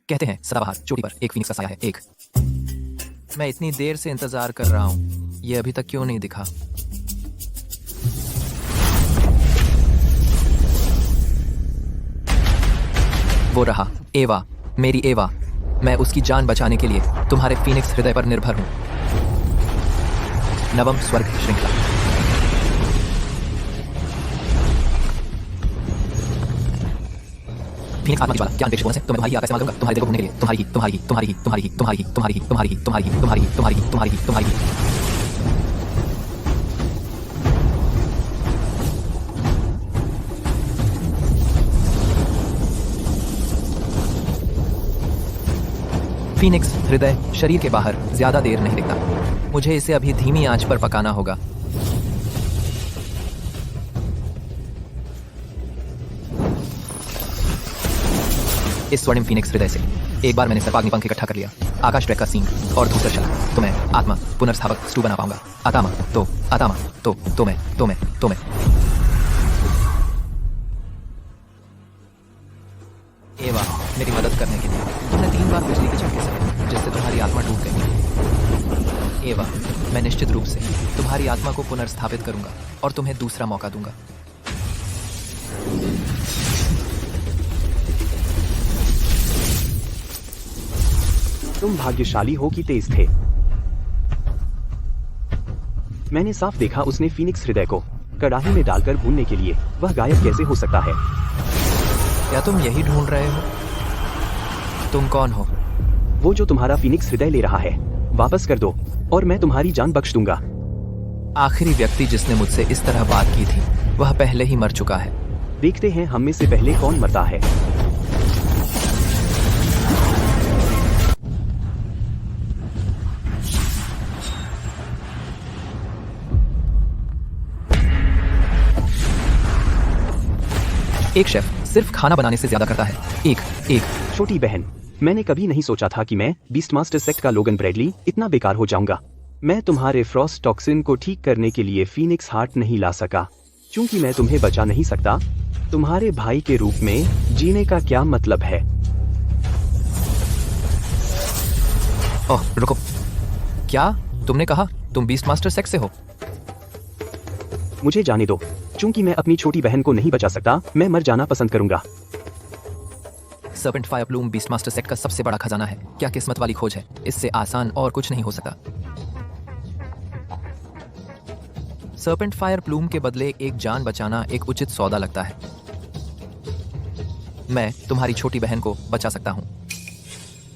कहते हैं सदाबहार चोटी पर एक फीनिक्स का साया है। एक मैं इतनी देर से इंतजार कर रहा हूँ, ये अभी तक क्यों नहीं दिखा? वो रहा, एवा, मेरी एवा। मैं उसकी जान बचाने के लिए तुम्हारे फीनिक्स हृदय पर निर्भर हूं। नवम स्वर्ग श्रृंखला। फीनिक्स आत्मा की ज्वाला, ज्ञान बोनस है। तो मैं तुम्हारी आत्मा से तुम्हारे दिल को घूमने के लिए तुम्हारी फीनिक्स हृदय शरीर के बाहर ज्यादा देर नहीं दिखता। मुझे इसे अभी धीमी आंच पर पकाना होगा। इस स्वर्णिम फीनिक्स हृदय से एक बार मैंने सर्पाग्नि पंख इकट्ठा कर लिया, आकाश ट्रैक का सीन और दूसरा चला, तो मैं आत्मा पुनर्स्थापक स्टू बना पाऊंगा। आत्मा तो मैं एवा, मेरी मदद करने के लिए तुमने 3 बार बिजली के झटके सहे, जिससे तुम्हारी आत्मा डूब गई। एवा, मैं निश्चित रूप से तुम्हारी आत्मा को पुनर्स्थापित करूंगा और तुम्हें दूसरा मौका दूंगा। तुम भाग्यशाली हो कि तेज थे। मैंने साफ देखा उसने फीनिक्स हृदय को कड़ाही में डालकर भूनने के लिए। वह गायब कैसे हो सकता है? क्या तुम यही ढूंढ रहे हो? तुम कौन हो? वो जो तुम्हारा फीनिक्स हृदय ले रहा है, वापस कर दो और मैं तुम्हारी जान बख्श दूंगा। आखिरी व्यक्ति जिसने मुझसे इस तरह बात की थी, वह पहले ही मर चुका है। देखते हैं हम में से पहले कौन मरता है। एक शेफ सिर्फ खाना बनाने से ज्यादा करता है। एक छोटी बहन, मैंने कभी नहीं सोचा था कि मैं बीस्टमास्टर सेक्ट का लोगन ब्रैडली इतना बेकार हो जाऊंगा। मैं तुम्हारे फ्रॉस्ट टॉक्सिन को ठीक करने के लिए फीनिक्स हार्ट नहीं ला सका, क्योंकि मैं तुम्हें बचा नहीं सकता। तुम्हारे भाई के रूप में जीने का क्या मतलब है? ओह रुको, क्या तुमने कहा तुम बीस्टमास्टर सेक्ट से हो? मुझे जाने दो, क्योंकि मैं अपनी छोटी बहन को नहीं बचा सकता। मैं मर जाना पसंद करूंगा। सर्पेंट फायर प्लूम बीस्टमास्टर सेक्ट का सबसे बड़ा खजाना है। क्या किस्मत वाली खोज है, इससे आसान और कुछ नहीं हो सकता। सर्पेंट फायर प्लूम के बदले एक जान बचाना एक उचित सौदा लगता है। मैं तुम्हारी छोटी बहन को बचा सकता हूं।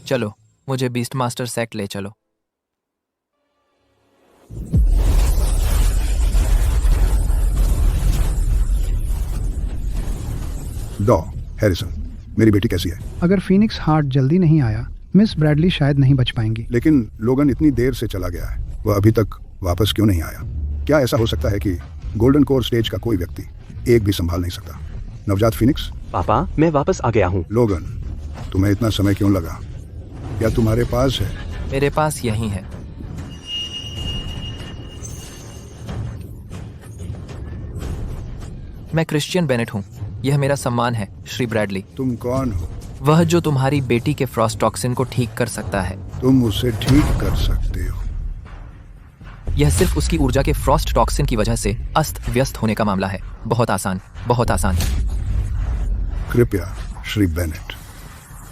चलो मुझे बीस्टमास्टर सेक्ट ले चलो। डॉ हैरिसन, मेरी बेटी कैसी है? अगर फीनिक्स हार्ट जल्दी नहीं आया, मिस ब्रैडली शायद नहीं बच पाएंगी। लेकिन लोगन इतनी देर से चला गया है, वह अभी तक वापस क्यों नहीं आया? क्या ऐसा हो सकता है कि गोल्डन कोर स्टेज का कोई व्यक्ति एक भी संभाल नहीं सकता? नवजात फीनिक्स। पापा, मैं वापस आ गया हूँ। लोगन, तुम्हें इतना समय क्यों लगा? क्या तुम्हारे पास है? मेरे पास यही है। मैं क्रिश्चियन बेनेट हूँ। यह मेरा सम्मान है, श्री ब्रैडली। तुम कौन हो? वह जो तुम्हारी बेटी के फ्रॉस्ट टॉक्सिन को ठीक कर सकता है। तुम उसे ठीक कर सकते हो? यह सिर्फ उसकी ऊर्जा के फ्रॉस्ट टॉक्सिन की वजह से अस्त व्यस्त होने का मामला है। बहुत आसान, बहुत आसान। कृपया श्री बेनेट।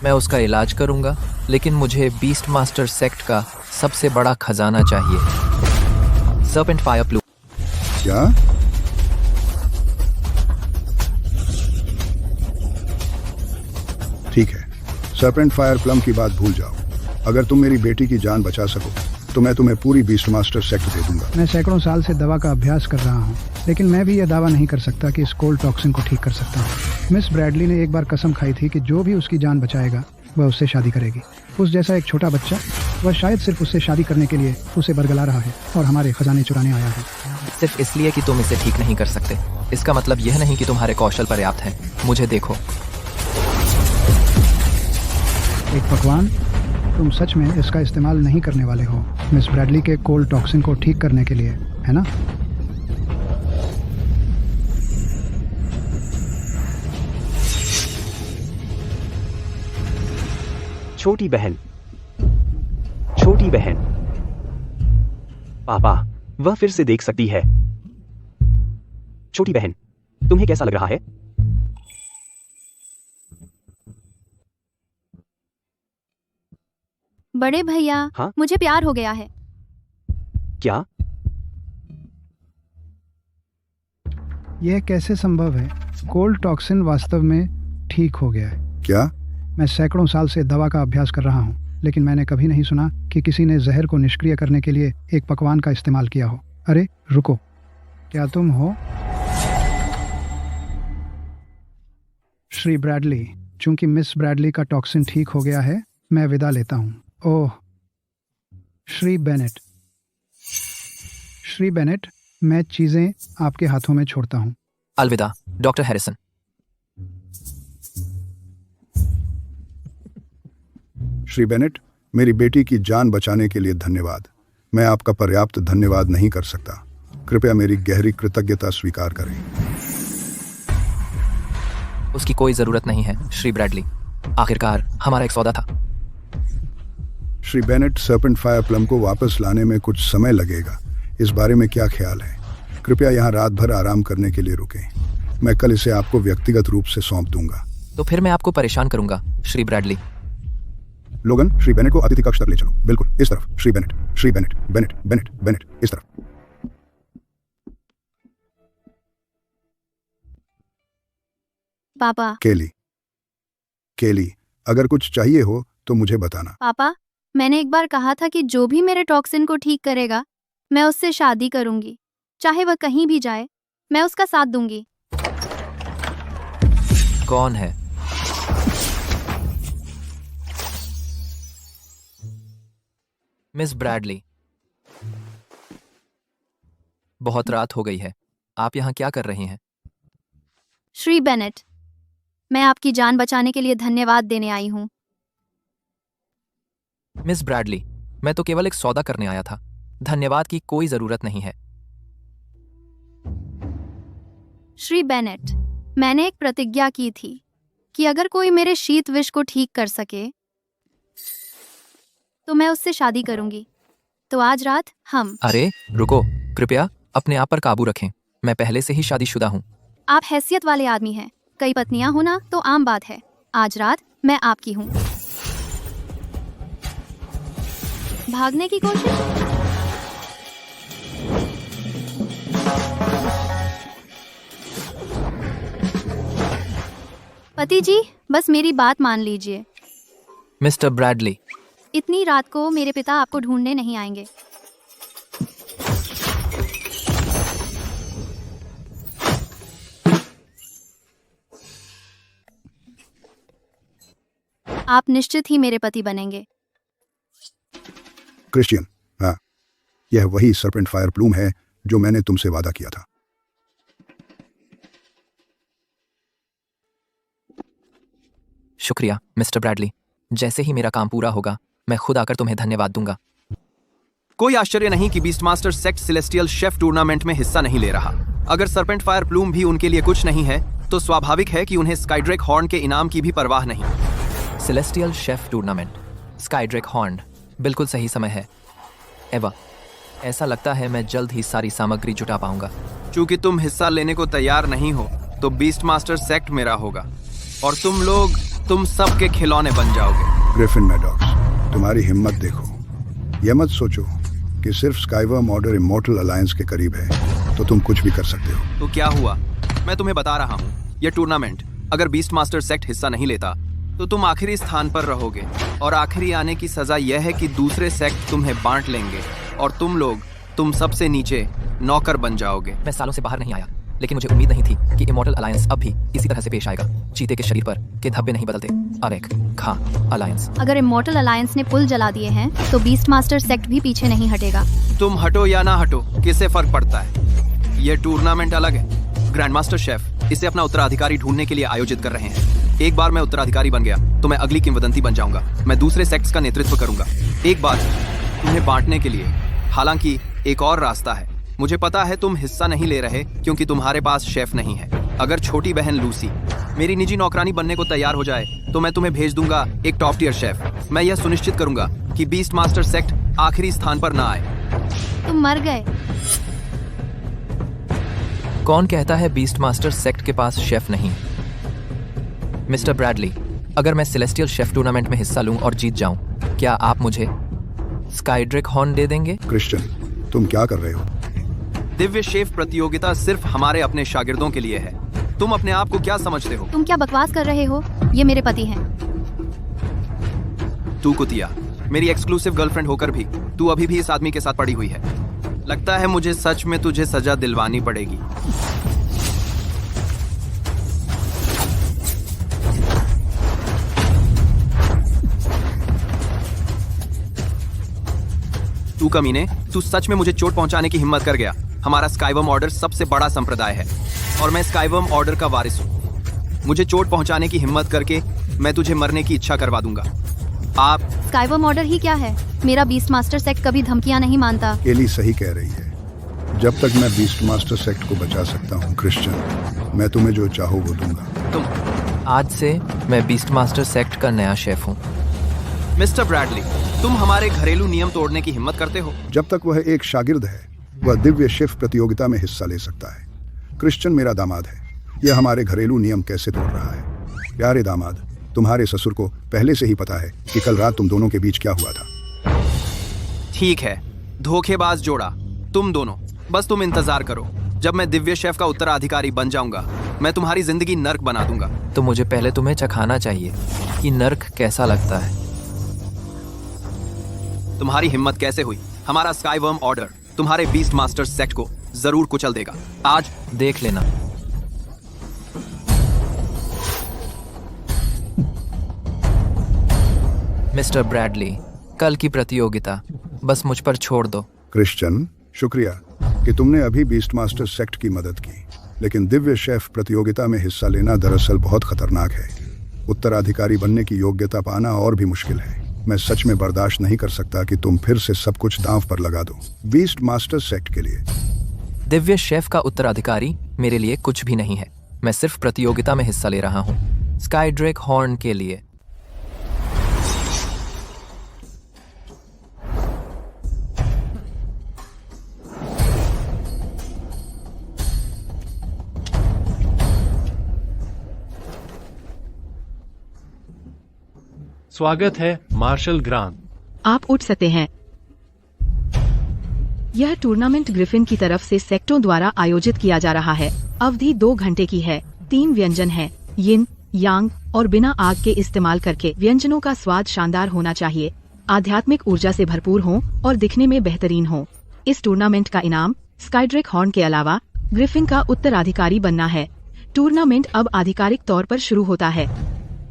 मैं उसका इलाज करूंगा, लेकिन मुझे बीस्टमास्टर सेक्ट का सबसे बड़ा खजाना चाहिए। Serpent fire plume. क्या? ठीक है, सर्पेंट फायर प्लम की बात भूल जाओ। अगर तुम मेरी बेटी की जान बचा सको तो मैं तुम्हें पूरी बीस्टमास्टर सेक्ट दे दूंगा। मैं सैकड़ों साल से दवा का अभ्यास कर रहा हूँ, लेकिन मैं भी यह दावा नहीं कर सकता कि इस कोल्ड टॉक्सिन को ठीक कर सकता हूँ। मिस ब्रैडली ने एक बार कसम खाई थी कि जो भी उसकी जान बचाएगा वह उससे शादी करेगी। उस जैसा एक छोटा बच्चा, वह शायद सिर्फ उससे शादी करने के लिए उसे बरगला रहा है और हमारे खजाने चुराने आया है। सिर्फ इसलिए कि तुम इसे ठीक नहीं कर सकते, इसका मतलब यह नहीं कि तुम्हारे कौशल पर्याप्त हैं। मुझे देखो। एक पकवान, तुम सच में इसका इस्तेमाल नहीं करने वाले हो मिस ब्रैडली के कोल्ड टॉक्सिन को ठीक करने के लिए, है ना? छोटी बहन, छोटी बहन। पापा, वह फिर से देख सकती है। छोटी बहन, तुम्हें कैसा लग रहा है? बड़े भैया, हाँ? मुझे प्यार हो गया है। क्या? यह कैसे संभव है? कोल्ड टॉक्सिन वास्तव में ठीक हो गया है। क्या? मैं सैकड़ों साल से दवा का अभ्यास कर रहा हूँ, लेकिन मैंने कभी नहीं सुना कि किसी ने जहर को निष्क्रिय करने के लिए एक पकवान का इस्तेमाल किया हो। अरे रुको, क्या तुम हो श्री ब्रैडली? चूंकि मिस ब्रैडली का टॉक्सिन ठीक हो गया है, मैं विदा लेता हूँ। ओह, श्री बेनेट, श्री बेनेट, मैं चीजें आपके हाथों में छोड़ता हूँ। अलविदा डॉक्टर हैरिसन। श्री बेनेट, मेरी बेटी की जान बचाने के लिए धन्यवाद। मैं आपका पर्याप्त धन्यवाद नहीं कर सकता। कृपया मेरी गहरी कृतज्ञता स्वीकार करें। उसकी कोई जरूरत नहीं है श्री ब्रैडली। आखिरकार हमारा एक सौदा था। Shri Bennet, serpent fire plume को वापस लाने में कुछ समय लगेगा। इस बारे में क्या ख्याल है? कृपया यहाँ रात भर आराम करने के लिए रुकें। मैं कल इसे आपको व्यक्तिगत रूप से सौंप दूंगा। तो फिर मैं आपको परेशान करूंगा श्री ब्रैडली। लोगन, श्री बेनेट को अतिथि कक्ष तक ले चलो। बिल्कुल इस तरफ। Shri Bennett, Shri Bennett, Bennett, Bennett, Bennett, इस तरफ। पापा, केली, केली, अगर कुछ चाहिए हो तो मुझे बताना। पापा, मैंने एक बार कहा था कि जो भी मेरे टॉक्सिन को ठीक करेगा, मैं उससे शादी करूंगी। चाहे वह कहीं भी जाए, मैं उसका साथ दूंगी। कौन है? मिस ब्रैडली, बहुत रात हो गई है। आप यहाँ क्या कर रही हैं? श्री बेनेट, मैं आपकी जान बचाने के लिए धन्यवाद देने आई हूँ। मिस ब्रैडली, मैं तो केवल एक सौदा करने आया था। धन्यवाद की कोई जरूरत नहीं है। श्री बेनेट, मैंने एक प्रतिज्ञा की थी कि अगर कोई मेरे शीत विष को ठीक कर सके तो मैं उससे शादी करूंगी। तो आज रात हम। अरे रुको, कृपया अपने आप पर काबू रखें। मैं पहले से ही शादीशुदा हूँ। आप हैसियत वाले आदमी हैं। कई पत्नियां होना तो आम बात है। आज रात मैं आपकी हूँ। भागने की कोशिश? पति जी, बस मेरी बात मान लीजिए। मिस्टर ब्रैडली, इतनी रात को मेरे पिता आपको ढूंढने नहीं आएंगे। आप निश्चित ही मेरे पति बनेंगे। क्रिश्चियन, हाँ, यह वही सर्पेंट फायर प्लूम है जो मैंने तुमसे वादा किया था। शुक्रिया मिस्टर ब्रैडली। जैसे ही मेरा काम पूरा होगा, मैं खुद आकर तुम्हें धन्यवाद दूंगा। कोई आश्चर्य नहीं कि beast master sect celestial chef tournament में हिस्सा नहीं ले रहा। अगर सर्पेंट फायर प्लूम भी उनके लिए कुछ नहीं है, तो स्वाभाविक है कि उन्हें स्काईड्रेक हॉर्न के इनाम की भी परवाह नहीं। सेलेस्टियल शेफ टूर्नामेंट, स्काईड्रेक हॉर्न, बिल्कुल सही समय है। एवा, ऐसा लगता है मैं जल्द ही सारी सामग्री जुटा पाऊंगा। चूंकि तुम हिस्सा लेने को तैयार नहीं हो, तो बीस्ट मास्टर सेक्ट मेरा होगा और तुम सबके खिलौने बन जाओगे। ग्रिफिन मैडॉक्स, तुम्हारी हिम्मत देखो। यह मत सोचो कि सिर्फ स्काईवर्म ऑर्डर इमॉर्टल अलायंस के करीब है तो तुम कुछ भी कर सकते हो। तो क्या हुआ? मैं तुम्हें बता रहा हूँ, यह टूर्नामेंट अगर बीस्ट मास्टर सेक्ट हिस्सा नहीं लेता तो तुम आखिरी स्थान पर रहोगे, और आखिरी आने की सजा यह है कि दूसरे सेक्ट तुम्हें बांट लेंगे और तुम सबसे नीचे नौकर बन जाओगे। मैं सालों से बाहर नहीं आया, लेकिन मुझे उम्मीद नहीं थी कि इमॉर्टल अलायंस अब भी इसी तरह से पेश आएगा। चीते के शरीर पर के धब्बे नहीं बदलते। अरेक खा अलायंस। अगर इमॉर्टल अलायंस ने पुल जला दिए हैं, तो बीस्ट मास्टर सेक्ट भी पीछे नहीं हटेगा। तुम हटो या ना हटो, किससे फर्क पड़ता है? यह टूर्नामेंट अलग है। ग्रैंड मास्टर शेफ इसे अपना उत्तराधिकारी ढूंढने के लिए आयोजित कर रहे हैं। एक बार मैं उत्तराधिकारी बन गया तो मैं अगली किंवदंती बन जाऊंगा। मैं दूसरे सेक्ट्स का नेतृत्व करूंगा। एक बात तुम्हें बांटने के लिए, हालांकि एक और रास्ता है। मुझे पता है तुम हिस्सा नहीं ले रहे क्योंकि तुम्हारे पास शेफ नहीं है। अगर छोटी बहन लूसी मेरी निजी नौकरानी बनने को तैयार हो जाए तो मैं तुम्हें भेज दूंगा एक टॉप टियर शेफ। मैं यह सुनिश्चित करूंगा कि बीस्ट मास्टर सेक्ट आखिरी स्थान पर ना आए। तुम मर गए। कौन कहता है बीस्ट मास्टर सेक्ट के पास शेफ नहीं? मिस्टर ब्रैडली, अगर मैं सेलेस्टियल शेफ टूर्नामेंट में हिस्सा लूं और जीत जाऊं, क्या आप मुझे स्काईड्रेक हॉर्न दे देंगे? क्रिश्चियन, तुम क्या कर रहे हो? दिव्य शेफ प्रतियोगिता सिर्फ हमारे अपने शागिर्दों के लिए है। तुम अपने आप को क्या समझते हो? तुम क्या बकवास कर रहे हो? ये मेरे पति हैं। तू कुतिया, मेरी एक्सक्लूसिव गर्लफ्रेंड होकर भी तू अभी भी इस आदमी के साथ पड़ी हुई है। लगता है मुझे सच में तुझे सजा दिलवानी पड़ेगी। तू कमीने, तू सच में मुझे चोट पहुंचाने की हिम्मत कर गया। हमारा स्काईवर्म ऑर्डर सबसे बड़ा संप्रदाय है और मैं स्काईवर्म ऑर्डर का वारिस हूँ। मुझे चोट पहुंचाने की हिम्मत करके मैं तुझे मरने की इच्छा करवा दूंगा। आप स्काईवर्म ऑर्डर ही क्या है? मेरा बीस्ट मास्टर सेक्ट कभी धमकियां नहीं मानता। केली सही कह रही है। जब तक मैं बीस्ट मास्टर सेक्ट को बचा सकता हूँ क्रिश्चियन, मैं तुम्हें जो चाहो वो दूंगा। तुम आज से मैं बीस्ट मास्टर सेक्ट का नया शेफ हूँ। मिस्टर ब्रैडली, तुम हमारे घरेलू नियम तोड़ने की हिम्मत करते हो? जब तक वह एक शागिर्द है, वह दिव्य शेफ प्रतियोगिता में हिस्सा ले सकता है। क्रिश्चियन मेरा दामाद है। यह हमारे घरेलू नियम कैसे तोड़ रहा है? प्यारे दामाद, तुम्हारे ससुर को पहले से ही पता है कि कल रात तुम दोनों के बीच क्या हुआ था। ठीक है, धोखेबाज जोड़ा, तुम दोनों। बस तुम इंतजार करो। जब मैं दिव्य शेफ का उत्तराधिकारी बन जाऊंगा, मैं तुम्हारी जिंदगी नर्क बना दूंगा। तो मुझे पहले तुम्हें चखाना चाहिए कि नर्क कैसा लगता है। तुम्हारी हिम्मत कैसे हुई? हमारा स्काईवर्म ऑर्डर तुम्हारे बीस्ट मास्टर सेक्ट को जरूर कुचल देगा। आज देख लेना। मिस्टर ब्रैडली, कल की प्रतियोगिता बस मुझ पर छोड़ दो। क्रिश्चियन, शुक्रिया कि तुमने अभी बीस्ट मास्टर सेक्ट की मदद की, लेकिन दिव्य शेफ प्रतियोगिता में हिस्सा लेना दरअसल बहुत खतरनाक है। उत्तराधिकारी बनने की योग्यता पाना और भी मुश्किल है। मैं सच में बर्दाश्त नहीं कर सकता कि तुम फिर से सब कुछ दांव पर लगा दो बीस्ट मास्टर सेक्ट के लिए। दिव्य शेफ का उत्तराधिकारी मेरे लिए कुछ भी नहीं है। मैं सिर्फ प्रतियोगिता में हिस्सा ले रहा हूँ, स्काईड्रेक हॉर्न के लिए। स्वागत है मार्शल ग्रांट। आप उठ सकते हैं। यह टूर्नामेंट ग्रिफिन की तरफ से सेक्टों द्वारा आयोजित किया जा रहा है। अवधि 2 घंटे की है। 3 व्यंजन हैं, यिन, यांग और बिना आग के इस्तेमाल करके। व्यंजनों का स्वाद शानदार होना चाहिए, आध्यात्मिक ऊर्जा से भरपूर हो और दिखने में बेहतरीन हो। इस टूर्नामेंट का इनाम स्काईड्रेक हॉर्न के अलावा ग्रिफिन का उत्तराधिकारी बनना है। टूर्नामेंट अब आधिकारिक तौर पर शुरू होता है।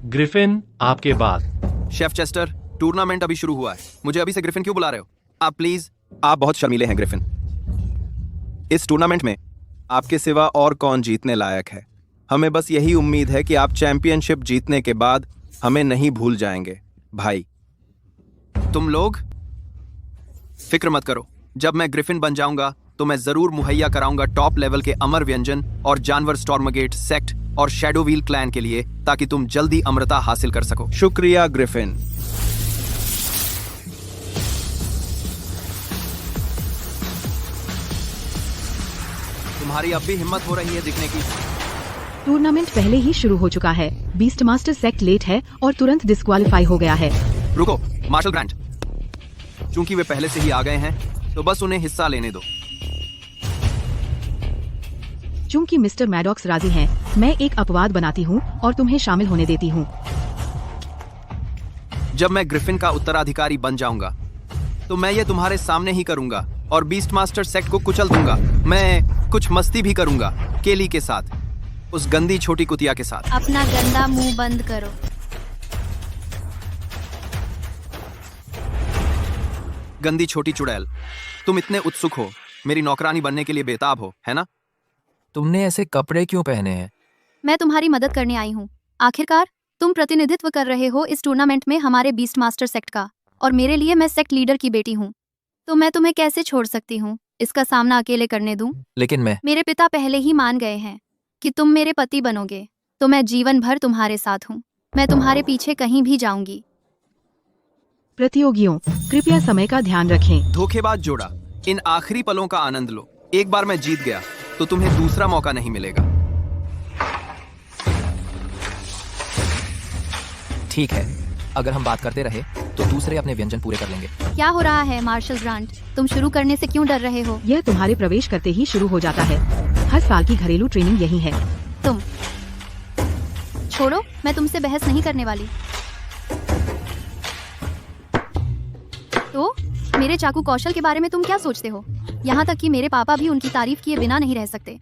ग्रिफिन, आपके बाद। शेफ चेस्टर, टूर्नामेंट अभी शुरू हुआ है। मुझे अभी से ग्रिफिन क्यों बुला रहे हो? आप प्लीज, आप बहुत शर्मीले हैं ग्रिफिन। इस टूर्नामेंट में आपके सिवा और कौन जीतने लायक है? हमें बस यही उम्मीद है कि आप चैंपियनशिप जीतने के बाद हमें नहीं भूल जाएंगे, भाई। तुम लोग फिक्र मत करो। जब मैं ग्रिफिन बन जाऊंगा तो मैं जरूर मुहैया कराऊंगा टॉप लेवल के अमर व्यंजन और जानवर स्टॉर्मगेट सेक्ट और शैडोवील क्लैन के लिए, ताकि तुम जल्दी अमरता हासिल कर सको। शुक्रिया ग्रिफिन। तुम्हारी अब भी हिम्मत हो रही है दिखने की? टूर्नामेंट पहले ही शुरू हो चुका है। बीस्ट मास्टर सेक्ट लेट है और तुरंत डिस्क्वालीफाई हो गया है। रुको मार्शल ग्रांट, चूंकि वे पहले से ही आ गए हैं तो बस उन्हें हिस्सा लेने दो। चूंकि मिस्टर मैडॉक्स राजी हैं, मैं एक अपवाद बनाती हूँ और तुम्हें शामिल होने देती हूँ। जब मैं ग्रिफिन का उत्तराधिकारी बन जाऊंगा तो मैं ये तुम्हारे सामने ही करूंगा और बीस्ट मास्टर सेक्ट को कुचल दूंगा। मैं कुछ मस्ती भी करूंगा केली के साथ, उस गंदी छोटी कुतिया के साथ। अपना गंदा मुंह बंद करो। गंदी छोटी चुड़ैल, तुम इतने उत्सुक हो, मेरी नौकरानी बनने के लिए बेताब हो, है ना? तुमने ऐसे कपड़े क्यों पहने हैं? मैं तुम्हारी मदद करने आई हूँ। आखिरकार तुम प्रतिनिधित्व कर रहे हो इस टूर्नामेंट में हमारे बीस्ट मास्टर सेक्ट का, और मेरे लिए मैं सेक्ट लीडर की बेटी हूँ। तो मैं तुम्हें कैसे छोड़ सकती हूँ? इसका सामना अकेले करने दूं? लेकिन मैं मेरे पिता पहले ही मान गए हैं कि तुम मेरे पति बनोगे। तो मैं जीवन भर तुम्हारे साथ हूँ। मैं तुम्हारे पीछे कहीं भी जाऊंगी। प्रतियोगियों, कृपया समय का ध्यान रखें। धोखेबाज जोड़ा, इन आखिरी पलों का आनंद लो। एक बार मैं जीत गया तो तुम्हें दूसरा मौका नहीं मिलेगा। ठीक है, अगर हम बात करते रहे तो दूसरे अपने व्यंजन पूरे कर लेंगे। क्या हो रहा है मार्शल ग्रांट? तुम शुरू करने से क्यों डर रहे हो? यह तुम्हारे प्रवेश करते ही शुरू हो जाता है। हर साल की घरेलू ट्रेनिंग यही है। तुम छोड़ो, मैं तुमसे बहस नहीं करने वाली। तो मेरे चाकू कौशल के बारे में तुम क्या सोचते हो? यहाँ तक कि मेरे पापा भी उनकी तारीफ किए बिना नहीं रह सकते।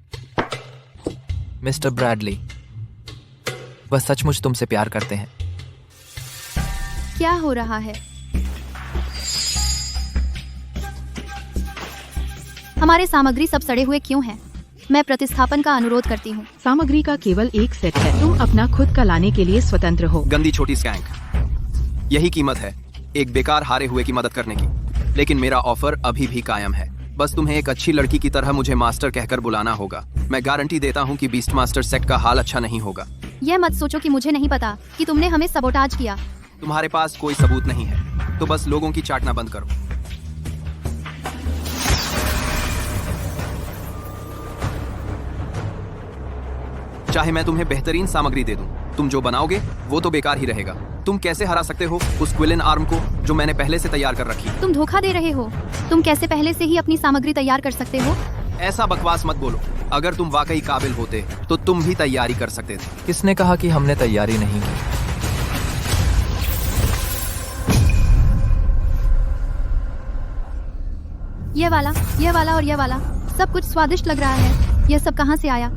मिस्टर ब्रैडली, वह सचमुच तुमसे प्यार करते हैं। क्या हो रहा है? हमारे सामग्री सब सड़े हुए क्यों हैं? मैं प्रतिस्थापन का अनुरोध करती हूँ। सामग्री का केवल एक सेट है। तुम अपना खुद का लाने के लिए स्वतंत्र हो। गंदी छोटी स्कैंक, यही कीमत है एक बेकार हारे हुए की मदद करने की। लेकिन मेरा ऑफर अभी भी कायम है। बस तुम्हें एक अच्छी लड़की की तरह मुझे मास्टर कहकर बुलाना होगा। मैं गारंटी देता हूँ कि बीस्ट मास्टर सेक्ट का हाल अच्छा नहीं होगा। यह मत सोचो कि मुझे नहीं पता कि तुमने हमें सबोटाज किया। तुम्हारे पास कोई सबूत नहीं है तो बस लोगों की चाटना बंद करो। चाहे मैं तुम्हें बेहतरीन सामग्री दे दूं, तुम जो बनाओगे वो तो बेकार ही रहेगा। तुम कैसे हरा सकते हो उस क्विलिन आर्म को जो मैंने पहले से तैयार कर रखी? तुम धोखा दे रहे हो। तुम कैसे पहले से ही अपनी सामग्री तैयार कर सकते हो? ऐसा बकवास मत बोलो। अगर तुम वाकई काबिल होते तो तुम भी तैयारी कर सकते थे। किसने कहा कि हमने तैयारी नहीं की? ये वाला और ये वाला सब कुछ स्वादिष्ट लग रहा है। यह सब कहाँ से आया?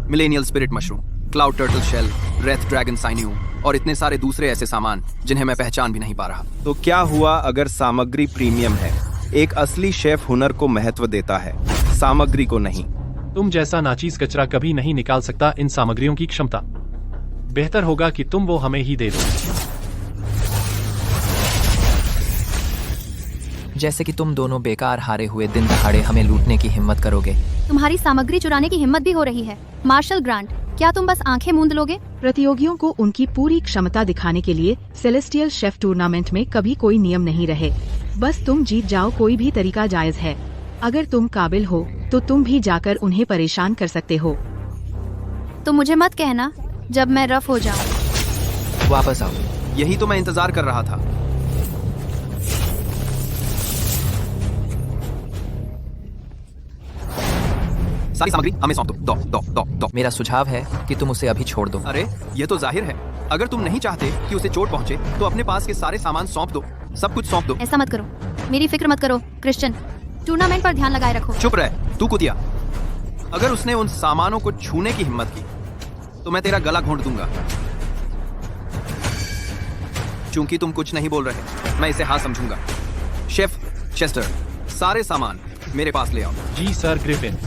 Millennial spirit mushroom, cloud turtle shell, wraith dragon sinew और इतने सारे दूसरे ऐसे सामान जिन्हें मैं पहचान भी नहीं पा रहा। तो क्या हुआ अगर सामग्री प्रीमियम है? एक असली शेफ हुनर को महत्व देता है, सामग्री को नहीं। तुम जैसा नाचीज कचरा कभी नहीं निकाल सकता इन सामग्रियों की क्षमता। बेहतर होगा कि तुम वो हमें ही दे दो। जैसे कि तुम दोनों बेकार हारे हुए दिन दहाड़े हमें लूटने की हिम्मत करोगे। तुम्हारी सामग्री चुराने की हिम्मत भी हो रही है। मार्शल ग्रांट, क्या तुम बस आंखें मूंद लोगे? प्रतियोगियों को उनकी पूरी क्षमता दिखाने के लिए सेलेस्टियल शेफ टूर्नामेंट में कभी कोई नियम नहीं रहे। बस तुम जीत जाओ, कोई भी तरीका जायज है। अगर तुम काबिल हो तो तुम भी जाकर उन्हें परेशान कर सकते हो। तो मुझे मत कहना जब मैं रफ हो जाऊं। वापस आओ। यही तो मैं इंतजार कर रहा था। सारी सामग्री हमें सौंप दो। दो। मेरा सुझाव है कि तुम उसे अभी छोड़ दो। अरे ये तो जाहिर है। अगर तुम नहीं चाहते कि उसे चोट पहुंचे तो अपने पास के सारे सामान सौंप दो। सब कुछ सौंप दो। ऐसा मत करो, मेरी फिक्र मत करो। क्रिश्चियन, टूर्नामेंट पर ध्यान लगाए रखो। चुप रह तू कुतिया। अगर उसने उन सामानों को छूने की हिम्मत की तो मैं तेरा गला घोंट दूंगा। चूंकि तुम कुछ नहीं बोल रहे, मैं इसे हाँ समझूंगा। शेफ चेस्टर, सारे सामान मेरे पास ले आओ। जी सर ग्रिफिन,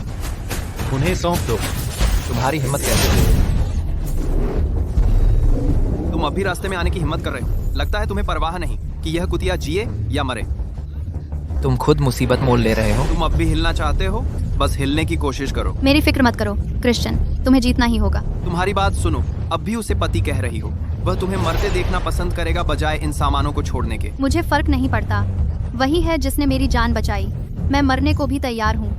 उन्हें सौंप दो। तुम्हारी हिम्मत कैसे हुई? तुम अभी रास्ते में आने की हिम्मत कर रहे हो। लगता है तुम्हें परवाह नहीं कि यह कुतिया जिए या मरे। तुम खुद मुसीबत मोल ले रहे हो। तुम अब भी हिलना चाहते हो? बस हिलने की कोशिश करो। मेरी फिक्र मत करो क्रिश्चियन, तुम्हें जीतना ही होगा। तुम्हारी बात सुनो, अब भी उसे पति कह रही हो। वह तुम्हें मरते देखना पसंद करेगा बजाय इन सामानों को छोड़ने के। मुझे फर्क नहीं पड़ता। वही है जिसने मेरी जान बचाई। मैं मरने को भी तैयार हूँ।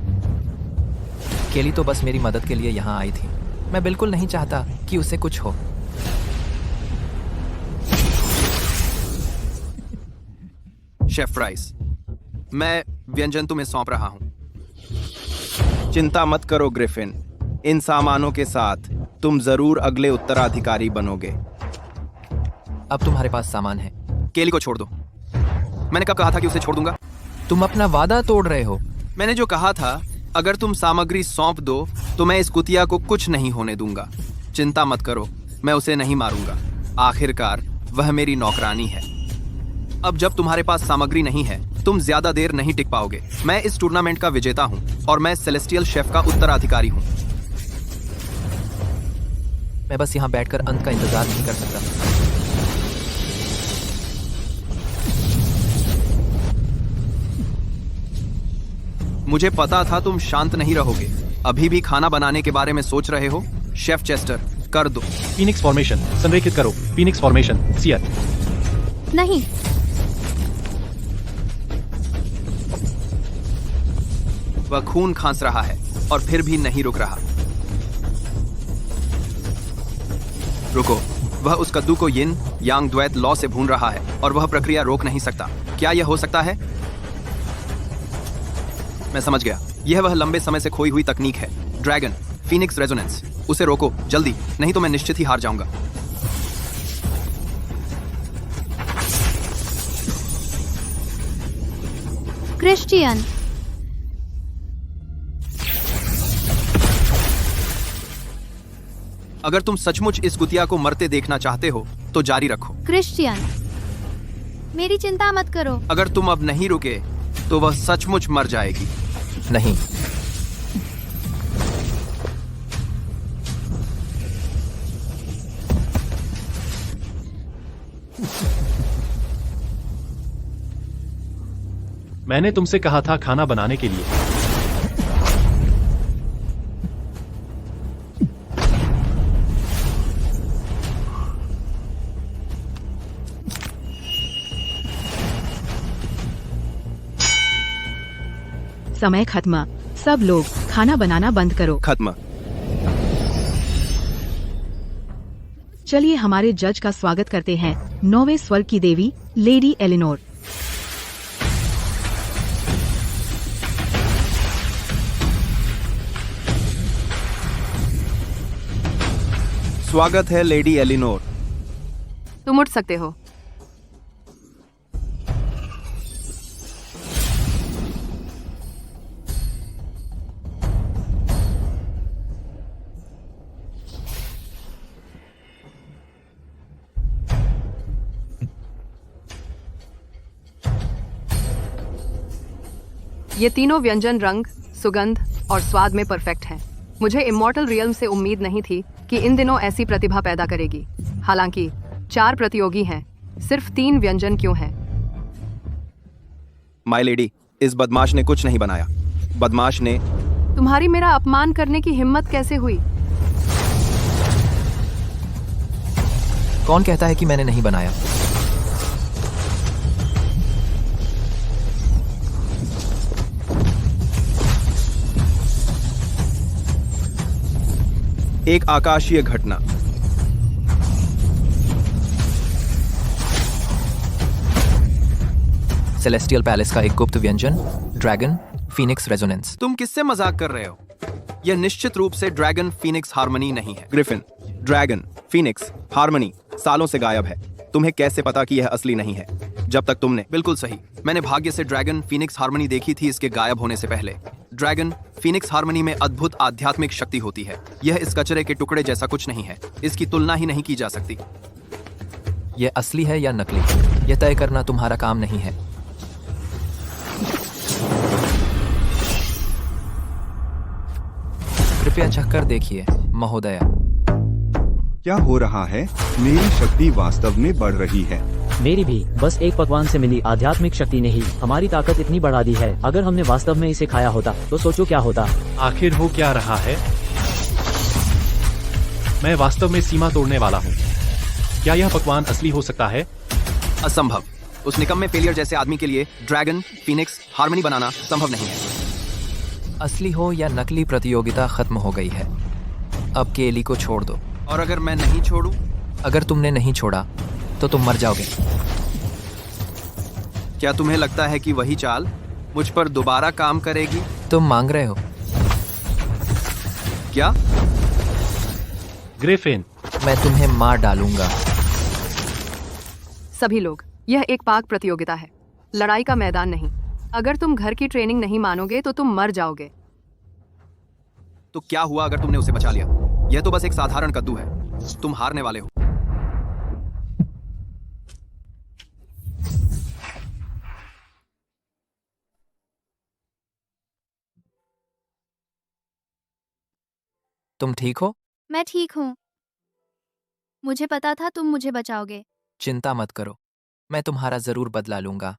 केली तो बस मेरी मदद के लिए यहाँ आई थी। मैं बिल्कुल नहीं चाहता कि उसे कुछ हो। शेफ राइस, मैं व्यंजन तुम्हें सौंप रहा हूँ। चिंता मत करो ग्रिफिन, इन सामानों के साथ तुम जरूर अगले उत्तराधिकारी बनोगे। अब तुम्हारे पास सामान है। केली को छोड़ दो। मैंने कब कहा था कि उसे छोड़ दूंगा? तुम अपना वादा तोड़ रहे हो। मैंने जो कहा था, अगर तुम सामग्री सौंप दो तो मैं इस कुतिया को कुछ नहीं होने दूंगा। चिंता मत करो, मैं उसे नहीं मारूंगा। आखिरकार वह मेरी नौकरानी है। अब जब तुम्हारे पास सामग्री नहीं है, तुम ज्यादा देर नहीं टिक पाओगे। मैं इस टूर्नामेंट का विजेता हूँ और मैं सेलेस्टियल शेफ का उत्तराधिकारी हूँ। मैं बस यहाँ बैठकर अंत का इंतजार नहीं कर सकता। मुझे पता था तुम शांत नहीं रहोगे। अभी भी खाना बनाने के बारे में सोच रहे हो? शेफ चेस्टर, कर दो। फीनिक्स फॉर्मेशन संरेखित करो। Phoenix formation sear. नहीं, वह खून खांस रहा है और फिर भी नहीं रुक रहा। रुको, वह उस कद्दू को यिन यांग द्वैत लॉ से भून रहा है और वह प्रक्रिया रोक नहीं सकता। क्या यह हो सकता है? मैं समझ गया, यह वह लंबे समय से खोई हुई तकनीक है, ड्रैगन फीनिक्स रेजोनेंस। उसे रोको जल्दी, नहीं तो मैं निश्चित ही हार जाऊंगा। क्रिश्चियन, अगर तुम सचमुच इस कुतिया को मरते देखना चाहते हो तो जारी रखो। क्रिश्चियन, मेरी चिंता मत करो। अगर तुम अब नहीं रुके तो वह सचमुच मर जाएगी। नहीं, मैंने तुमसे कहा था खाना बनाने के लिए। समय खत्म। सब लोग खाना बनाना बंद करो। खत्म। चलिए हमारे जज का स्वागत करते हैं, 9वें स्वर्ग की देवी लेडी एलिनोर। स्वागत है लेडी एलिनोर। तुम उठ सकते हो। ये तीनों व्यंजन रंग, सुगंध और स्वाद में परफेक्ट हैं। मुझे इमॉर्टल रियल्म से उम्मीद नहीं थी कि इन दिनों ऐसी प्रतिभा पैदा करेगी। हालांकि 4 प्रतियोगी हैं, सिर्फ 3 व्यंजन क्यों हैं? माय लेडी, इस बदमाश ने कुछ नहीं बनाया। बदमाश ने तुम्हारी मेरा अपमान करने की हिम्मत कैसे हुई? कौन कहता है कि मैंने नहीं बनाया? एक आकाशीय घटना। सेलेस्टियल पैलेस का एक गुप्त व्यंजन, ड्रैगन फीनिक्स रेजोनेंस। तुम किससे मजाक कर रहे हो? यह निश्चित रूप से ड्रैगन फीनिक्स हार्मनी नहीं है। ग्रिफिन, ड्रैगन फीनिक्स हार्मनी सालों से गायब है। तुम्हें कैसे पता कि यह असली नहीं है? जब तक तुमने बिल्कुल सही, मैंने भाग्य से ड्रैगन फीनिक्स हार्मनी देखी थी इसके गायब होने से पहले। ड्रैगन फीनिक्स हार्मनी में अद्भुत आध्यात्मिक शक्ति होती है। यह इस कचरे के टुकड़े जैसा कुछ नहीं है, इसकी तुलना ही नहीं की जा सकती। यह असली है या नकली, यह तय करना तुम्हारा काम नहीं है। कृपया चक्कर देखिए महोदया। क्या हो रहा है? मेरी शक्ति वास्तव में बढ़ रही है। मेरी भी। बस एक पकवान से मिली आध्यात्मिक शक्ति ने ही हमारी ताकत इतनी बढ़ा दी है। अगर हमने वास्तव में इसे खाया होता तो सोचो क्या होता। आखिर हो क्या रहा है? मैं वास्तव में सीमा तोड़ने वाला हूँ। क्या यह पकवान असली हो सकता है? असंभव। उस निकम्मे फेलियर जैसे आदमी के लिए ड्रैगन फीनिक्स हार्मनी बनाना संभव नहीं है। असली हो या नकली, प्रतियोगिता खत्म हो गई है। अब केली को छोड़ दो। और अगर मैं नहीं छोड़ूं? अगर तुमने नहीं छोड़ा तो तुम मर जाओगे। क्या तुम्हें लगता है कि वही चाल मुझ पर दोबारा काम करेगी? तुम मांग रहे हो? क्या? ग्रिफिन, मैं तुम्हें मार डालूंगा। सभी लोग, यह एक पाक प्रतियोगिता है, लड़ाई का मैदान नहीं। अगर तुम घर की ट्रेनिंग नहीं मानोगे तो तुम मर जाओगे। तो क्या हुआ अगर तुमने उसे बचा लिया? यह तो बस एक साधारण कद्दू है। तुम हारने वाले हो। तुम ठीक हो? मैं ठीक हूँ। मुझे पता था तुम मुझे बचाओगे। चिंता मत करो, मैं तुम्हारा जरूर बदला लूंगा।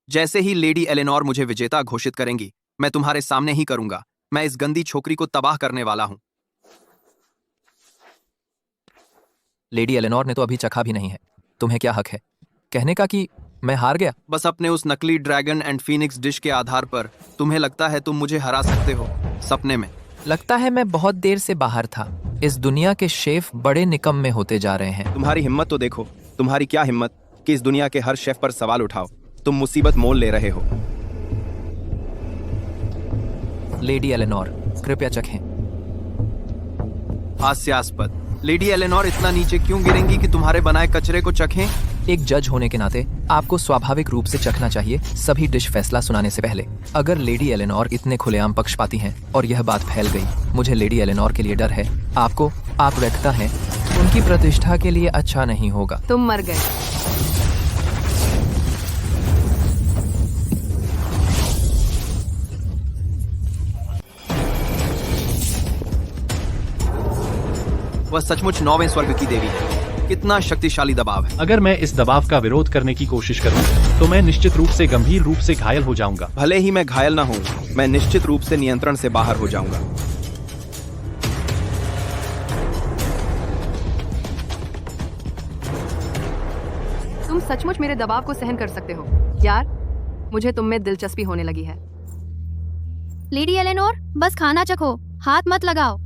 जैसे ही लेडी एलेनोर मुझे विजेता घोषित करेंगी, मैं तुम्हारे सामने ही करूंगा। मैं इस गंदी छोकरी को तबाह करने वाला हूं। लेडी एलेनोर ने तो अभी चखा भी नहीं है। तुम्हें क्या हक है कहने का कि मैं हार गया? बस अपने उस नकली ड्रैगन एंड फीनिक्स डिश के आधार पर तुम्हें लगता है तुम मुझे हरा सकते हो सपने में? लगता है मैं बहुत देर से बाहर था। इस दुनिया के शेफ बड़े निकम्मे होते जा रहे हैं। तुम्हारी हिम्मत तो देखो, तुम्हारी क्या हिम्मत कि इस दुनिया के हर शेफ पर सवाल उठाओ। तुम मुसीबत मोल ले रहे हो। लेडी एलेनोर, कृपया चखें। हास्यास्पद। लेडी एलेनोर इतना नीचे क्यों गिरेंगी कि तुम्हारे बनाए कचरे को चखें? एक जज होने के नाते आपको स्वाभाविक रूप से चखना चाहिए सभी डिश फैसला सुनाने से पहले। अगर लेडी एलेनोर इतने खुलेआम पक्षपाती हैं और यह बात फैल गई, मुझे लेडी एलेनोर के लिए डर है। आप व्यक्ता हैं, उनकी प्रतिष्ठा के लिए अच्छा नहीं होगा। तुम मर गए। वह सचमुच 9वें स्वर्ग की देवी है। कितना शक्तिशाली दबाव है। अगर मैं इस दबाव का विरोध करने की कोशिश करूं, तो मैं निश्चित रूप से गंभीर रूप से घायल हो जाऊंगा। भले ही मैं घायल ना हूं, मैं निश्चित रूप से नियंत्रण से बाहर हो जाऊंगा। तुम सचमुच मेरे दबाव को सहन कर सकते हो यार। मुझे तुम में दिलचस्पी होने लगी है। लेडी एलेनोर, बस खाना चखो, हाथ मत लगाओ।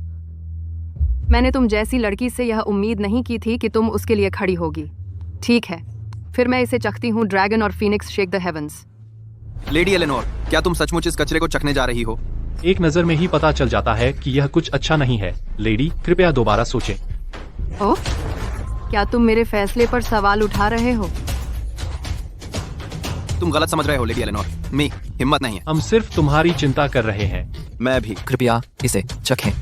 मैंने तुम जैसी लड़की से यह उम्मीद नहीं की थी कि तुम उसके लिए खड़ी होगी। ठीक है, फिर मैं इसे चखती हूँ। ड्रैगन और phoenix shake the heavens. Lady Eleanor, क्या तुम सचमुच इस कचरे को चखने जा रही हो? एक नजर में ही पता चल जाता है कि यह कुछ अच्छा नहीं है। लेडी, कृपया दोबारा सोचें। ओह, क्या तुम मेरे फैसले पर सवाल उठा रहे हो? तुम गलत समझ रहे हो लेडी एलेनोर। मी हिम्मत नहीं है। हम सिर्फ तुम्हारी चिंता कर रहे हैं। मैं भी। कृपया इसे चखें।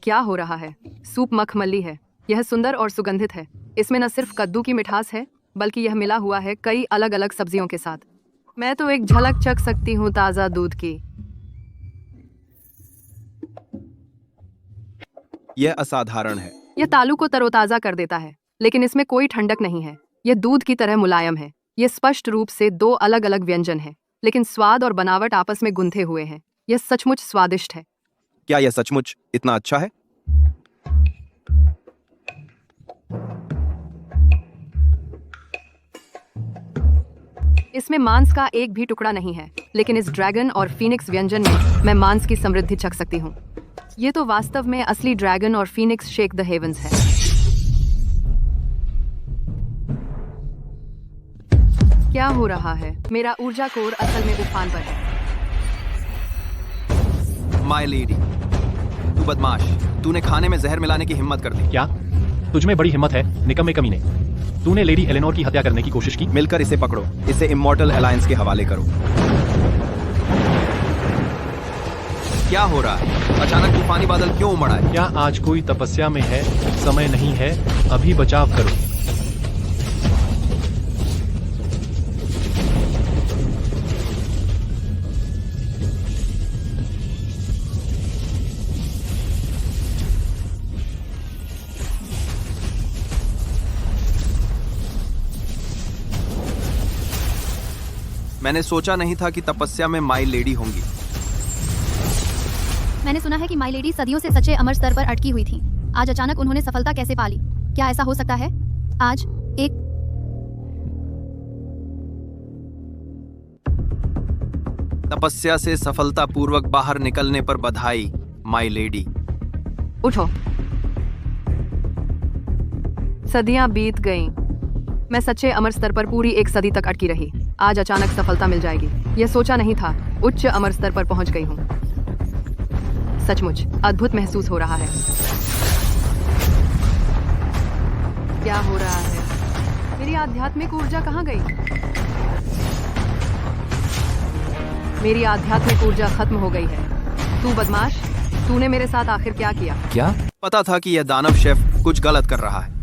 क्या हो रहा है? सूप मखमली है। यह सुंदर और सुगंधित है। इसमें न सिर्फ कद्दू की मिठास है, बल्कि यह मिला हुआ है कई अलग अलग सब्जियों के साथ। मैं तो एक झलक चख सकती हूँ ताज़ा दूध की। यह असाधारण है। यह तालू को तरोताज़ा कर देता है, लेकिन इसमें कोई ठंडक नहीं है। यह दूध की तरह मुलायम है। यह स्पष्ट रूप से दो अलग अलग व्यंजन है, लेकिन स्वाद और बनावट आपस में गुंथे हुए हैं। यह सचमुच स्वादिष्ट है। क्या यह सचमुच इतना अच्छा है? इसमें मांस का एक भी टुकड़ा नहीं है, लेकिन इस ड्रैगन और फीनिक्स व्यंजन में मैं मांस की समृद्धि चख सकती हूँ। ये तो वास्तव में असली ड्रैगन और फीनिक्स शेक द हेवंस है। क्या हो रहा है? मेरा ऊर्जा कोर असल में उफान पर है। माय लेडी, तू बदमाश, तूने खाने में जहर मिलाने की हिम्मत कर दी। क्या तुझमें बड़ी हिम्मत है निकम्मे कमीने? तूने लेडी एलेनोर की हत्या करने की कोशिश की। मिलकर इसे पकड़ो, इसे इमॉर्टल अलायंस के हवाले करो। क्या हो रहा है? अचानक तूफानी बादल क्यों उमड़ा है? क्या आज कोई तपस्या में है? समय नहीं है, अभी बचाव करो। मैंने सोचा नहीं था कि तपस्या में माई लेडी होंगी। मैंने सुना है कि माई लेडी सदियों से सच्चे अमर स्तर पर अटकी हुई थी। आज अचानक उन्होंने सफलता कैसे पाली? क्या ऐसा हो सकता है? आज एक तपस्या से सफलतापूर्वक बाहर निकलने पर बधाई माई लेडी। उठो। सदियां बीत गईं। मैं सच्चे अमर स्तर पर पूरी एक सदी तक अटकी रही। आज अचानक सफलता मिल जाएगी, यह सोचा नहीं था। उच्च अमर स्तर पर पहुंच गई हूँ। सचमुच अद्भुत महसूस हो रहा है। क्या हो रहा है? मेरी आध्यात्मिक ऊर्जा कहाँ गई? मेरी आध्यात्मिक ऊर्जा खत्म हो गई है। तू बदमाश, तूने मेरे साथ आखिर क्या किया? क्या? पता था कि यह दानव शेफ कुछ गलत कर रहा है।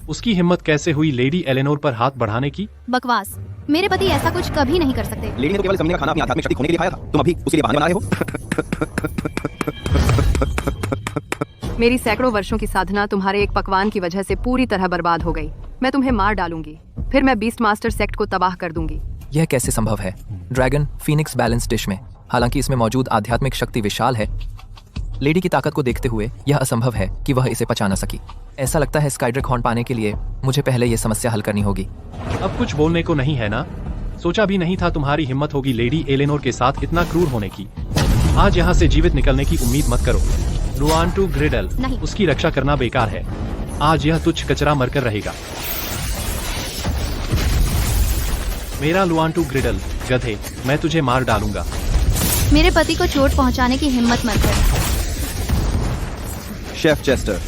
उसकी हिम्मत कैसे हुई लेडी एलेनोर पर हाथ बढ़ाने की? बकवास। मेरे पति ऐसा कुछ कभी नहीं कर सकते। लेडी ने तो केवल इस कमीने का खाना अपनी आध्यात्मिक शक्ति खोने के लिए खाया था। तुम अभी उसके लिए बहाने बना रहे हो। मेरी सैकड़ों वर्षों की साधना तुम्हारे एक पकवान की वजह से पूरी तरह बर्बाद हो गई। मैं तुम्हें मार डालूंगी, फिर मैं बीस्ट मास्टर सेक्ट को तबाह कर दूंगी। यह कैसे संभव है? ड्रैगन फीनिक्स बैलेंस डिश में, हालांकि इसमें मौजूद आध्यात्मिक शक्ति विशाल है, लेडी की ताकत को देखते हुए यह असंभव है कि वह इसे पचा न सकी। ऐसा लगता है स्काईड्रेक हॉर्न पाने के लिए मुझे पहले यह समस्या हल करनी होगी। अब कुछ बोलने को नहीं है ना? सोचा भी नहीं था तुम्हारी हिम्मत होगी लेडी एलेनोर के साथ इतना क्रूर होने की। आज यहाँ से जीवित निकलने की उम्मीद मत करो। लुआंटू ग्रिडल, नहीं। उसकी रक्षा करना बेकार है। आज यह तुच्छ कचरा मरकर रहेगा। मेरा लुआंटू ग्रिडल, गधे, मैं तुझे मार डालूंगा। मेरे पति को चोट पहुंचाने की हिम्मत मत कर। शेफ चेस्टर,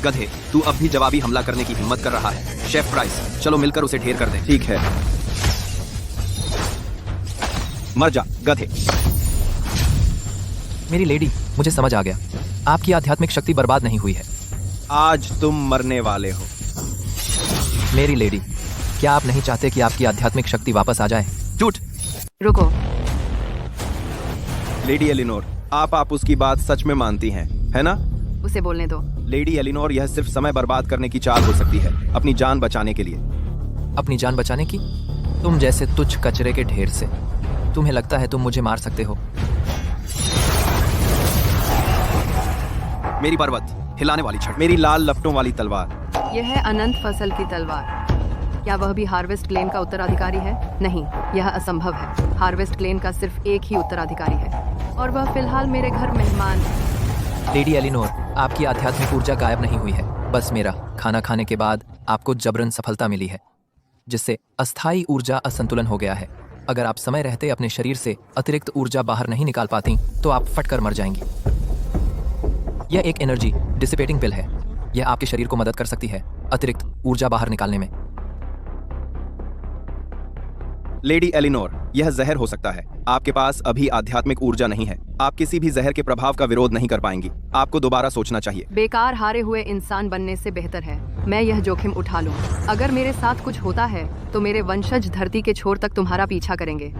गधे, तू अब भी जवाबी हमला करने की हिम्मत कर रहा है। शेफ प्राइस, चलो मिलकर उसे ढेर कर दें। ठीक है, मर जा गधे। मेरी लेडी, मुझे समझ आ गया, आपकी आध्यात्मिक शक्ति बर्बाद नहीं हुई है। आज तुम मरने वाले हो। मेरी लेडी, क्या आप नहीं चाहते कि आपकी आध्यात्मिक शक्ति वापस आ जाए? झूठ। रुको, लेडी एलिनोर, आप उसकी बात सच में मानती हैं, है ना? उसे बोलने दो। लेडी एलिनोर, यह सिर्फ समय बर्बाद करने की चाल हो सकती है, अपनी जान बचाने के लिए। अपनी जान बचाने की? तुम जैसे तुच्छ कचरे के ढेर से। तुम्हें लगता है तुम मुझे मार सकते हो? मेरी पर्वत हिलाने वाली छड़, मेरी लाल लपटों वाली तलवार। यह है अनंत फसल की तलवार। क्या वह भी हार्वेस्ट ग्लेन का उत्तराधिकारी है? नहीं, यह असंभव है। हार्वेस्ट ग्लेन का सिर्फ एक ही उत्तराधिकारी है और वह फिलहाल मेरे घर मेहमान है। लेडी एलिनोर, आपकी आध्यात्मिक ऊर्जा गायब नहीं हुई है। बस मेरा खाना खाने के बाद आपको जबरन सफलता मिली है, जिससे अस्थायी ऊर्जा असंतुलन हो गया है। अगर आप समय रहते अपने शरीर से अतिरिक्त ऊर्जा बाहर नहीं निकाल पाती तो आप फटकर मर जाएंगी। यह एक एनर्जी डिसिपेटिंग पिल है। यह आपके शरीर को मदद कर सकती है अतिरिक्त ऊर्जा बाहर निकालने में। लेडी एलिनोर, यह जहर हो सकता है। आपके पास अभी आध्यात्मिक ऊर्जा नहीं है। आप किसी भी जहर के प्रभाव का विरोध नहीं कर पाएंगी। आपको दोबारा सोचना चाहिए। बेकार हारे हुए इंसान बनने से बेहतर है मैं यह जोखिम उठा लूं। अगर मेरे साथ कुछ होता है तो मेरे वंशज धरती के छोर तक तुम्हारा पीछा करेंगे।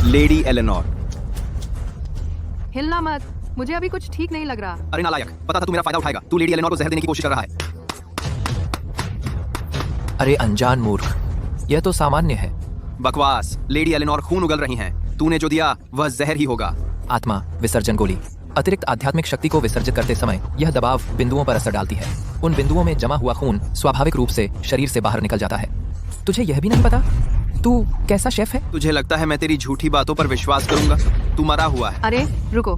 लेडी एलिनोर, हिलना मत, मुझे अभी कुछ ठीक नहीं लग रहा। अरे नालायक, पता था तू मेरा फायदा उठाएगा। तू लेडी एलेनोर को जहर देने की कोशिश कर रहा है। अरे अनजान मूर्ख, यह तो सामान्य है। बकवास। लेडी एलेनोर खून उगल रही हैं। तूने जो दिया वह जहर ही होगा। आत्मा विसर्जन गोली अतिरिक्त आध्यात्मिक शक्ति को विसर्जित करते समय यह दबाव बिंदुओं पर असर डालती है। उन बिंदुओं में जमा हुआ खून स्वाभाविक रूप से शरीर से बाहर निकल जाता है। तुझे यह भी नहीं पता? तू कैसा शेफ है? तुझे लगता है मैं तेरी झूठी बातों पर विश्वास करूंगा? तू मरा हुआ है। अरे रुको,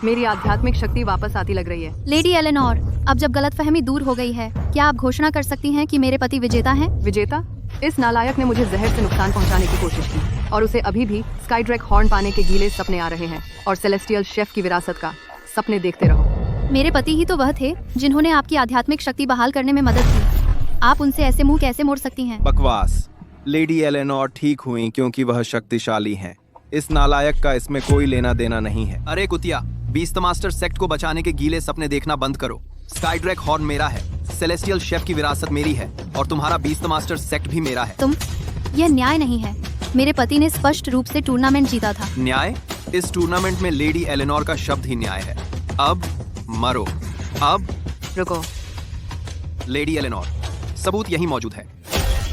मेरी आध्यात्मिक शक्ति वापस आती लग रही है। लेडी एलेनोर, अब जब गलतफहमी दूर हो गई है, क्या आप घोषणा कर सकती हैं कि मेरे पति विजेता हैं? विजेता? इस नालायक ने मुझे जहर से नुकसान पहुंचाने की कोशिश की और उसे अभी भी स्काईड्रेक हॉर्न पाने के गीले सपने आ रहे हैं और सेलेस्टियल शेफ की विरासत का सपने देखते रहो। मेरे पति ही तो वह थे जिन्होंने आपकी आध्यात्मिक शक्ति बहाल करने में मदद की। आप उनसे ऐसे मुंह कैसे मोड़ सकती हैं? बकवास। लेडी एलेनोर ठीक हुई क्योंकि वह शक्तिशाली हैं। इस नालायक का इसमें कोई लेना देना नहीं है। अरे कुतिया, बीस्ट मास्टर सेक्ट को बचाने के गीले सपने देखना बंद करो। स्काईड्रेक हॉर्न मेरा है, सेलेस्टियल शेफ की विरासत मेरी है और तुम्हारा बीस्ट मास्टर सेक्ट भी मेरा है। यह न्याय नहीं है। मेरे पति ने स्पष्ट रूप से टूर्नामेंट जीता था। न्याय? इस टूर्नामेंट में लेडी एलेनोर का शब्द ही न्याय है। अब मरो। अब रुको। लेडी एलेनोर, सबूत यहीं मौजूद है।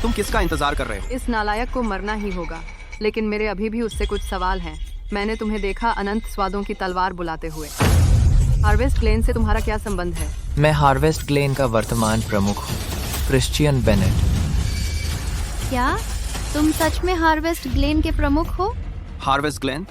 तुम किसका इंतजार कर रहे हो? इस नालायक को मरना ही होगा, लेकिन मेरे अभी भी उससे कुछ सवाल हैं। मैंने तुम्हें देखा अनंत स्वादों की तलवार बुलाते हुए। हार्वेस्ट ग्लेन से तुम्हारा क्या संबंध है? मैं हार्वेस्ट ग्लेन का वर्तमान प्रमुख हूँ, क्रिश्चियन बेनेट। क्या तुम सच में हार्वेस्ट ग्लेन के प्रमुख हो? Harvest Glenn?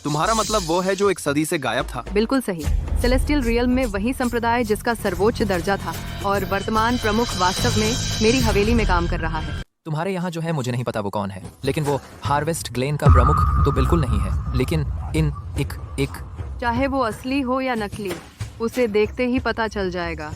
तुम्हारा मतलब वो है जो एक सदी से गायब था? बिल्कुल सही। सेलेस्टियल रियल्म में वही संप्रदाय जिसका सर्वोच्च दर्जा था और वर्तमान प्रमुख वास्तव में मेरी हवेली में काम कर रहा है। तुम्हारे यहाँ जो है मुझे नहीं पता वो कौन है, लेकिन वो हार्वेस्ट ग्लेन का प्रमुख तो बिल्कुल नहीं है। लेकिन एक चाहे वो असली हो या नकली, उसे देखते ही पता चल जाएगा।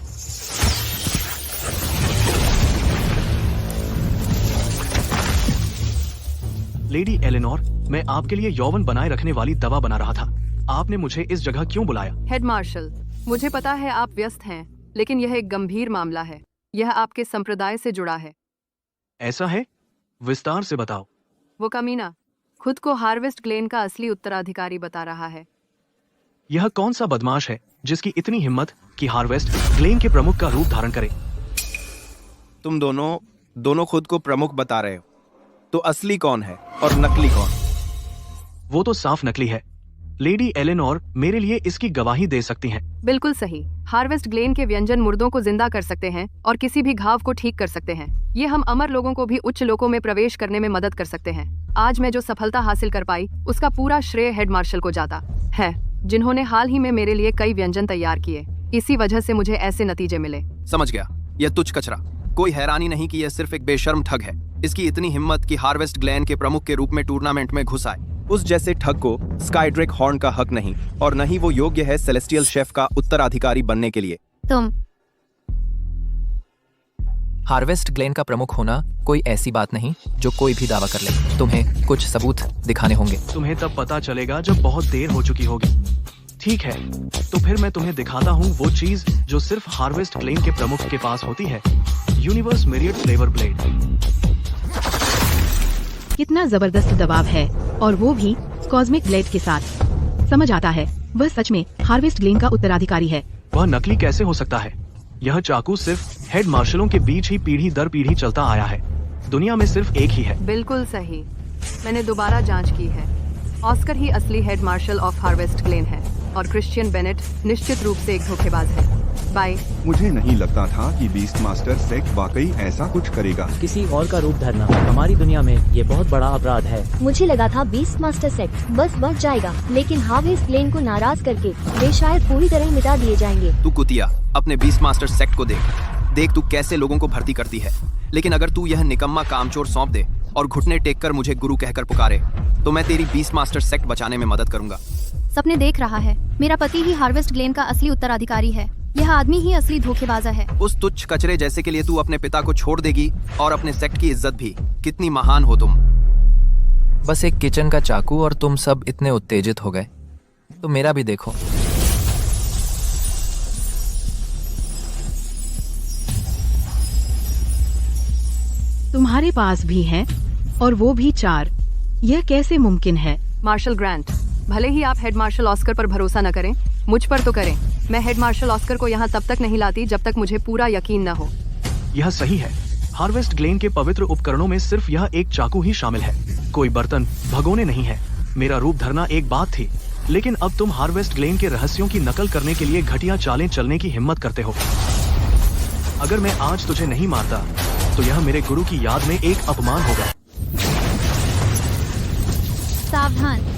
लेडी एलेनोर, मैं आपके लिए यौवन बनाए रखने वाली दवा बना रहा था। आपने मुझे इस जगह क्यों बुलाया? हेड मार्शल, मुझे पता है आप व्यस्त हैं, लेकिन यह एक गंभीर मामला है। यह आपके संप्रदाय से जुड़ा है। ऐसा है? विस्तार से बताओ। वो कमीना खुद को हार्वेस्ट ग्लेन का असली उत्तराधिकारी बता रहा है। यह कौन सा बदमाश है जिसकी इतनी हिम्मत कि हार्वेस्ट ग्लेन के प्रमुख का रूप धारण करे? तुम दोनों खुद को प्रमुख बता रहे हो, तो असली कौन है और नकली कौन? वो तो साफ नकली है। लेडी एलेनोर मेरे लिए इसकी गवाही दे सकती हैं। बिल्कुल सही। हार्वेस्ट ग्लेन के व्यंजन मुर्दों को जिंदा कर सकते हैं और किसी भी घाव को ठीक कर सकते हैं। ये हम अमर लोगों को भी उच्च लोकों में प्रवेश करने में मदद कर सकते हैं। आज मैं जो सफलता हासिल कर पाई उसका पूरा श्रेय हेड मार्शल को जाता है, जिन्होंने हाल ही में मेरे लिए कई व्यंजन तैयार किए। इसी वजह से मुझे ऐसे नतीजे मिले। समझ गया, यह तुच्छ कचरा। कोई हैरानी नहीं कि यह सिर्फ एक बेशर्म ठग है। इसकी इतनी हिम्मत कि हार्वेस्ट ग्लेन के प्रमुख के रूप में टूर्नामेंट में घुस आए। उस जैसे ठग को स्काईड्रेक हॉर्न का हक नहीं, और न ही वो योग्य है सेलेस्टियल शेफ का उत्तराधिकारी बनने के लिए। तुम हार्वेस्ट ग्लेन का प्रमुख होना कोई ऐसी बात नहीं जो कोई भी दावा कर ले। तुम्हें कुछ सबूत दिखाने होंगे। तुम्हें तब पता चलेगा जब बहुत देर हो चुकी होगी। ठीक है, तो फिर मैं तुम्हें दिखाता हूँ वो चीज जो सिर्फ हार्वेस्ट ग्लेन के प्रमुख के पास होती है, यूनिवर्स मिरियड फ्लेवर ब्लेड। कितना जबरदस्त दबाव है, और वो भी कॉस्मिक ब्लेड के साथ। समझ आता है, वह सच में हार्वेस्ट ग्लेन का उत्तराधिकारी है। वह नकली कैसे हो सकता है? यह चाकू सिर्फ हेड मार्शलों के बीच ही पीढ़ी दर पीढ़ी चलता आया है। दुनिया में सिर्फ एक ही है। बिल्कुल सही। मैंने दोबारा जांच की है। ऑस्कर ही असली head marshal of harvest Glenn है, और क्रिश्चियन बेनेट निश्चित रूप से एक धोखेबाज है। बाय। मुझे नहीं लगता था कि बीस्ट मास्टर सेक्ट वाकई ऐसा कुछ करेगा। किसी और का रूप धरना हमारी दुनिया में ये बहुत बड़ा अपराध है। मुझे लगा था बीस्ट मास्टर सेक्ट बस बढ़ जाएगा, लेकिन हार्वेस्ट ग्लेन को नाराज करके वे शायद पूरी तरह मिटा दिए जाएंगे। तू कुतिया, अपने बीस्ट मास्टर सेक्ट को देख तू कैसे लोगों को भर्ती करती है। लेकिन अगर तू यह निकम्मा कामचोर सौंप दे और घुटने टेक कर मुझे गुरु कहकर पुकारे, तो मैं तेरी बीस्ट मास्टर सेक्ट बचाने में मदद करूंगा। सपने देख रहा है। मेरा पति ही हार्वेस्ट ग्लेन का असली उत्तराधिकारी है। यह आदमी ही असली धोखेबाजा है। उस तुच्छ कचरे जैसे के लिए तू अपने पिता को छोड़ देगी, और अपने सेक्ट की इज्जत भी। कितनी महान हो तुम। बस एक किचन का चाकू और तुम सब इतने उत्तेजित हो गए। तो मेरा भी देखो। तुम्हारे पास भी है, और वो भी 4। यह कैसे मुमकिन है? मार्शल ग्रांट, भले ही आप हेड मार्शल ऑस्कर पर भरोसा न करें, मुझ पर तो करें। मैं हेड मार्शल ऑस्कर को यहाँ तब तक नहीं लाती जब तक मुझे पूरा यकीन न हो। यह सही है। हार्वेस्ट ग्लेन के पवित्र उपकरणों में सिर्फ यह एक चाकू ही शामिल है। कोई बर्तन, भगोने नहीं है। मेरा रूप धरना एक बात थी, लेकिन अब तुम हार्वेस्ट ग्लेन के रहस्यों की नकल करने के लिए घटिया चालें चलने की हिम्मत करते हो। अगर मैं आज तुझे नहीं मारता, तो यह मेरे गुरु की याद में एक अपमान होगा। सावधान।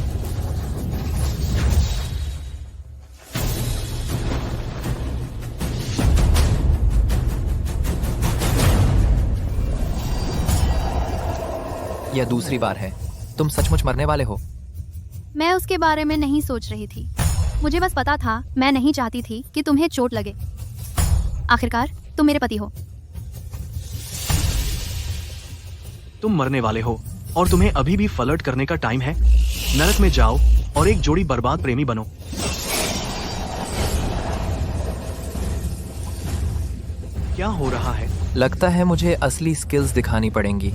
यह दूसरी बार है। तुम सचमुच मरने वाले हो? मैं उसके बारे में नहीं सोच रही थी। मुझे बस पता था, मैं नहीं चाहती थी कि तुम्हें चोट लगे। आखिरकार तुम मेरे पति हो। तुम मरने वाले हो, और तुम्हें अभी भी फ्लर्ट करने का टाइम है। नरक में जाओ और एक जोड़ी बर्बाद प्रेमी बनो। क्या हो रहा है? लगता है मुझे असली स्किल्स दिखानी पड़ेंगी,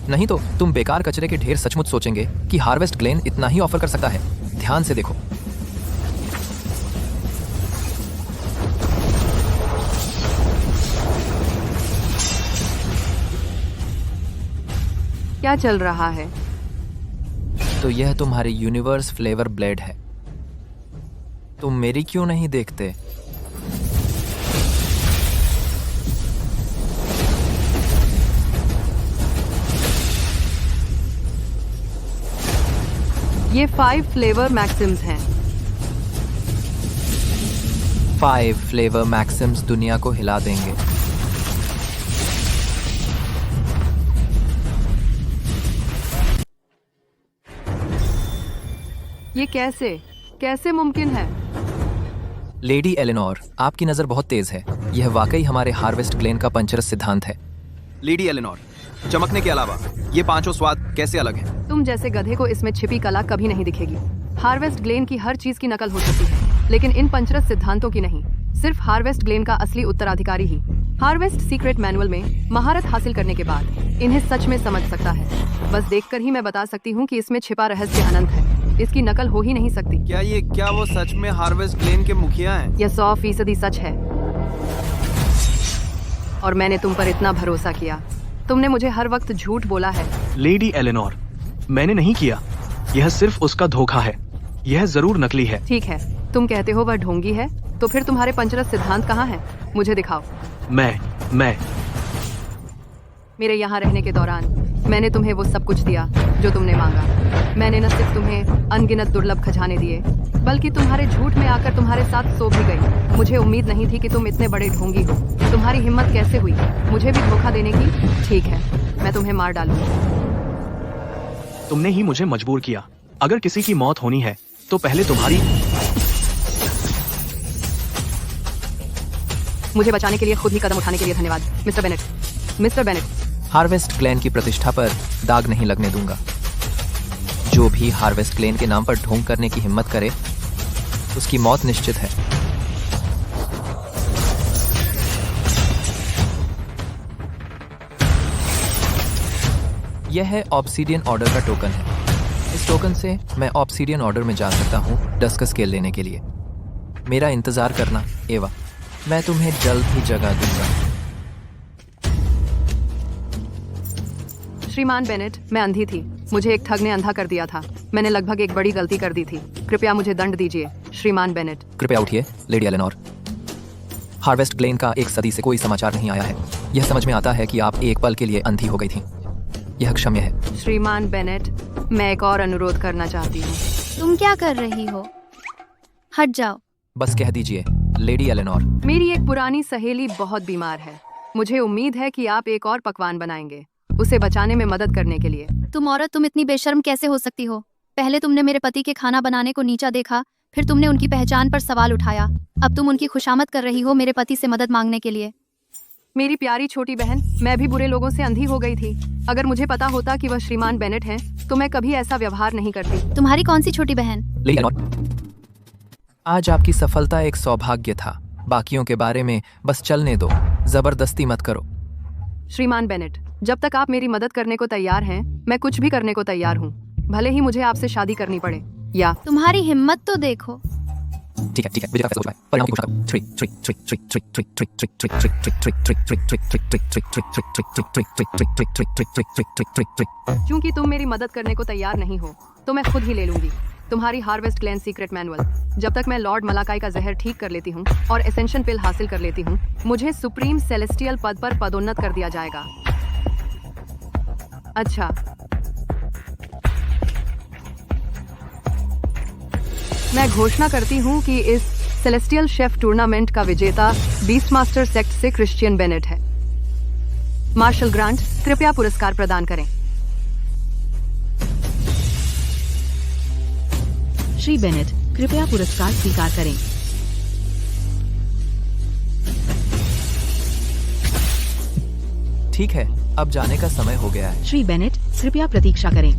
नहीं तो तुम बेकार कचरे के ढेर सचमुच सोचेंगे कि हार्वेस्ट ग्लेन इतना ही ऑफर कर सकता है। ध्यान से देखो। क्या चल रहा है? तो यह तुम्हारी यूनिवर्स फ्लेवर ब्लेड है। तुम मेरी क्यों नहीं देखते? ये 5 फ्लेवर मैक्सिम्स हैं। 5 फ्लेवर मैक्सिम्स दुनिया को हिला देंगे। ये कैसे मुमकिन है? लेडी एलेनोर, आपकी नजर बहुत तेज है। यह वाकई हमारे हार्वेस्ट ग्लेन का पंचरस सिद्धांत है। लेडी एलेनोर, चमकने के अलावा ये पांचों स्वाद कैसे अलग हैं? तुम जैसे गधे को इसमें छिपी कला कभी नहीं दिखेगी। हार्वेस्ट ग्लेन की हर चीज की नकल हो सकती है, लेकिन इन पंचरस सिद्धांतों की नहीं। सिर्फ हार्वेस्ट ग्लेन का असली उत्तराधिकारी ही हार्वेस्ट सीक्रेट मैनुअल में महारत हासिल करने के बाद इन्हें सच में समझ सकता है। बस देखकर ही मैं बता सकती हूँ कि इसमें छिपा रहस्य अनंत है। इसकी नकल हो ही नहीं सकती। क्या वो सच में हार्वेस्ट ग्लेन के मुखिया हैं? यह 100% सच है और मैंने तुम पर इतना भरोसा किया। तुमने मुझे हर वक्त झूठ बोला है। लेडी एलेनोर, मैंने नहीं किया। यह सिर्फ उसका धोखा है। यह जरूर नकली है। ठीक है, तुम कहते हो वह ढोंगी है, तो फिर तुम्हारे पंचरस सिद्धांत कहाँ हैं? मुझे दिखाओ। मैं मेरे यहाँ रहने के दौरान मैंने तुम्हें वो सब कुछ दिया जो तुमने मांगा। मैंने न सिर्फ तुम्हें अनगिनत दुर्लभ खजाने दिए, बल्कि तुम्हारे झूठ में आकर तुम्हारे साथ सो भी गई। मुझे उम्मीद नहीं थी कि तुम इतने बड़े ढोंगी हो। तुम्हारी हिम्मत कैसे हुई मुझे भी धोखा देने की? ठीक है, मैं तुम्हें मार डालूंगी। तुमने ही मुझे मजबूर किया। अगर किसी की मौत होनी है तो पहले तुम्हारी। मुझे बचाने के लिए खुद ही कदम उठाने के लिए धन्यवाद mister Bennett. Mister Bennett, harvest Glenn की प्रतिष्ठा पर दाग नहीं लगने दूंगा। जो भी हार्वेस्ट ग्लेन के नाम पर ढोंग करने की हिम्मत करे उसकी मौत निश्चित है। यह है ऑब्सीडियन ऑर्डर का टोकन है। इस टोकन से मैं ऑब्सीडियन ऑर्डर में जा सकता हूँ डस्क स्केल लेने के लिए। मेरा इंतजार करना एवा, मैं तुम्हें जल्द ही जगह दूंगा। श्रीमान बेनेट, मैं अंधी थी। मुझे एक ठग ने अंधा कर दिया था। मैंने लगभग एक बड़ी गलती कर दी थी। कृपया मुझे दंड दीजिए श्रीमान बेनेट। कृपया उठिए लेडी एलेनोर। हार्वेस्ट ग्लेन का एक सदी से कोई समाचार नहीं आया है। यह समझ में आता है कि आप एक पल के लिए अंधी हो गई थी। यह क्षम्य है। श्रीमान बेनेट, मैं एक और अनुरोध करना चाहती हूँ। तुम क्या कर रही हो? हट जाओ। बस कह दीजिए लेडी एलेनोर। मेरी एक पुरानी सहेली बहुत बीमार है। मुझे उम्मीद है कि आप एक और पकवान बनाएंगे उसे बचाने में मदद करने के लिए। तुम औरत, तुम इतनी बेशर्म कैसे हो सकती हो? पहले तुमने मेरे पति के खाना बनाने को नीचा देखा, फिर तुमने उनकी पहचान पर सवाल उठाया। अब तुम उनकी खुशामद कर रही हो मेरे पति से मदद मांगने के लिए। मेरी प्यारी छोटी बहन, मैं भी बुरे लोगों से अंधी हो गई थी। अगर मुझे पता होता कि वह श्रीमान बेनेट हैं, तो मैं कभी ऐसा व्यवहार नहीं करती। तुम्हारी कौन सी छोटी बहन? लेडी एलेनोर, आज आपकी सफलता एक सौभाग्य था। बाकियों के बारे में बस चलने दो, जबरदस्ती मत करो। श्रीमान बेनेट, जब तक आप मेरी मदद करने को तैयार हैं, मैं कुछ भी करने को तैयार हूँ, भले ही मुझे आपसे शादी करनी पड़े। या तुम्हारी हिम्मत तो देखो। ठीक है, मुझे फैसला हो चुका है। परिणाम की घोषणा करो। क्योंकि तुम मेरी मदद करने को तैयार नहीं हो, तो मैं खुद ही ले लूंगी तुम्हारी हार्वेस्ट ग्लेन सीक्रेट मैनुअल। जब तक मैं लॉर्ड मलाकाई का जहर ठीक कर लेती हूँ और एसेंशन पिल हासिल कर लेती हूँ, मुझे सुप्रीम सेलेस्टियल पद पर पदोन्नत कर दिया जाएगा। अच्छा, मैं घोषणा करती हूँ कि इस सेलेस्टियल शेफ टूर्नामेंट का विजेता बीस्ट मास्टर सेक्ट से क्रिश्चियन बेनेट है। मार्शल ग्रांट, कृपया पुरस्कार प्रदान करें। श्री बेनेट, कृपया पुरस्कार स्वीकार करें। ठीक है, अब जाने का समय हो गया है। श्री बेनेट, कृपया प्रतीक्षा करें।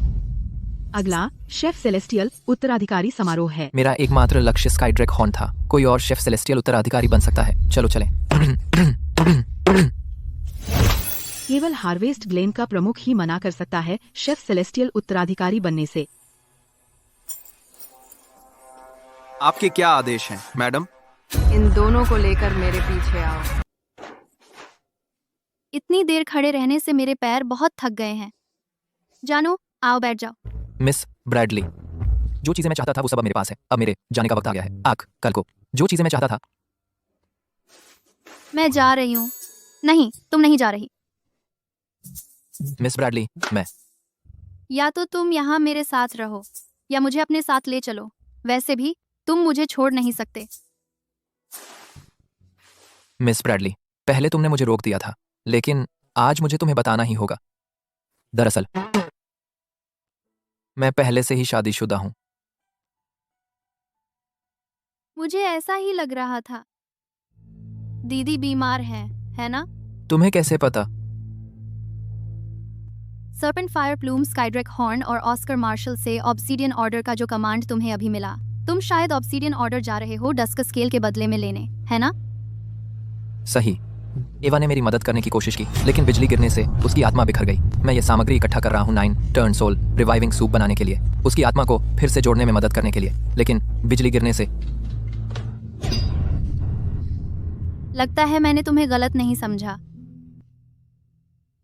अगला शेफ सेलेस्टियल उत्तराधिकारी समारोह है। मेरा एकमात्र लक्ष्य स्काईड्रैक हॉर्न था। कोई और शेफ सेलेस्टियल उत्तराधिकारी बन सकता है। चलो चलें। केवल हार्वेस्ट ग्लेन का प्रमुख ही मना कर सकता है शेफ सेलेस्टियल उत्तराधिकारी बनने से। आपके क्या आदेश हैं, मैडम? इन दोनों को लेकर मेरे पीछे आओ। इतनी देर खड़े रहने से मेरे पैर बहुत थक गए हैं। जानो, आओ बैठ जाओ। मिस ब्रैडली, जो चीजें मैं चाहता था वो सब अब मेरे पास है। अब मेरे जाने का वक्त आ गया है। कल को जो चीजें मैं चाहता था। मैं जा रही हूँ। नहीं, तुम नहीं जा रही। मिस ब्रैडली, मैं या तो तुम यहाँ मेरे साथ रहो या मुझे अपने साथ ले चलो। वैसे भी तुम मुझे छोड़ नहीं सकते। मिस ब्रैडली, पहले तुमने मुझे रोक दिया था, लेकिन आज मुझे तुम्हें बताना ही होगा। दरअसल मैं पहले से ही शादीशुदा हूं। मुझे ऐसा ही लग रहा था। दीदी बीमार है ना? तुम्हें कैसे पता? सर्पेंट फायर प्लूम, स्काईड्रैक हॉर्न और ऑस्कर मार्शल से ऑब्सीडियन ऑर्डर का जो कमांड तुम्हें अभी मिला। तुम शायद ऑब्सीडियन ऑर्डर जा रहे हो डस्क स्केल के बदले में लेने, है ना? सही। एवा ने मेरी मदद करने की कोशिश की, लेकिन बिजली गिरने से उसकी आत्मा बिखर गई। मैं ये सामग्री इकट्ठा कर रहा हूँ 9 टर्न सोल रिवाइविंग सूप बनाने के लिए, उसकी आत्मा को फिर से जोड़ने में मदद करने के लिए, लेकिन बिजली गिरने से। लगता है मैंने तुम्हें गलत नहीं समझा।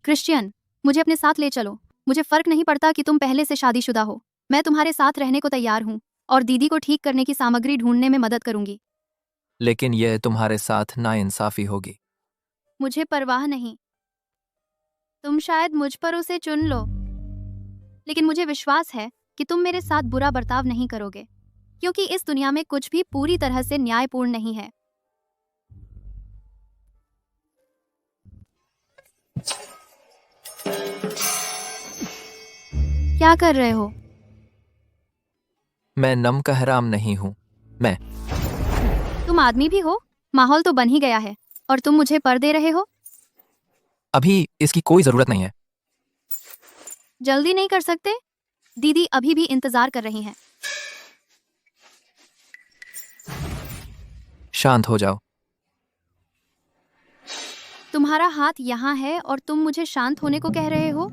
क्रिश्चियन, मुझे अपने साथ ले चलो। मुझे फर्क नहीं पड़ता कि तुम पहले से शादीशुदा हो। मैं तुम्हारे साथ रहने को तैयार हूँ और दीदी को ठीक करने की सामग्री ढूंढने में मदद करूंगी। लेकिन यह तुम्हारे साथ नाइंसाफी होगी। मुझे परवाह नहीं। तुम शायद मुझ पर उसे चुन लो, लेकिन मुझे विश्वास है कि तुम मेरे साथ बुरा बर्ताव नहीं करोगे, क्योंकि इस दुनिया में कुछ भी पूरी तरह से न्यायपूर्ण नहीं है। क्या कर रहे हो? मैं नमकहराम नहीं हूँ। मैं तुम आदमी भी हो। माहौल तो बन ही गया है और तुम मुझे पर दे रहे हो। अभी इसकी कोई जरूरत नहीं है। जल्दी नहीं कर सकते? दीदी अभी भी इंतजार कर रही हैं। शांत हो जाओ। तुम्हारा हाथ यहाँ है और तुम मुझे शांत होने को कह रहे हो?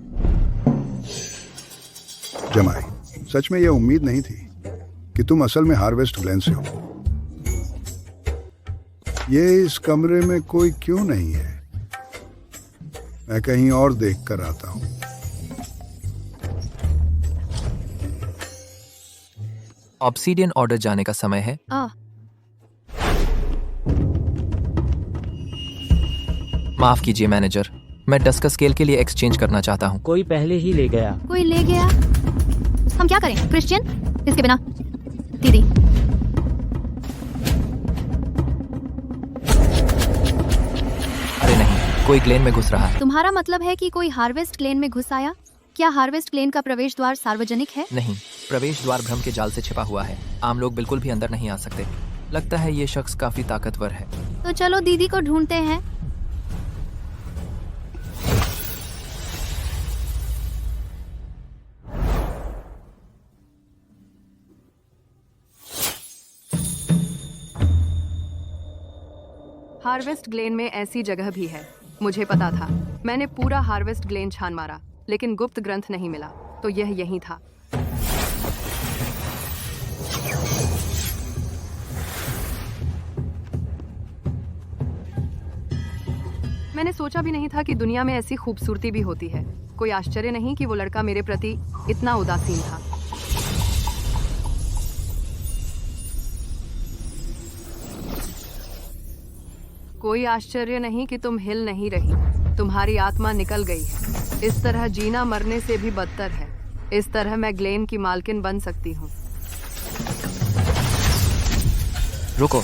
जमाई, सच में यह उम्मीद नहीं थी कि तुम असल में हार्वेस्ट ग्लेन से हो। ये इस कमरे में कोई क्यों नहीं है? मैं कहीं और देख कर आता हूं। ऑब्सीडियन ऑर्डर जाने का समय है। माफ कीजिए मैनेजर, मैं डस्का स्केल के लिए एक्सचेंज करना चाहता हूँ। कोई पहले ही ले गया। कोई ले गया? हम क्या करें क्रिश्चियन, इसके बिना? दीदी, अरे नहीं, कोई ग्लेन में घुस रहा है। तुम्हारा मतलब है कि कोई हार्वेस्ट ग्लेन में घुस आया? क्या हार्वेस्ट ग्लेन का प्रवेश द्वार सार्वजनिक है? नहीं, प्रवेश द्वार भ्रम के जाल से छिपा हुआ है। आम लोग बिल्कुल भी अंदर नहीं आ सकते। लगता है ये शख्स काफी ताकतवर है। तो चलो दीदी को ढूंढते हैं। हार्वेस्ट ग्लेन में ऐसी जगह भी है, मुझे पता था। मैंने पूरा हार्वेस्ट ग्लेन छान मारा, लेकिन गुप्त ग्रंथ नहीं मिला, तो यह यहीं था। मैंने सोचा भी नहीं था कि दुनिया में ऐसी खूबसूरती भी होती है। कोई आश्चर्य नहीं कि वो लड़का मेरे प्रति इतना उदासीन था। कोई आश्चर्य नहीं कि तुम हिल नहीं रही। तुम्हारी आत्मा निकल गई है। इस तरह जीना मरने से भी बदतर है। इस तरह मैं ग्लेन की मालकिन बन सकती हूँ। रुको।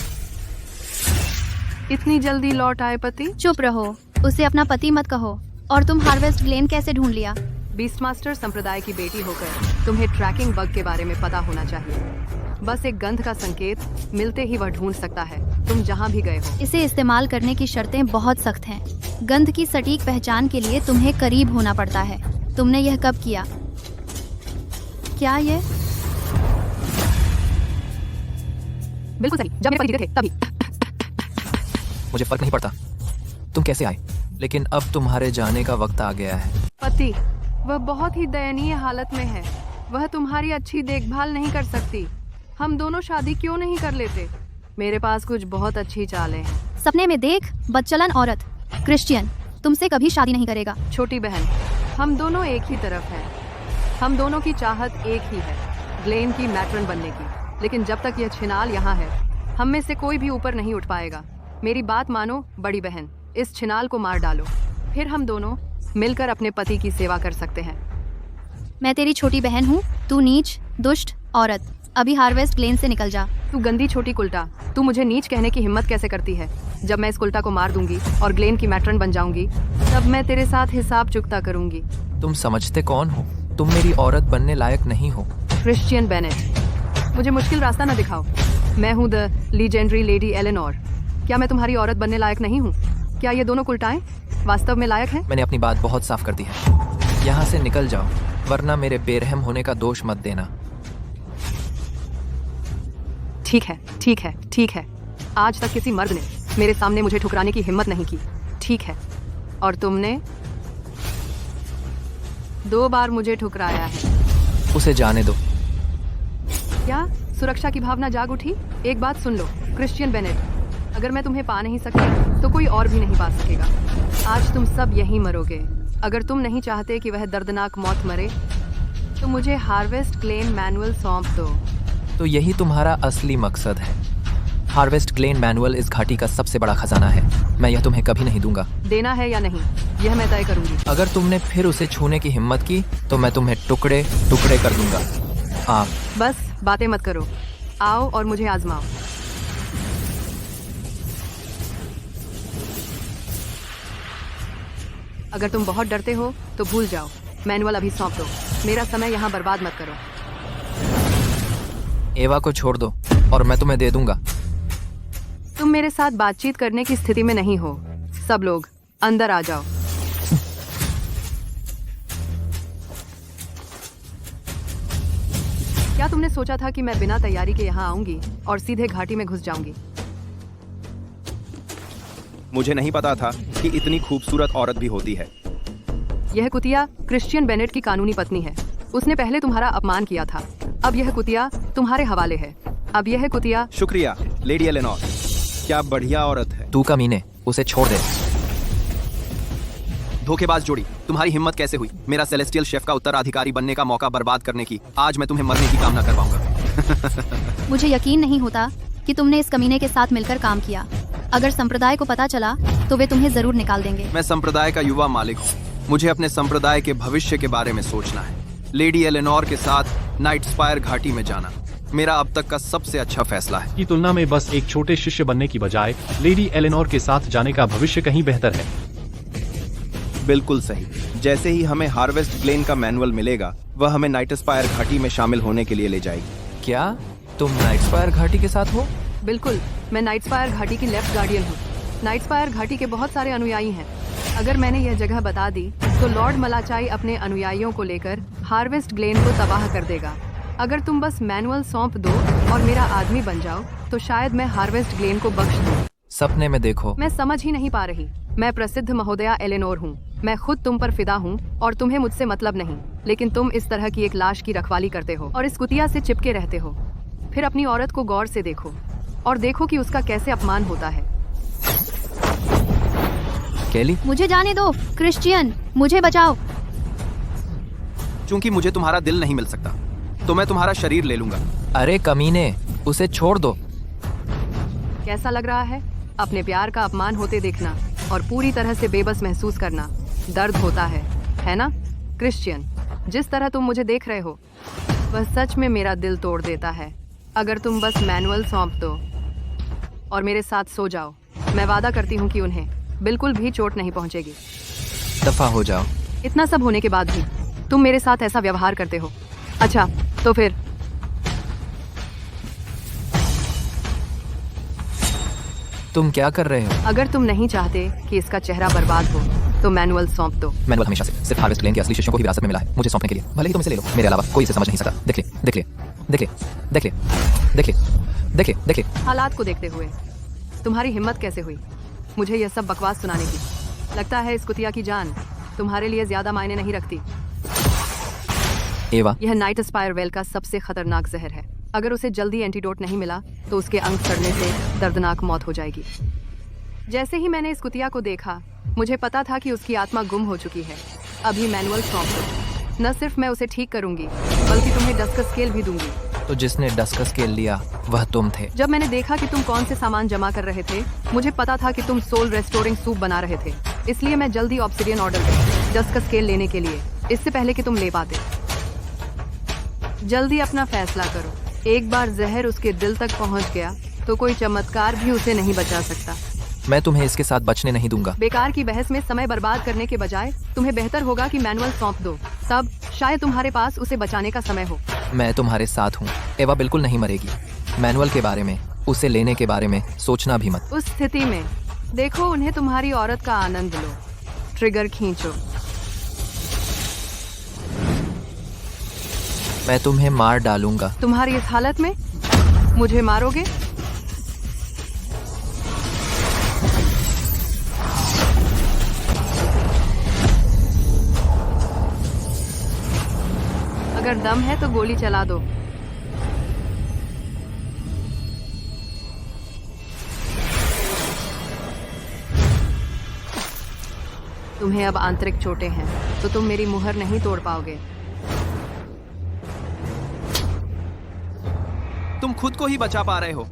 इतनी जल्दी लौट आए पति? चुप रहो, उसे अपना पति मत कहो। और तुम हार्वेस्ट ग्लेन कैसे ढूंढ लिया? बीस्टमास्टर संप्रदाय की बेटी होकर तुम्हें ट्रैकिंग बग के बारे में पता होना चाहिए। बस एक गंध का संकेत मिलते ही वह ढूंढ सकता है, तुम जहाँ भी गए हो। इसे इस्तेमाल करने की शर्तें बहुत सख्त हैं। गंध की सटीक पहचान के लिए तुम्हें करीब होना पड़ता है। तुमने यह कब किया? क्या ये? बिल्कुल सही, जब मेरे पति थे तभी। मुझे फर्क नहीं पड़ता तुम कैसे आए, लेकिन अब तुम्हारे जाने का वक्त आ गया है। पति, वह बहुत ही दयनीय हालत में है। वह तुम्हारी अच्छी देखभाल नहीं कर सकती। हम दोनों शादी क्यों नहीं कर लेते? मेरे पास कुछ बहुत अच्छी चालें हैं। सपने में देख, बदचलन औरत। क्रिश्चियन तुमसे कभी शादी नहीं करेगा। छोटी बहन, हम दोनों एक ही तरफ हैं। हम दोनों की चाहत एक ही है, ग्लेन की मैट्रन बनने की। लेकिन जब तक यह छिनाल यहाँ है, हम में से कोई भी ऊपर नहीं उठ पाएगा। मेरी बात मानो बड़ी बहन, इस छिनाल को मार डालो, फिर हम दोनों मिलकर अपने पति की सेवा कर सकते हैं। मैं तेरी छोटी बहन हूँ, तू नीच दुष्ट औरत। अभी हार्वेस्ट ग्लेन से निकल जा। तू गंदी छोटी कुल्टा, तू मुझे नीच कहने की हिम्मत कैसे करती है? जब मैं इस कुल्टा को मार दूंगी और ग्लेन की मैट्रन बन जाऊंगी, तब मैं तेरे साथ हिसाब चुकता करूंगी। तुम समझते कौन हो? तुम मेरी औरत बनने लायक नहीं हो। क्रिश्चियन बेनेट, मुझे मुश्किल रास्ता न दिखाओ। मैं हूँ द लीजेंडरी लेडी एलेनोर। क्या मैं तुम्हारी औरत बनने लायक नहीं हूँ? क्या ये दोनों कुल्टाएं वास्तव में लायक हैं? मैंने अपनी बात बहुत साफ कर दी है। यहाँ से निकल जाओ, वरना मेरे बेरहम होने का दोष मत देना। ठीक है, ठीक है, ठीक है। आज तक किसी मर्द ने मेरे सामने मुझे ठुकराने की हिम्मत नहीं की, ठीक है? और तुमने 2 बार मुझे ठुकराया है। उसे जाने दो। क्या सुरक्षा की भावना जाग उठी? एक बात सुन लो क्रिश्चियन बेनेट, अगर मैं तुम्हें पा नहीं सकती तो कोई और भी नहीं पा सकेगा। आज तुम सब यहीं मरोगे। अगर तुम नहीं चाहते कि वह दर्दनाक मौत मरे तो मुझे हार्वेस्ट ग्लेन मैनुअल सौंप दो। तो यही तुम्हारा असली मकसद है। हार्वेस्ट ग्लेन मैनुअल इस घाटी का सबसे बड़ा खजाना है। मैं यह तुम्हें कभी नहीं दूंगा। देना है या नहीं, यह मैं तय करूंगी। अगर तुमने फिर उसे छूने की हिम्मत की तो मैं तुम्हें टुकड़े टुकड़े कर दूंगा। आप बस बातें मत करो, आओ और मुझे आजमाओ। अगर तुम बहुत डरते हो तो भूल जाओ, मैनुअल अभी सौंप दो। मेरा समय यहाँ बर्बाद मत करो। एवा को छोड़ दो और मैं तुम्हें दे दूंगा। तुम मेरे साथ बातचीत करने की स्थिति में नहीं हो। सब लोग अंदर आ जाओ। क्या तुमने सोचा था कि मैं बिना तैयारी के यहाँ आऊंगी और सीधे घाटी में घुस जाऊंगी? मुझे नहीं पता था कि इतनी खूबसूरत औरत भी होती है। यह कुतिया क्रिश्चियन बेनेट की कानूनी पत्नी है। उसने पहले तुम्हारा अपमान किया था, अब यह कुतिया तुम्हारे हवाले है। अब यह कुतिया। शुक्रिया लेडी एलेनोर, क्या बढ़िया औरत है। तू कमीने, उसे छोड़ दे। धोखेबाज जोड़ी, तुम्हारी हिम्मत कैसे हुई मेरा सेलेस्टियल शेफ का उत्तराधिकारी बनने का मौका बर्बाद करने की? आज मैं तुम्हें मरने की काम न करवाऊंगा। मुझे यकीन नहीं होता कि तुमने इस कमीने के साथ मिलकर काम किया। अगर संप्रदाय को पता चला तो वे तुम्हें जरूर निकाल देंगे। मैं संप्रदाय का युवा मालिक हूँ, मुझे अपने संप्रदाय के भविष्य के बारे में सोचना है। लेडी एलेनोर के साथ नाइट स्पायर घाटी में जाना मेरा अब तक का सबसे अच्छा फैसला है। की तुलना में बस एक छोटे शिष्य बनने की बजाय लेडी एलेनोर के साथ जाने का भविष्य कहीं बेहतर है। बिल्कुल सही। जैसे ही हमें हार्वेस्ट ग्लेन का मैनुअल मिलेगा वह हमें नाइट स्पायर घाटी में शामिल होने के लिए ले जाएगी। क्या तुम नाइट स्पायर घाटी के साथ हो? बिल्कुल, मैं नाइट स्पायर घाटी की लेफ्ट गार्डियन हूँ। नाइट स्पायर घाटी के बहुत सारे अनुयायी हैं। अगर मैंने यह जगह बता दी तो लॉर्ड मलाचाई अपने अनुयायियों को लेकर हार्वेस्ट ग्लेन को तबाह कर देगा। अगर तुम बस मैनुअल सौंप दो और मेरा आदमी बन जाओ तो शायद मैं हार्वेस्ट ग्लेन को बख्श दूं। सपने में देखो। मैं समझ ही नहीं पा रही। मैं प्रसिद्ध महोदया एलेनोर हूँ। मैं खुद तुम पर फिदा हूँ और तुम्हें मुझसे मतलब नहीं, लेकिन तुम इस तरह की एक लाश की रखवाली करते हो और इस कुतिया से चिपके रहते हो। फिर अपनी औरत को गौर से देखो और देखो कि उसका कैसे अपमान होता है। केली, मुझे जाने दो। क्रिश्चियन, मुझे बचाओ। चूंकि मुझे तुम्हारा दिल नहीं मिल सकता तो मैं तुम्हारा शरीर ले लूंगा। अरे कमीने, उसे छोड़ दो। कैसा लग रहा है अपने प्यार का अपमान होते देखना और पूरी तरह से बेबस महसूस करना? दर्द होता है ना क्रिश्चियन? जिस तरह तुम मुझे देख रहे हो वह सच में मेरा दिल तोड़ देता है। अगर तुम बस मैनुअल सौंप दो और मेरे साथ सो जाओ, मैं वादा करती हूँ कि उन्हें बिल्कुल भी चोट नहीं पहुँचेगी। दफा हो जाओ। इतना सब होने के बाद भी तुम मेरे साथ ऐसा व्यवहार करते हो। अच्छा तो फिर तुम क्या कर रहे हो? अगर तुम नहीं चाहते कि इसका चेहरा बर्बाद हो तो मैनुअल सौंप दो। मैनुअल हमेशा से सिर्फ हार्वेस्ट ग्लेन के असली शिष्यों को ही विरासत में मिला है मुझे सौंपने के लिए। भले ही तुम इसे ले लो, मेरे अलावा कोई इसे समझ नहीं सकता। देख ले, देख ले, देख ले, देख ले, देख ले, देख ले, देख ले। हालात को देखते हुए तुम्हारी हिम्मत कैसे हुई मुझे यह सब बकवास सुनाने की? लगता है इस कुतिया की जान तुम्हारे लिए ज्यादा मायने नहीं रखती। एवा, यह नाइट स्पायर वेल का सबसे खतरनाक जहर है। अगर उसे जल्दी एंटीडोट नहीं मिला तो उसके अंग सड़ने से दर्दनाक मौत हो जाएगी। जैसे ही मैंने इस कुतिया को देखा मुझे पता था कि उसकी आत्मा गुम हो चुकी है। अभी मैनुअल सौंप दो। न सिर्फ मैं उसे ठीक करूंगी बल्कि तुम्हें डस्कस स्केल भी दूंगी। तो जिसने डस्कस स्केल लिया वह तुम थे। जब मैंने देखा कि तुम कौन से सामान जमा कर रहे थे मुझे पता था कि तुम सोल रेस्टोरिंग सूप बना रहे थे, इसलिए मैं जल्दी ऑब्सिडियन ऑर्डर कर डस्कस स्केल लेने के लिए, इससे पहले कि तुम ले पाते। जल्दी अपना फैसला करो। एक बार जहर उसके दिल तक पहुंच गया तो कोई चमत्कार भी उसे नहीं बचा सकता। मैं तुम्हें इसके साथ बचने नहीं दूंगा। बेकार की बहस में समय बर्बाद करने के बजाय तुम्हें बेहतर होगा कि मैनुअल सौंप दो, तब शायद तुम्हारे पास उसे बचाने का समय हो। मैं तुम्हारे साथ हूँ। एवा बिल्कुल नहीं मरेगी। मैनुअल के बारे में, उसे लेने के बारे में सोचना भी मत। उस स्थिति में देखो उन्हें तुम्हारी औरत का आनंद लो। ट्रिगर खींचो। मैं तुम्हें मार डालूंगा। तुम्हारी इस हालत में मुझे मारोगे? अगर दम है तो गोली चला दो। तुम्हें अब आंतरिक चोटें हैं, तो तुम मेरी मुहर नहीं तोड़ पाओगे। तुम खुद को ही बचा पा रहे हो,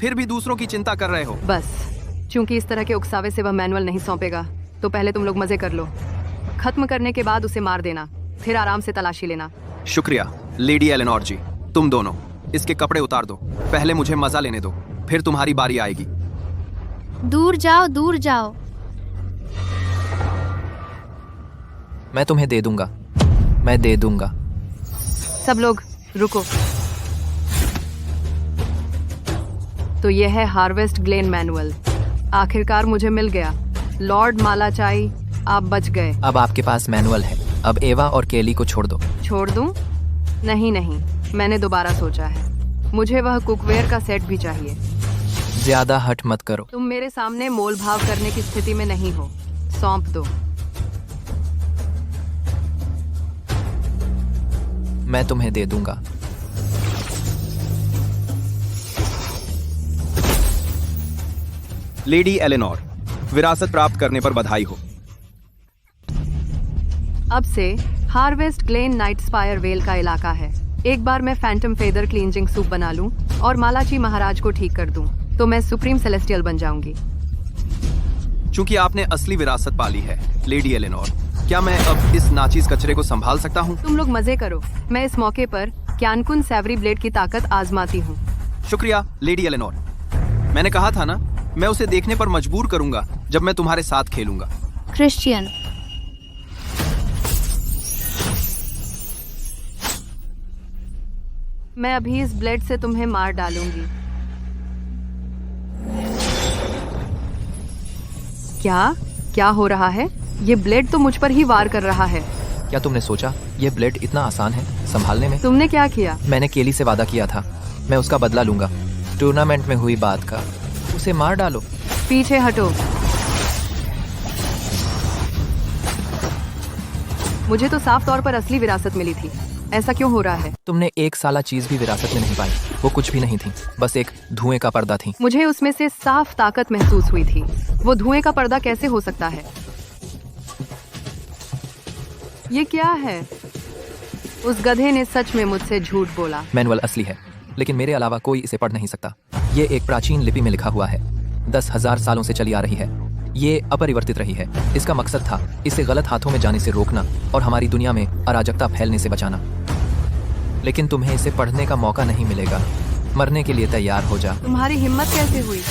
फिर भी दूसरों की चिंता कर रहे हो। बस, चूंकि इस तरह के उकसावे से वह मैनुअल नहीं सौंपेगा, तो पहले तुम लोग मजे कर लो। खत्म करने के बाद उसे मार देना, फिर आराम से तलाशी लेना। शुक्रिया लेडी एलेनोर जी। तुम दोनों इसके कपड़े उतार दो, पहले मुझे मजा लेने दो, फिर तुम्हारी बारी आएगी। दूर जाओ, दूर जाओ। मैं तुम्हें दे दूंगा, मैं दे दूंगा। सब लोग रुको। तो यह है हार्वेस्ट ग्लेन मैनुअल। आखिरकार मुझे मिल गया। लॉर्ड मालाचाई, आप बच गए। अब आपके पास मैनुअल है, अब एवा और केली को छोड़ दो। छोड़ दूं? नहीं नहीं, मैंने दोबारा सोचा है। मुझे वह कुकवेयर का सेट भी चाहिए। ज्यादा हट मत करो। तुम मेरे सामने मोल भाव करने की स्थिति में नहीं हो। सौंप दो। मैं तुम्हें दे दूंगा। लेडी एलेनोर, विरासत प्राप्त करने पर बधाई हो। अब से harvest Glenn night spire well का इलाका है। एक बार मैं फैंटम फेदर क्लींजिंग सूप बना लूं और मालाची महाराज को ठीक कर दूं, तो मैं सुप्रीम सेलेस्टियल बन जाऊंगी। चूंकि आपने असली विरासत पाली है लेडी एलेनोर, क्या मैं अब इस नाचीज कचरे को संभाल सकता हूँ? तुम लोग मजे करो, मैं इस मौके पर क्यानकुन सैवरी ब्लेड की ताकत आजमाती हूँ। शुक्रिया लेडी एलेनोर। मैंने कहा था ना, मैं उसे देखने पर मजबूर करूंगा जब मैं तुम्हारे साथ खेलूंगा। क्रिश्चियन, मैं अभी इस ब्लेड से तुम्हें मार डालूंगी। क्या हो रहा है? ये ब्लेड तो मुझ पर ही वार कर रहा है। क्या तुमने सोचा ये ब्लेड इतना आसान है संभालने में? तुमने क्या किया? मैंने केली से वादा किया था, मैं उसका बदला लूंगा। टूर्नामेंट में हुई बात का। उसे मार डालो। पीछे हटो। मुझे तो साफ तौर पर असली विरासत मिली थी। ऐसा क्यों हो रहा है? तुमने एक साला चीज भी विरासत में नहीं पाई। वो कुछ भी नहीं थी, बस एक धुएं का पर्दा थी। मुझे उसमें से साफ ताकत महसूस हुई थी। वो धुएं का पर्दा कैसे हो सकता है? ये क्या है? उस गधे ने सच में मुझसे झूठ बोला। मैनुअल असली है, लेकिन मेरे अलावा कोई इसे पढ़ नहीं सकता। ये एक प्राचीन लिपि में लिखा हुआ है, 10,000 सालों से चली आ रही है। ये अपरिवर्तित रही है। इसका मकसद था इसे गलत हाथों में जाने से रोकना और हमारी दुनिया में अराजकता फैलने से बचाना। लेकिन तुम्हें इसे पढ़ने का मौका नहीं मिलेगा। मरने के लिए तैयार हो जा। तुम्हारी हिम्मत कैसे हुई?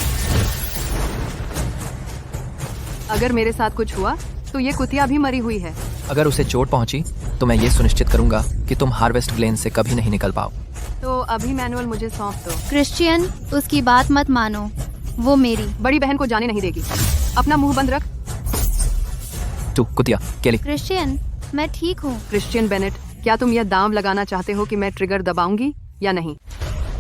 अगर मेरे साथ कुछ हुआ तो ये कुतिया भी मरी हुई है। अगर उसे चोट पहुंची तो मैं ये सुनिश्चित करूंगा कि तुम हार्वेस्ट ग्लेन से कभी नहीं निकल पाओ। तो अभी मैनुअल मुझे सौंप दो। क्रिश्चियन, उसकी बात मत मानो, वो मेरी बड़ी बहन को जाने नहीं देगी। अपना मुंह बंद रख। तू कुतिया केली। क्रिश्चियन, मैं ठीक हूँ। क्रिश्चियन बेनेट, क्या तुम यह दांव लगाना चाहते हो कि मैं ट्रिगर दबाऊंगी या नहीं?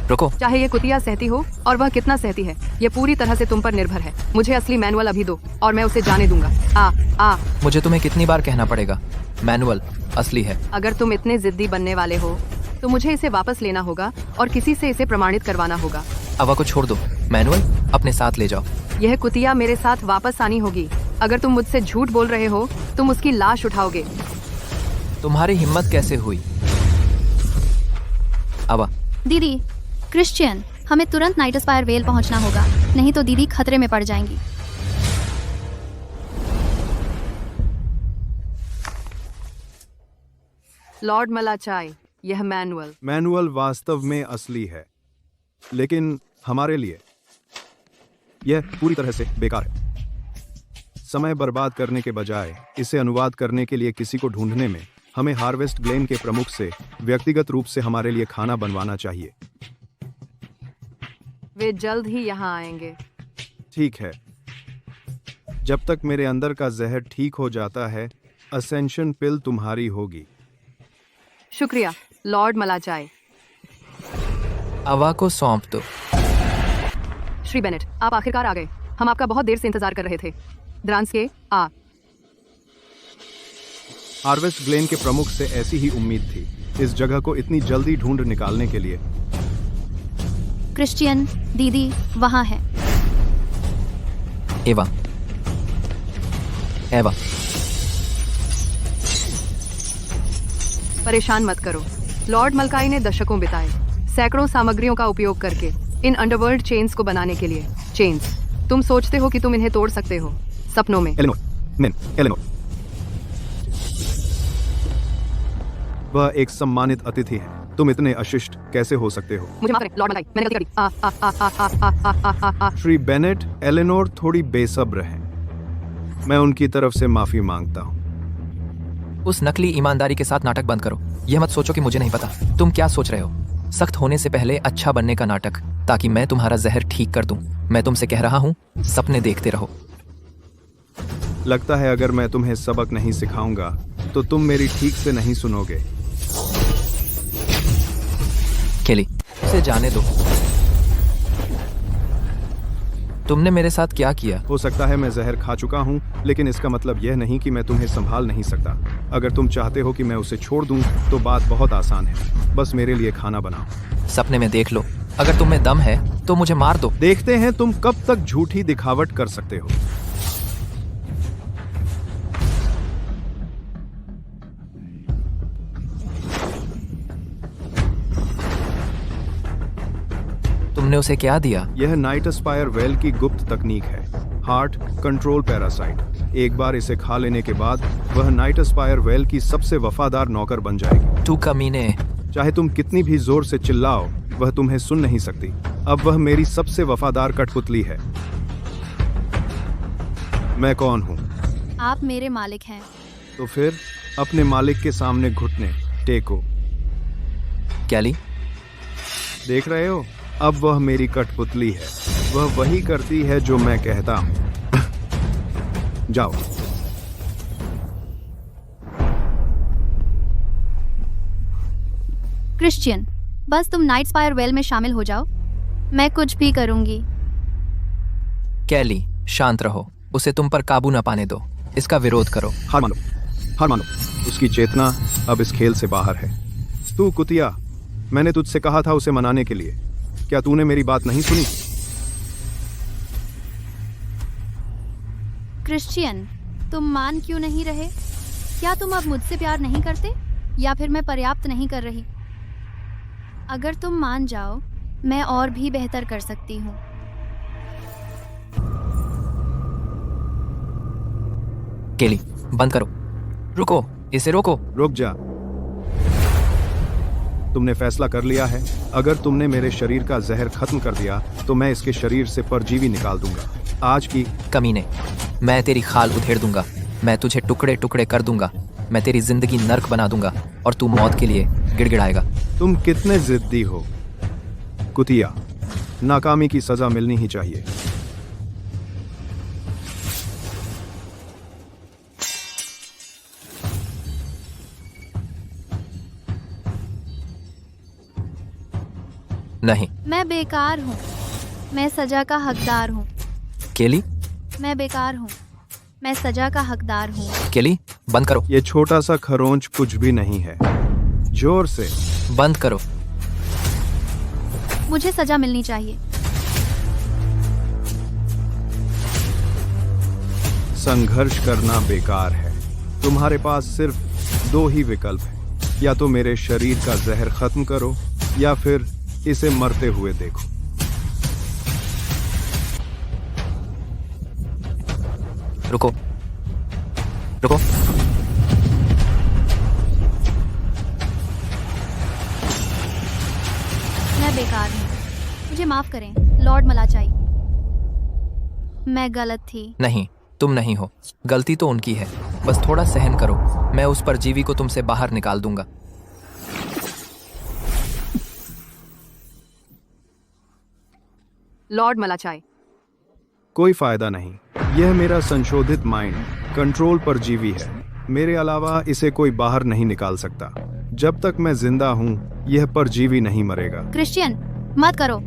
रुको। चाहे ये कुतिया सहती हो और वह कितना सहती है, ये पूरी तरह से तुम पर निर्भर है। मुझे असली मैनुअल अभी दो और मैं उसे जाने दूंगा। मुझे तुम्हें कितनी बार कहना पड़ेगा, मैनुअल असली है। अगर तुम इतने जिद्दी बनने वाले हो तो मुझे इसे वापस लेना होगा और किसी से इसे प्रमाणित करवाना होगा। अवा को छोड़ दो, मैनुअल अपने साथ ले जाओ। यह कुतिया मेरे साथ वापस आनी होगी। अगर तुम मुझसे झूठ बोल रहे हो, तुम उसकी लाश उठाओगे। तुम्हारी हिम्मत कैसे हुई? अवा। दीदी, क्रिश्चियन, हमें तुरंत नाइट स्पायर वेल पहुंचना होगा, नहीं तो दीदी खतरे में पड़ जाएंगी। लॉर्ड मलाचाई, यह मैनुअल वास्तव में असली है, लेकिन हमारे लिए यह पूरी तरह से बेकार है। समय बर्बाद करने के बजाय इसे अनुवाद करने के लिए किसी को ढूंढने में हमें हार्वेस्ट ग्लेन के प्रमुख से व्यक्तिगत रूप से हमारे लिए खाना बनवाना चाहिए। वे जल्द ही यहाँ आएंगे। ठीक है, जब तक मेरे अंदर का जहर ठीक हो जाता है, असेंशन पिल तुम्हारी होगी। शुक्रिया लॉर्ड मलाचाई। अवा को सौंप दो। श्री बेनेट, आप आखिरकार आ गए। हम आपका बहुत देर से इंतजार कर रहे थे। द्रांस्के, हार्वेस्ट ग्लेन के प्रमुख से ऐसी ही उम्मीद थी। इस जगह को इतनी जल्दी ढूंढ निकालने के लिए। क्रिश्चियन दीदी वहाँ है। एवा, एवा, परेशान मत करो। लॉर्ड मलकाई ने दशकों बिताए सैकड़ों सामग्रियों का उपयोग करके इन अंडरवर्ल्ड चेन्स को बनाने के लिए। चेन्स, तुम सोचते हो कि तुम इन्हें तोड़ सकते हो, सपनों में। एलेनोर, वह एक सम्मानित अतिथि है, तुम इतने अशिष्ट कैसे हो सकते हो? मुझे माफ करें लॉर्ड मलकाई, मैंने गलती करी। श्री बेनेट, एलेनोर थोड़ी बेसब्र हैं। मैं उनकी तरफ से माफी मांगता हूँ। उस नकली ईमानदारी के साथ नाटक बंद करो। यह मत सोचो कि मुझे नहीं पता तुम क्या सोच रहे हो। सख्त होने से पहले अच्छा बनने का नाटक, ताकि मैं तुम्हारा जहर ठीक कर दूं। मैं तुमसे कह रहा हूँ, सपने देखते रहो। लगता है अगर मैं तुम्हें सबक नहीं सिखाऊंगा तो तुम मेरी ठीक से नहीं सुनोगे। केली, उसे जाने दो। तुमने मेरे साथ क्या किया? हो सकता है मैं जहर खा चुका हूँ, लेकिन इसका मतलब यह नहीं कि मैं तुम्हें संभाल नहीं सकता। अगर तुम चाहते हो कि मैं उसे छोड़ दूं, तो बात बहुत आसान है। बस मेरे लिए खाना बनाओ। सपने में देख लो। अगर तुम में दम है तो मुझे मार दो। देखते हैं तुम कब तक झूठी दिखावट कर सकते हो। तुमने उसे क्या दिया? यह नाइट एस्पायर वेल की गुप्त तकनीक है, हार्ट कंट्रोल पैरासाइट। एक बार इसे खा लेने के बाद वह नाइट एस्पायर वेल की सबसे वफादार नौकर बन जाएगी। तू कमीने। चाहे तुम कितनी भी जोर से चिल्लाओ, वह तुम्हें सुन नहीं सकती। अब वह मेरी सबसे वफादार कठपुतली है। मैं कौन हूँ? आप मेरे मालिक हैं। तो फिर अपने मालिक के सामने घुटने टेको। कैली, देख रहे हो, अब वह मेरी कठपुतली है। वह वही करती है जो मैं कहता हूं। जाओ। क्रिश्चियन, बस तुम नाइट स्पायर वेल में शामिल हो जाओ, मैं कुछ भी करूंगी। कैली, शांत रहो। उसे तुम पर काबू न पाने दो। इसका विरोध करो। हार मानो, हार मानो। उसकी चेतना अब इस खेल से बाहर है। तू कुतिया, मैंने तुझसे कहा था उसे मनाने के लिए। क्या तूने मेरी बात नहीं सुनी? क्रिश्चियन, तुम मान क्यों नहीं रहे? क्या तुम अब मुझसे प्यार नहीं करते, या फिर मैं पर्याप्त नहीं कर रही? अगर तुम मान जाओ, मैं और भी बेहतर कर सकती हूँ। केली, बंद करो। रुको, इसे रोको। रुक जा। तुमने फैसला कर लिया है। अगर तुमने मेरे शरीर का जहर खत्म कर दिया तो मैं इसके शरीर से परजीवी निकाल दूंगा। आज की कमीने, मैं तेरी खाल उधेड़ दूंगा। मैं तुझे टुकड़े टुकड़े कर दूंगा। मैं तेरी जिंदगी नर्क बना दूंगा और तू मौत के लिए गिड़गिड़ाएगा। तुम कितने जिद्दी हो कुतिया। नाकामी की सजा मिलनी ही चाहिए। नहीं, मैं बेकार हूँ। मैं सजा का हकदार हूँ। केली, मैं बेकार हूँ। मैं सजा का हकदार हूँ। केली, बंद करो। ये छोटा सा खरोंच कुछ भी नहीं है। जोर से बंद करो। मुझे सजा मिलनी चाहिए। संघर्ष करना बेकार है। तुम्हारे पास सिर्फ दो ही विकल्प हैं। या तो मेरे शरीर का जहर खत्म करो, या फिर इसे मरते हुए देखो। रुको, रुको। मैं बेकार हूँ। मुझे माफ करें लॉर्ड मलाचाई। मैं गलत थी। नहीं, तुम नहीं हो। गलती तो उनकी है। बस थोड़ा सहन करो। मैं उस परजीवी को तुमसे बाहर निकाल दूंगा। लॉर्ड मलाचाई, कोई फायदा नहीं। यह मेरा संशोधित माइंड कंट्रोल परजीवी है। मेरे अलावा इसे कोई बाहर नहीं निकाल सकता। जब तक मैं जिंदा हूँ, यह परजीवी नहीं मरेगा। क्रिश्चियन, मत करो।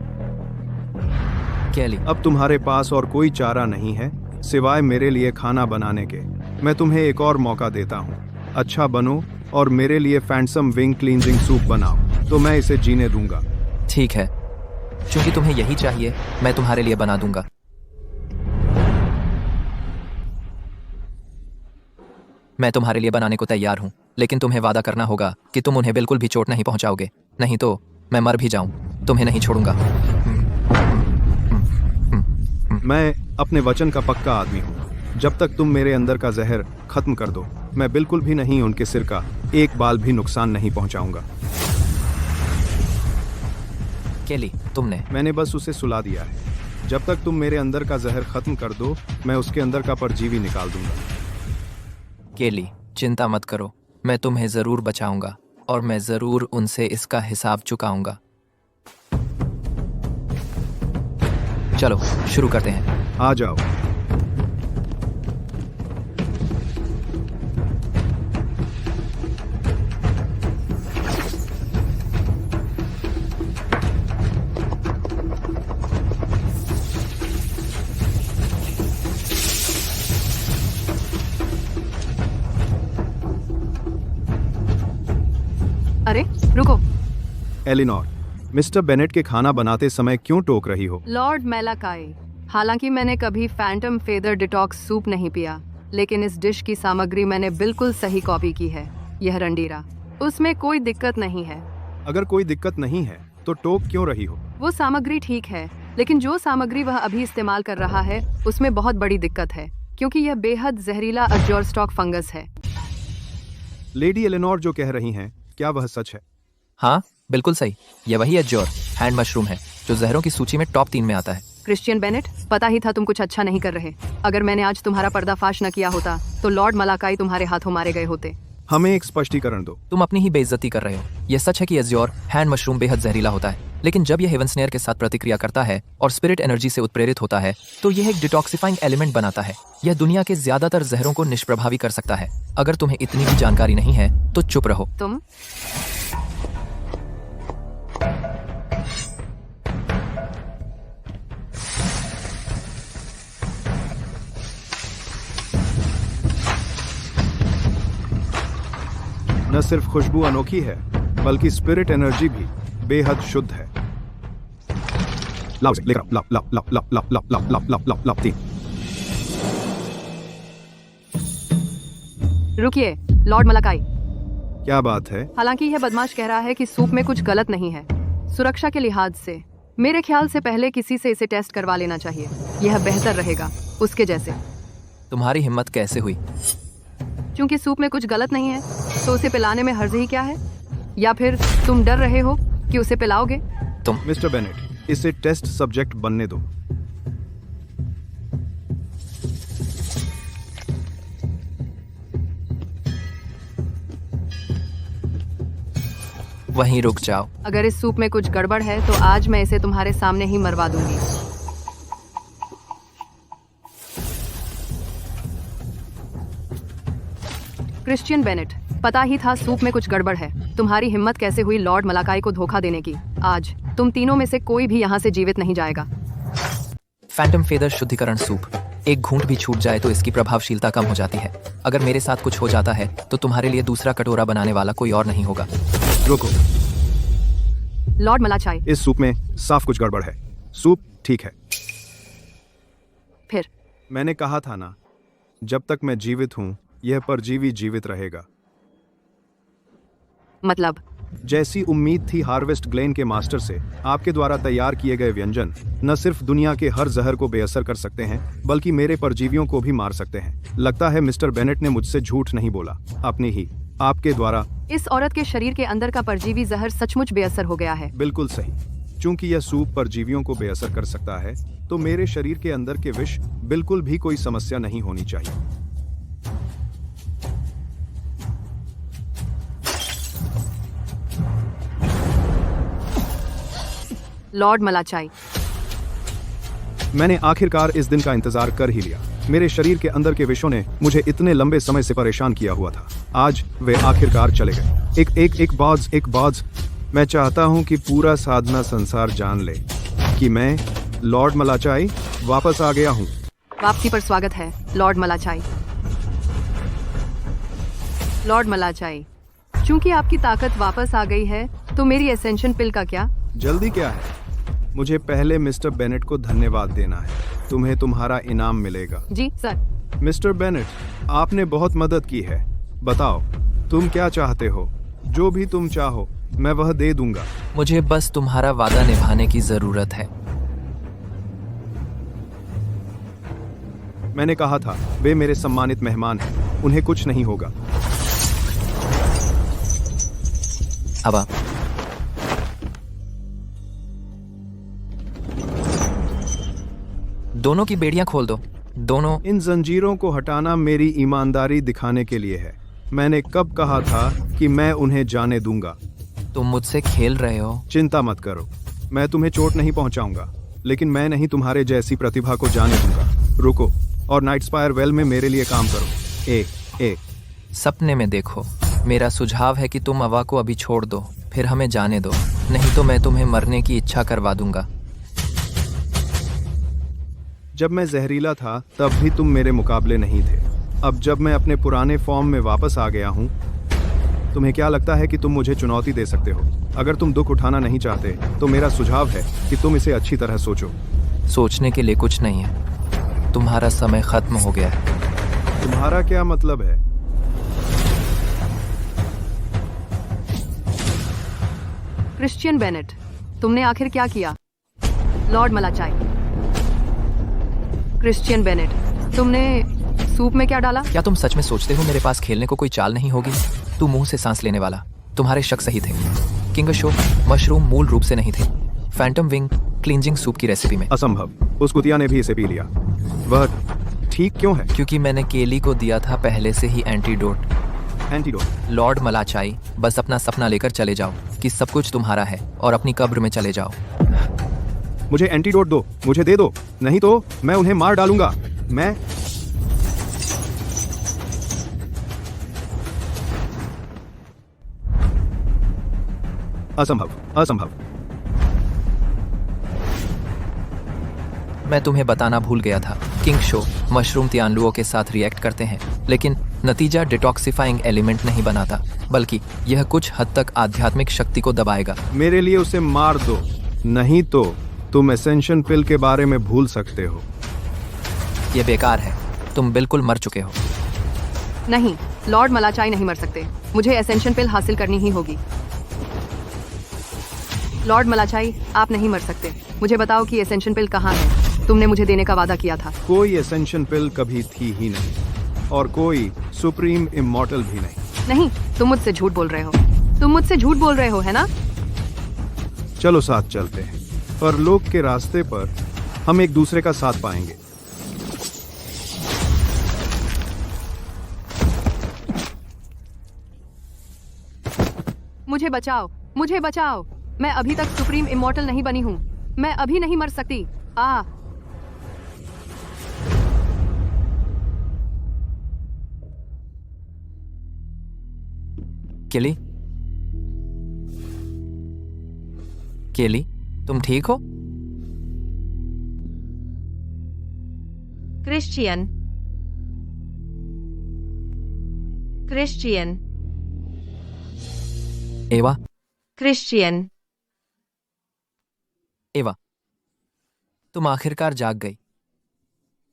कैली, अब तुम्हारे पास और कोई चारा नहीं है सिवाय मेरे लिए खाना बनाने के। मैं तुम्हें एक और मौका देता हूँ। अच्छा बनो और मेरे लिए फैंटम विंग क्लींजिंग सूप बनाओ तो मैं इसे जीने दूंगा। ठीक है, क्योंकि तुम्हें यही चाहिए, मैं तुम्हारे लिए बना दूंगा। मैं तुम्हारे लिए बनाने को तैयार हूं, लेकिन तुम्हें वादा करना होगा कि तुम उन्हें बिल्कुल भी चोट नहीं पहुंचाओगे, नहीं तो मैं मर भी जाऊं, तुम्हें नहीं छोड़ूंगा। मैं अपने वचन का पक्का आदमी हूँ। जब तक तुम मेरे अंदर का जहर खत्म कर दो, मैं बिल्कुल भी नहीं उनके सिर का एक बाल भी नुकसान नहीं पहुंचाऊंगा। केली, तुमने मैंने बस उसे सुला दिया है। जब तक तुम मेरे अंदर का जहर खत्म कर दो, मैं उसके अंदर का परजीवी निकाल दूंगा। केली, चिंता मत करो, मैं तुम्हें जरूर बचाऊंगा और मैं जरूर उनसे इसका हिसाब चुकाऊंगा। चलो शुरू करते हैं। आ जाओ। अरे रुको, एलिनोर, मिस्टर बेनेट के खाना बनाते समय क्यों टोक रही हो? लॉर्ड मेलाकाई, हालांकि मैंने कभी फैंटम फेदर डिटॉक्स सूप नहीं पिया, लेकिन इस डिश की सामग्री मैंने बिल्कुल सही कॉपी की है। यह रंडीरा, उसमें कोई दिक्कत नहीं है। अगर कोई दिक्कत नहीं है तो टोक क्यों रही हो? वो सामग्री ठीक है, लेकिन जो सामग्री वह अभी इस्तेमाल कर रहा है उसमें बहुत बड़ी दिक्कत है, क्योंकि यह बेहद जहरीला अजोर स्टॉक फंगस है। लेडी एलिनोर जो कह रही हैं, क्या वह सच है? हाँ बिल्कुल सही, यह वही अजोर हैंड मशरूम है जो जहरों की सूची में टॉप 3 में आता है। क्रिश्चियन बेनेट, पता ही था तुम कुछ अच्छा नहीं कर रहे। अगर मैंने आज तुम्हारा पर्दाफाश न किया होता तो लॉर्ड मलाकाई तुम्हारे हाथों मारे गए होते। हमें एक स्पष्टीकरण दो। तुम अपनी ही बेइज्जती कर रहे हो। यह सच है कि अजोर हैंड मशरूम बेहद जहरीला होता है, लेकिन जब यह हेवन स्नेयर के साथ प्रतिक्रिया करता है और स्पिरिट एनर्जी से उत्प्रेरित होता है तो यह एक डिटॉक्सिफाइंग एलिमेंट बनाता है। यह दुनिया के ज्यादातर जहरों को निष्प्रभावी कर सकता है। अगर तुम्हें इतनी भी जानकारी नहीं है तो चुप रहो। तुम न सिर्फ खुशबू अनोखी है, बल्कि स्पिरिट एनर्जी भी बेहद शुद्ध है। लाओ लेकर आओ, लाओ लाओ लाओ लाओ लाओ लाओ लाओ लाओ लाओ लाओ लाओ 3। रुकिए लॉर्ड मलाकाई, क्या बात है? हालांकि यह बदमाश कह रहा है कि सूप में कुछ गलत नहीं है। सुरक्षा के लिहाज से मेरे ख्याल से पहले किसी से इसे टेस्ट करवा लेना चाहिए। यह बेहतर रहेगा उसके जैसे। तुम्हारी हिम्मत कैसे हुई? क्योंकि सूप में कुछ गलत नहीं है तो उसे पिलाने में हर्ज ही क्या है? या फिर तुम डर रहे हो कि उसे पिलाओगे? तुम मिस्टर बेनेट, इसे टेस्ट सब्जेक्ट बनने दो। वहीं रुक जाओ। अगर इस सूप में कुछ गड़बड़ है तो आज मैं इसे तुम्हारे सामने ही मरवा दूंगी। क्रिश्चियन बेनेट, पता ही था सूप में कुछ गड़बड़ है। तुम्हारी हिम्मत कैसे हुई लॉर्ड मलाकाई को धोखा देने की? आज तुम तीनों में से कोई भी यहाँ से जीवित नहीं जाएगा। फैंटम फेदर शुद्धिकरण सूप, एक घूंट भी छूट जाए तो इसकी प्रभावशीलता कम हो जाती है। अगर मेरे साथ कुछ हो जाता है तो तुम्हारे लिए दूसरा कटोरा बनाने वाला कोई और नहीं होगा। रुको, लॉर्ड मलाचाई, इस सूप में साफ कुछ गड़बड़ है। सूप ठीक है। फिर मैंने कहा था ना, जब तक मैं जीवित हूं यह परजीवी जीवित रहेगा। मतलब? जैसी उम्मीद थी हार्वेस्ट ग्लेन के मास्टर से, आपके द्वारा तैयार किए गए व्यंजन न सिर्फ दुनिया के हर जहर को बेअसर कर सकते हैं, बल्कि मेरे परजीवियों को भी मार सकते हैं। लगता है मिस्टर बेनेट ने मुझसे झूठ नहीं बोला। अपनी ही आपके द्वारा इस औरत के शरीर के अंदर का परजीवी जहर सचमुच बेअसर हो गया है। बिल्कुल सही। चूंकि यह सूप परजीवियों को बेअसर कर सकता है, तो मेरे शरीर के अंदर के विष बिल्कुल भी कोई समस्या नहीं होनी चाहिए। लॉर्ड मलाचाई, मैंने आखिरकार इस दिन का इंतजार कर ही लिया। मेरे शरीर के अंदर के विषों ने मुझे इतने लंबे समय से परेशान किया हुआ था। आज वे आखिरकार चले गए। एक बाज मैं चाहता हूं कि पूरा साधना संसार जान ले कि मैं लॉर्ड मलाचाई वापस आ गया हूं। वापसी पर स्वागत है लॉर्ड मलाचाई। लॉर्ड मलाचाई, चूंकि आपकी ताकत वापस आ गई है तो मेरी एसेंशन पिल का क्या? जल्दी क्या है? मुझे पहले मिस्टर बेनेट को धन्यवाद देना है। तुम्हें तुम्हारा इनाम मिलेगा। जी सर। मिस्टर बेनेट, आपने बहुत मदद की है। बताओ, तुम क्या चाहते हो? जो भी तुम चाहो मैं वह दे दूंगा। मुझे बस तुम्हारा वादा निभाने की जरूरत है। मैंने कहा था, वे मेरे सम्मानित मेहमान हैं, उन्हें कुछ नहीं होगा। अब आप दोनों की बेड़ियां खोल दो। दोनों। इन जंजीरों को हटाना मेरी ईमानदारी दिखाने के लिए है। मैंने कब कहा था कि मैं उन्हें जाने दूंगा? तुम मुझसे खेल रहे हो। चिंता मत करो, मैं तुम्हें चोट नहीं पहुंचाऊंगा, लेकिन मैं नहीं तुम्हारे जैसी प्रतिभा को जाने दूंगा। रुको और नाइटस्पायर वेल में मेरे लिए काम करो। सपने में देखो। मेरा सुझाव है कि तुम अवा को अभी छोड़ दो, फिर हमें जाने दो, नहीं तो मैं तुम्हें मरने की इच्छा करवा दूंगा। जब मैं जहरीला था तब भी तुम मेरे मुकाबले नहीं थे। अब जब मैं अपने पुराने फॉर्म में वापस आ गया हूँ, तुम्हें क्या लगता है कि तुम मुझे चुनौती दे सकते हो? अगर तुम दुख उठाना नहीं चाहते तो मेरा सुझाव है कि तुम इसे अच्छी तरह सोचो। सोचने के लिए कुछ नहीं है, तुम्हारा समय खत्म हो गया है। तुम्हारा क्या मतलब है? क्रिश्चियन बेनेट, तुमने आखिर क्या किया? लॉर्ड मलाचाई। क्रिश्चियन बेनेट, तुमने सूप में क्या डाला? क्या तुम सच में सोचते हो मेरे पास खेलने को कोई चाल नहीं होगी? तू मुंह से सांस लेने वाला। तुम्हारे शक सही थे। किंग शो मशरूम मूल रूप से नहीं थे। फैंटम विंग क्लींजिंग सूप की रेसिपी में। असंभव, उस कुतिया ने भी इसे पी लिया। वह ठीक क्यों है? क्योंकि मैंने केली को दिया था पहले से ही एंटीडोट। लॉर्ड मलाचाई, बस अपना सपना लेकर चले जाओ कि सब कुछ तुम्हारा है और अपनी कब्र में चले जाओ। मुझे एंटीडोट दो, मुझे दे दो, नहीं तो मैं उन्हें मार डालूंगा। मैं असंभव, असंभव। मैं तुम्हें बताना भूल गया था, किंग शो मशरूम तियानलुओं के साथ रिएक्ट करते हैं, लेकिन नतीजा डिटॉक्सिफाइंग एलिमेंट नहीं बनाता, बल्कि यह कुछ हद तक आध्यात्मिक शक्ति को दबाएगा। मेरे लिए उसे मार दो, नहीं तो तुम एसेंशन पिल के बारे में भूल सकते हो। यह बेकार है, तुम बिल्कुल मर चुके हो। नहीं, लॉर्ड मलाचाई नहीं मर सकते। मुझे एसेंशन पिल हासिल करनी ही होगी। लॉर्ड मलाचाई, आप नहीं मर सकते। मुझे बताओ कि एसेंशन पिल कहाँ है? तुमने मुझे देने का वादा किया था। कोई एसेंशन पिल कभी थी ही नहीं, और कोई सुप्रीम इमॉर्टल भी नहीं। नहीं, तुम मुझसे झूठ बोल रहे हो। तुम मुझसे झूठ बोल रहे हो, है ना? चलो साथ चलते हैं, परलोक के रास्ते पर हम एक दूसरे का साथ पाएंगे। मुझे बचाओ, मुझे बचाओ। मैं अभी तक सुप्रीम इमॉर्टल नहीं बनी हूँ। मैं अभी नहीं मर सकती। केली, केली, तुम ठीक हो? क्रिश्चियन, क्रिश्चियन, एवा, क्रिश्चियन, एवा, तुम आखिरकार जाग गई।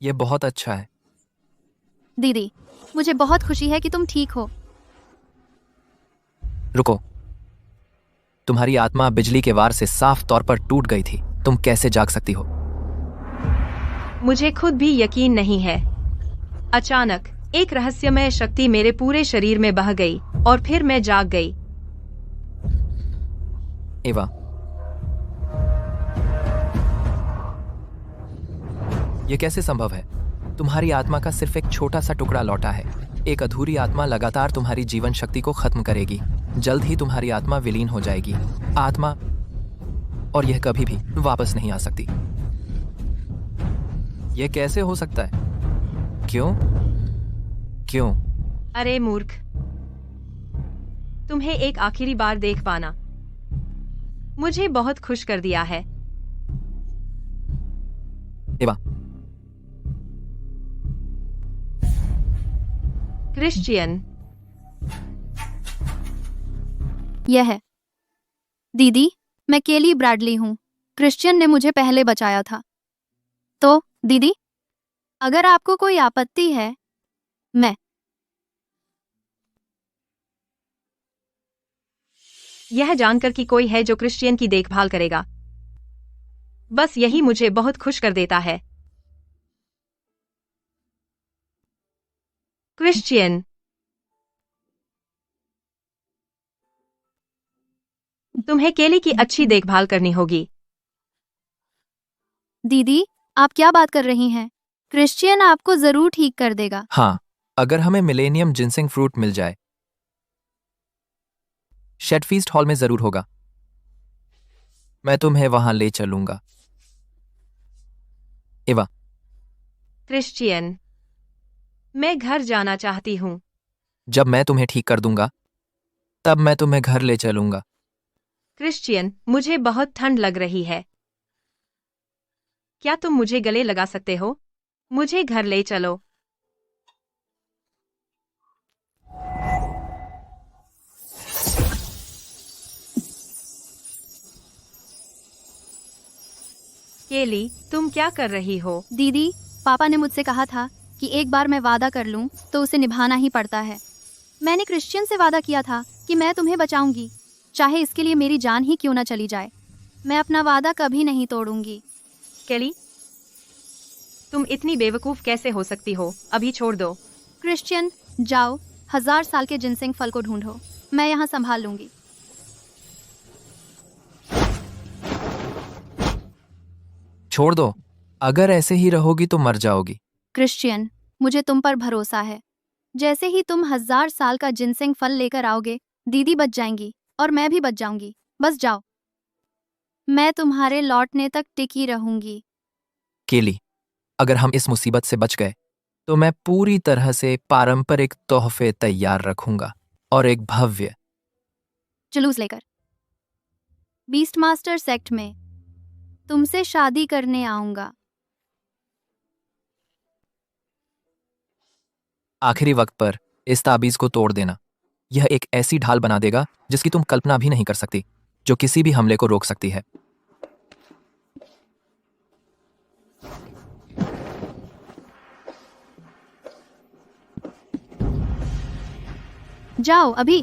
ये बहुत अच्छा है। दीदी, मुझे बहुत खुशी है कि तुम ठीक हो। रुको, तुम्हारी आत्मा बिजली के वार से साफ तौर पर टूट गई थी। तुम कैसे जाग सकती हो? मुझे खुद भी यकीन नहीं है। अचानक एक रहस्यमय शक्ति मेरे पूरे शरीर में बह गई और फिर मैं जाग गई। एवा, यह कैसे संभव है? तुम्हारी आत्मा का सिर्फ एक छोटा सा टुकड़ा लौटा है। एक अधूरी आत्मा लगातार तुम्हारी जीवन शक्ति को खत्म करेगी। जल्द ही तुम्हारी आत्मा विलीन हो जाएगी। आत्मा, और यह कभी भी वापस नहीं आ सकती। यह कैसे हो सकता है? क्यों? क्यों? अरे मूर्ख, तुम्हें एक आखिरी बार देख पाना मुझे बहुत खुश कर दिया है। एवा, क्रिश्चियन, यह है। दीदी, मैं केली ब्रैडली हूँ। क्रिश्चियन ने मुझे पहले बचाया था। तो दीदी, अगर आपको कोई आपत्ति है, मैं यह जानकर कि कोई है जो क्रिश्चियन की देखभाल करेगा, बस यही मुझे बहुत खुश कर देता है। क्रिश्चियन, तुम्हें केली की अच्छी देखभाल करनी होगी। दीदी, आप क्या बात कर रही हैं? क्रिश्चियन आपको जरूर ठीक कर देगा। हाँ, अगर हमें मिलेनियम जिनसिंग फ्रूट मिल जाए। शेडफीस्ट हॉल में जरूर होगा। मैं तुम्हें वहां ले चलूंगा। एवा, क्रिश्चियन, मैं घर जाना चाहती हूँ। जब मैं तुम्हें ठीक कर दूंगा, तब मैं तुम्हें घर ले चलूंगा। क्रिश्चियन, मुझे बहुत ठंड लग रही है। क्या तुम मुझे गले लगा सकते हो? मुझे घर ले चलो। केली, तुम क्या कर रही हो? दीदी, पापा ने मुझसे कहा था कि एक बार मैं वादा कर लूं तो उसे निभाना ही पड़ता है। मैंने क्रिश्चियन से वादा किया था कि मैं तुम्हें बचाऊंगी, चाहे इसके लिए मेरी जान ही क्यों न चली जाए। मैं अपना वादा कभी नहीं तोड़ूंगी। केली, तुम इतनी बेवकूफ कैसे हो सकती हो? अभी छोड़ दो। क्रिश्चियन, जाओ, 1000 साल के जिनसिंग फल को ढूंढो। मैं यहाँ संभाल लूंगी। छोड़ दो। अगर ऐसे ही रहोगी तो मर जाओगी। क्रिश्चियन, मुझे तुम पर भरोसा है। जैसे ही तुम 1000 साल का जिनसिंग फल लेकर आओगे, दीदी बच जाएंगी और मैं भी बच जाऊंगी। बस जाओ, मैं तुम्हारे लौटने तक टिकी रहूंगी। केली, अगर हम इस मुसीबत से बच गए तो मैं पूरी तरह से पारंपरिक तोहफे तैयार रखूंगा और एक भव्य जुलूस लेकर बीस्ट मास्टर सेक्ट में तुमसे शादी करने आऊंगा। आखिरी वक्त पर इस ताबीज को तोड़ देना। यह एक ऐसी ढाल बना देगा जिसकी तुम कल्पना भी नहीं कर सकती, जो किसी भी हमले को रोक सकती है। जाओ अभी।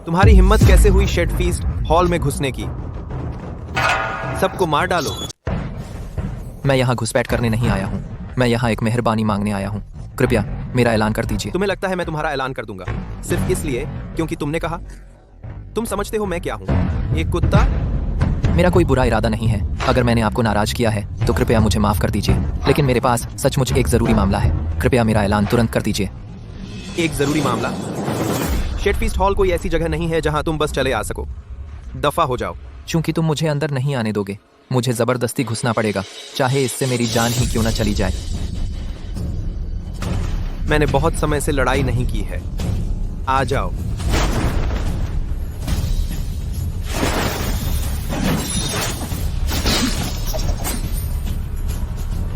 तुम्हारी हिम्मत कैसे हुई शेडफीस्ट हॉल में घुसने की? सबको मार डालो। मैं यहाँ घुसपैठ करने नहीं आया हूँ। मैं यहाँ एक मेहरबानी मांगने आया हूँ। कृपया मेरा ऐलान कर दीजिए। तुम्हें लगता है मैं तुम्हारा ऐलान कर दूंगा सिर्फ इसलिए क्योंकि तुमने कहा? तुम समझते हो मैं क्या हूँ? एक कुत्ता? मेरा कोई बुरा इरादा नहीं है। अगर मैंने आपको नाराज किया है तो कृपया मुझे माफ कर दीजिए, लेकिन मेरे पास सचमुच एक जरूरी मामला है। कृपया मेरा ऐलान तुरंत कर दीजिए। एक जरूरी मामला? शेडफीस्ट हॉल कोई ऐसी जगह नहीं है जहां तुम बस चले आ सको। दफा हो जाओ। चूंकि तुम मुझे अंदर नहीं आने दोगे, मुझे जबरदस्ती घुसना पड़ेगा, चाहे इससे मेरी जान ही क्यों न चली जाए। मैंने बहुत समय से लड़ाई नहीं की है। आ जाओ।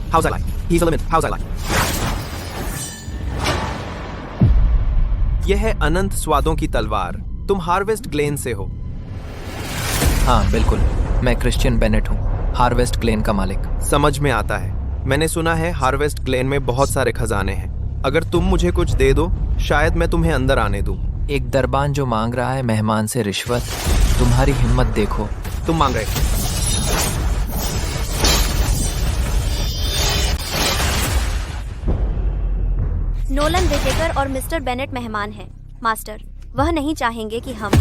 How's I like? He's a limit. How's I like? यह है अनंत स्वादों की तलवार। तुम हार्वेस्ट ग्लेन से हो? हाँ बिल्कुल, मैं क्रिश्चियन बेनेट हूँ, हार्वेस्ट ग्लेन का मालिक। समझ में आता है। मैंने सुना है हार्वेस्ट ग्लेन में बहुत सारे खजाने हैं। अगर तुम मुझे कुछ दे दो, शायद मैं तुम्हें अंदर आने दूं। एक दरबान जो मांग रहा है मेहमान से रिश्वत। तुम्हारी हिम्मत देखो। तुम मांग रहे। नोलन विटेकर और मिस्टर बेनेट मेहमान हैं। मास्टर, वह नहीं चाहेंगे कि हम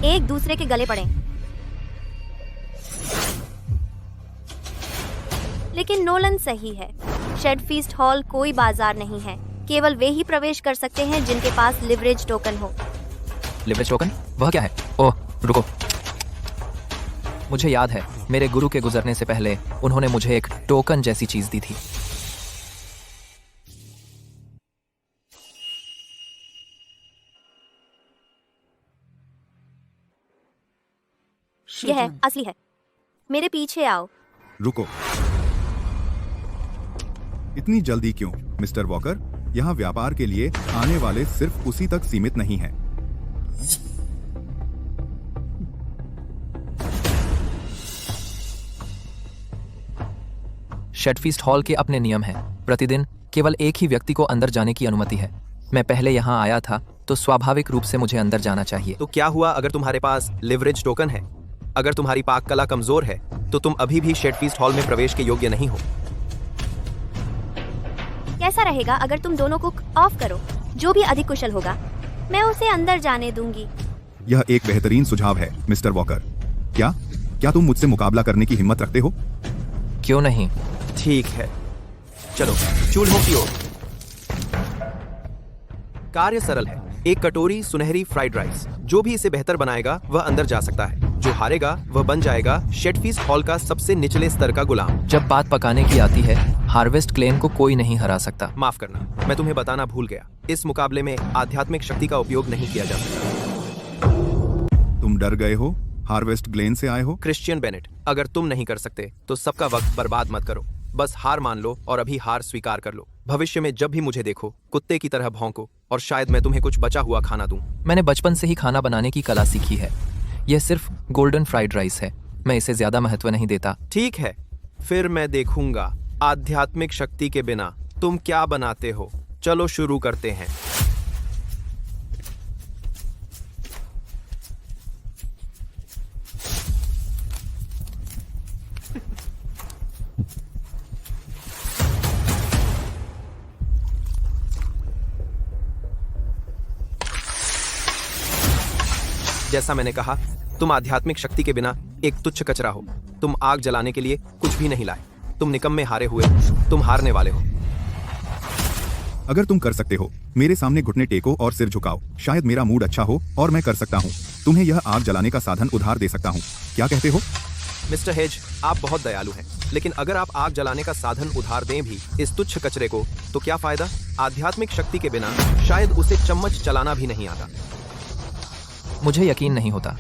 एक दूसरे के गले पड़ें। लेकिन नोलन सही है। शेडफीस्ट हॉल कोई बाजार नहीं है। केवल वे ही प्रवेश कर सकते हैं जिनके पास लिवरेज टोकन हो। Leverage token? वह क्या है? ओह रुको, मुझे याद है, मेरे गुरु के गुजरने से पहले उन्होंने मुझे एक टोकन जैसी चीज दी थी। यह असली है। मेरे पीछे आओ। रुको, इतनी जल्दी क्यों मिस्टर वॉकर? यहाँ व्यापार के लिए आने वाले सिर्फ उसी तक सीमित नहीं हैं। शेडफीस्ट हॉल के अपने नियम हैं। प्रतिदिन केवल एक ही व्यक्ति को अंदर जाने की अनुमति है। मैं पहले यहाँ आया था तो स्वाभाविक रूप से मुझे अंदर जाना चाहिए। तो क्या हुआ अगर तुम्हारे पास लिवरेज टोकन है? अगर तुम्हारी पाक कला कमजोर है तो तुम अभी भी शेडफीस्ट हॉल में प्रवेश के योग्य नहीं हो। कैसा रहेगा अगर तुम दोनों को ऑफ करो? जो भी अधिक कुशल होगा मैं उसे अंदर जाने दूंगी। यह एक बेहतरीन सुझाव है मिस्टर वॉकर। क्या तुम मुझसे मुकाबला करने की हिम्मत रखते हो? क्यों नहीं? ठीक है, चलो चूल्हों की ओर। कार्य सरल है। एक कटोरी सुनहरी फ्राइड राइस। जो भी इसे बेहतर बनाएगा वह अंदर जा सकता है। जो हारेगा वह बन जाएगा शेडफीस्ट हॉल का सबसे निचले स्तर का गुलाम। जब बात पकाने की आती है, हार्वेस्ट ग्लेन को कोई नहीं हरा सकता। माफ करना, मैं तुम्हें बताना भूल गया। इस मुकाबले में आध्यात्मिक शक्ति का उपयोग नहीं किया जा सकता। तुम डर गए हो? हार्वेस्ट ग्लेन से आए हो? क्रिश्चियन बेनेट, अगर तुम नहीं कर सकते तो सबका वक्त बर्बाद मत करो। बस हार मान लो और अभी हार स्वीकार कर लो। भविष्य में जब भी मुझे देखो कुत्ते की तरह भौंको और शायद मैं तुम्हें कुछ बचा हुआ खाना दूं। मैंने बचपन से ही खाना बनाने की कला सीखी है। यह सिर्फ गोल्डन फ्राइड राइस है। मैं इसे ज्यादा महत्व नहीं देता। ठीक है, फिर मैं देखूंगा आध्यात्मिक शक्ति के बिना तुम क्या बनाते हो। चलो शुरू करते हैं। जैसा मैंने कहा, तुम आध्यात्मिक शक्ति के बिना एक तुच्छ कचरा हो। तुम आग जलाने के लिए कुछ भी नहीं लाए। तुम निकम्मे हारे हुए हो। तुम हारने वाले हो। अगर तुम कर सकते हो, मेरे सामने घुटने टेको और सिर झुकाओ। शायद मेरा मूड अच्छा हो और मैं कर सकता हूँ। तुम्हें यह आग जलाने का साधन उधार दे सकता हूँ। क्या कहते हो? मिस्टर हेज, आप बहुत दयालु हैं, लेकिन अगर आप आग जलाने का साधन उधार दें भी इस तुच्छ कचरे को, तो क्या फायदा? आध्यात्मिक शक्ति के बिना शायद उसे चम्मच चलाना भी नहीं आता। मुझे यकीन नहीं होता।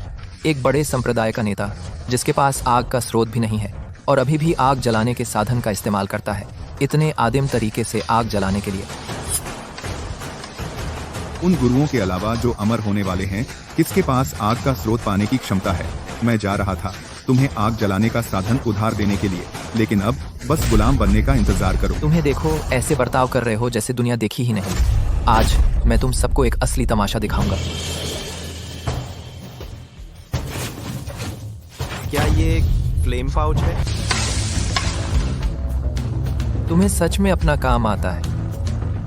एक बड़े संप्रदाय का नेता जिसके पास आग का स्रोत भी नहीं है और अभी भी आग जलाने के साधन का इस्तेमाल करता है, इतने आदिम तरीके से आग जलाने के लिए। उन गुरुओं के अलावा जो अमर होने वाले हैं, किसके पास आग का स्रोत पाने की क्षमता है? मैं जा रहा था तुम्हें आग जलाने का साधन उधार देने के लिए, लेकिन अब बस गुलाम बनने का इंतजार करो। तुम्हें देखो, ऐसे बर्ताव कर रहे हो जैसे दुनिया देखी ही नहीं। आज मैं तुम सबको एक असली तमाशा दिखाऊंगा। क्या ये फ्लेम पाउच है? तुम्हें सच में अपना काम आता है।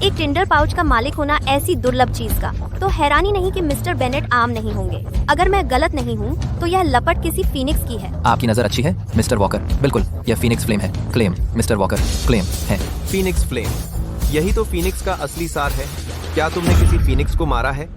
एक टिंडर पाउच का मालिक होना ऐसी दुर्लभ चीज का, तो हैरानी नहीं कि मिस्टर बेनेट आम नहीं होंगे। अगर मैं गलत नहीं हूँ तो यह लपट किसी फीनिक्स की है। आपकी नजर अच्छी है मिस्टर वॉकर। बिल्कुल, यह फीनिक्स फ्लेम है। क्लेम मिस्टर वॉकर, क्लेम है। फीनिक्स फ्लेम, यही तो फीनिक्स का असली सार है। क्या तुमने किसी फीनिक्स को मारा है?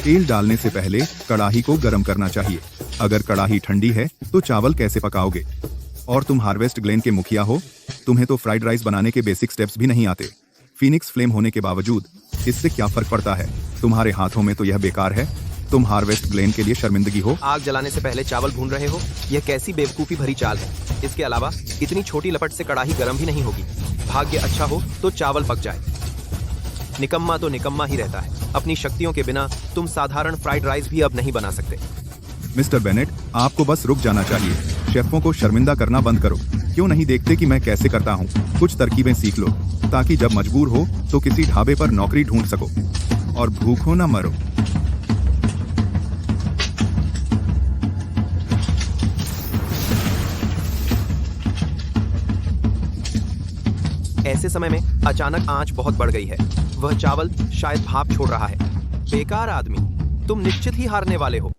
तेल डालने से पहले कड़ाही को गर्म करना चाहिए। अगर कड़ाही ठंडी है तो चावल कैसे पकाओगे? और तुम हार्वेस्ट ग्लेन के मुखिया हो, तुम्हें तो फ्राइड राइस बनाने के बेसिक स्टेप्स भी नहीं आते। फीनिक्स फ्लेम होने के बावजूद इससे क्या फर्क पड़ता है? तुम्हारे हाथों में तो यह बेकार है। तुम हार्वेस्ट ग्लेन के लिए शर्मिंदगी हो। आग जलाने से पहले चावल भून रहे हो, यह कैसी बेवकूफी भरी चाल है। इसके अलावा इतनी छोटी लपट से कड़ाही गर्म भी नहीं होगी। भाग्य अच्छा हो तो चावल पक जाए। निकम्मा तो निकम्मा ही रहता है। अपनी शक्तियों के बिना तुम साधारण फ्राइड राइस भी अब नहीं बना सकते। मिस्टर बेनेट, आपको बस रुक जाना चाहिए। शेफों को शर्मिंदा करना बंद करो। क्यों नहीं देखते कि मैं कैसे करता हूँ? कुछ तरकीबें सीख लो ताकि जब मजबूर हो तो किसी ढाबे पर नौकरी ढूंढ सको और भूखों न मरो। ऐसे समय में अचानक आंच बहुत बढ़ गई है। वह चावल शायद भाप छोड़ रहा है। बेकार आदमी, तुम निश्चित ही हारने वाले हो।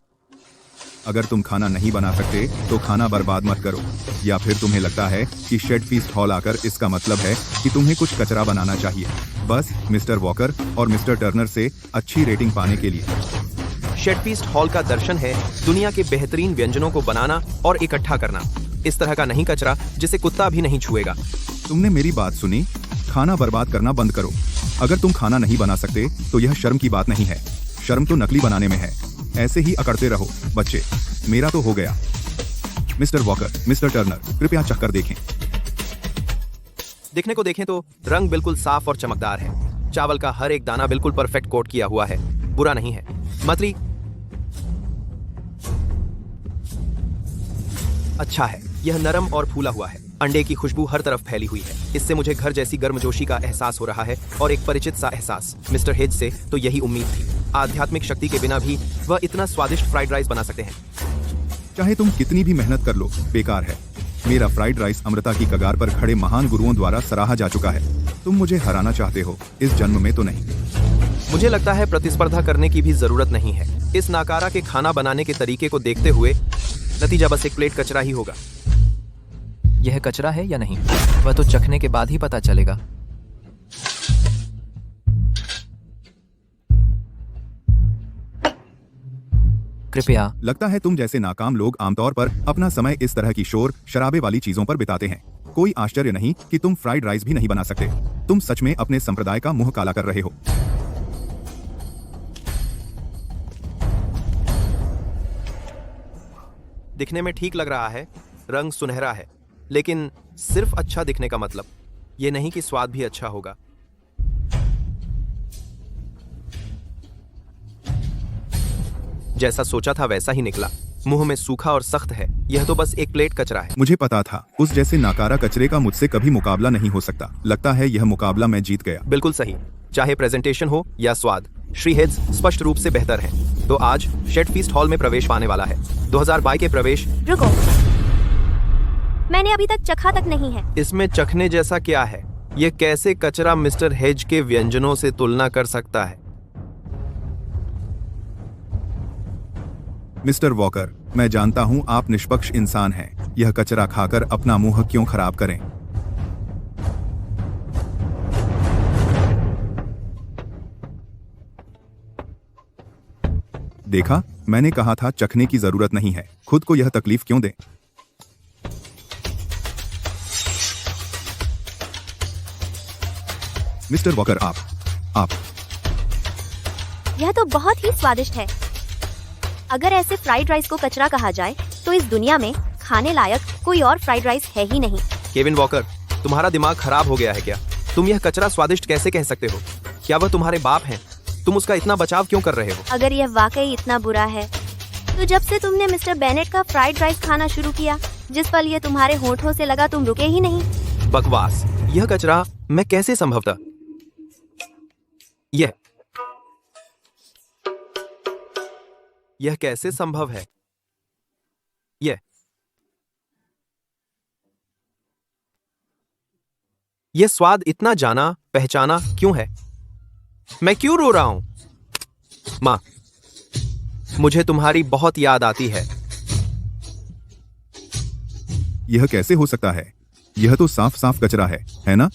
अगर तुम खाना नहीं बना सकते तो खाना बर्बाद मत करो। या फिर तुम्हें लगता है कि शेडफीस्ट हॉल आकर इसका मतलब है कि तुम्हें कुछ कचरा बनाना चाहिए, बस मिस्टर वॉकर और मिस्टर टर्नर से अच्छी रेटिंग पाने के लिए। शेडफीस्ट हॉल का दर्शन है दुनिया के बेहतरीन व्यंजनों को बनाना और इकट्ठा करना। इस तरह का नहीं कचरा जिसे कुत्ता भी नहीं छुएगा। तुमने मेरी बात सुनी? खाना बर्बाद करना बंद करो। अगर तुम खाना नहीं बना सकते तो यह शर्म की बात नहीं है, शर्म तो नकली बनाने में है। ऐसे ही अकड़ते रहो बच्चे। मेरा तो हो गया। मिस्टर वॉकर, मिस्टर टर्नर, कृपया चखकर देखें। दिखने को देखें तो रंग बिल्कुल साफ और चमकदार है। चावल का हर एक दाना बिल्कुल परफेक्ट कोट किया हुआ है, बुरा नहीं है। मतली अच्छा है, यह नरम और फूला हुआ है। अंडे की खुशबू हर तरफ फैली हुई है। इससे मुझे घर जैसी गर्मजोशी का एहसास हो रहा है और एक परिचित सा एहसास। मिस्टर हेज से तो यही उम्मीद थी। आध्यात्मिक शक्ति के बिना भी वह इतना स्वादिष्ट फ्राइड राइस बना सकते हैं। चाहे तुम कितनी भी मेहनत कर लो, बेकार है। मेरा फ्राइड राइस अमृता की कगार पर खड़े महान गुरुओं द्वारा सराहा जा चुका है। तुम मुझे हराना चाहते हो, इस जन्म में तो नहीं। मुझे लगता है प्रतिस्पर्धा करने की भी जरूरत नहीं है। इस नाकारा के खाना बनाने के तरीके को देखते हुए नतीजा बस एक प्लेट कचरा ही होगा। यह कचरा है या नहीं, वह तो चखने के बाद ही पता चलेगा। कृपया। लगता है तुम जैसे नाकाम लोग आमतौर पर अपना समय इस तरह की शोर शराबे वाली चीजों पर बिताते हैं। कोई आश्चर्य नहीं कि तुम फ्राइड राइस भी नहीं बना सकते। तुम सच में अपने संप्रदाय का मुंह काला कर रहे हो। दिखने में ठीक लग रहा है, रंग सुनहरा है, लेकिन सिर्फ अच्छा दिखने का मतलब ये नहीं कि स्वाद भी अच्छा होगा। जैसा सोचा था वैसा ही निकला। मुंह में सूखा और सख्त है। यह तो बस एक प्लेट कचरा है। मुझे पता था उस जैसे नाकारा कचरे का मुझसे कभी मुकाबला नहीं हो सकता। लगता है यह मुकाबला मैं जीत गया। बिल्कुल सही। चाहे प्रेजेंटेशन हो या स्वाद, श्री हेड्स स्पष्ट रूप से बेहतर है। तो आज शेड फीस्ट हॉल में प्रवेश पाने वाला है। 2022 के प्रवेश। रुको, मैंने अभी तक चखा तक नहीं है। इसमें चखने जैसा क्या है? यह कैसे कचरा मिस्टर हेज के व्यंजनों से तुलना कर सकता है? मिस्टर वॉकर, मैं जानता हूं आप निष्पक्ष इंसान हैं। यह कचरा खाकर अपना मुंह क्यों खराब करें? देखा, मैंने कहा था चखने की जरूरत नहीं है। खुद को यह तकलीफ क्यों दें? मिस्टर वॉकर, आप यह तो बहुत ही स्वादिष्ट है। अगर ऐसे फ्राइड राइस को कचरा कहा जाए तो इस दुनिया में खाने लायक कोई और फ्राइड राइस है ही नहीं। केविन वॉकर, तुम्हारा दिमाग खराब हो गया है क्या? तुम यह कचरा स्वादिष्ट कैसे कह सकते हो? क्या वह तुम्हारे बाप हैं? तुम उसका इतना बचाव क्यों कर रहे हो? अगर यह वाकई इतना बुरा है तो जब से तुमने मिस्टर बेनेट का फ्राइड राइस खाना शुरू किया, जिस पल ये तुम्हारे होठों से लगा तुम रुके ही नहीं। बकवास। यह कचरा मैं कैसे संभव था? यह कैसे संभव है? यह स्वाद इतना जाना पहचाना क्यों है? मैं क्यों रो रहा हूं? माँ, मुझे तुम्हारी बहुत याद आती है। यह कैसे हो सकता है? यह तो साफ साफ कचरा है ना?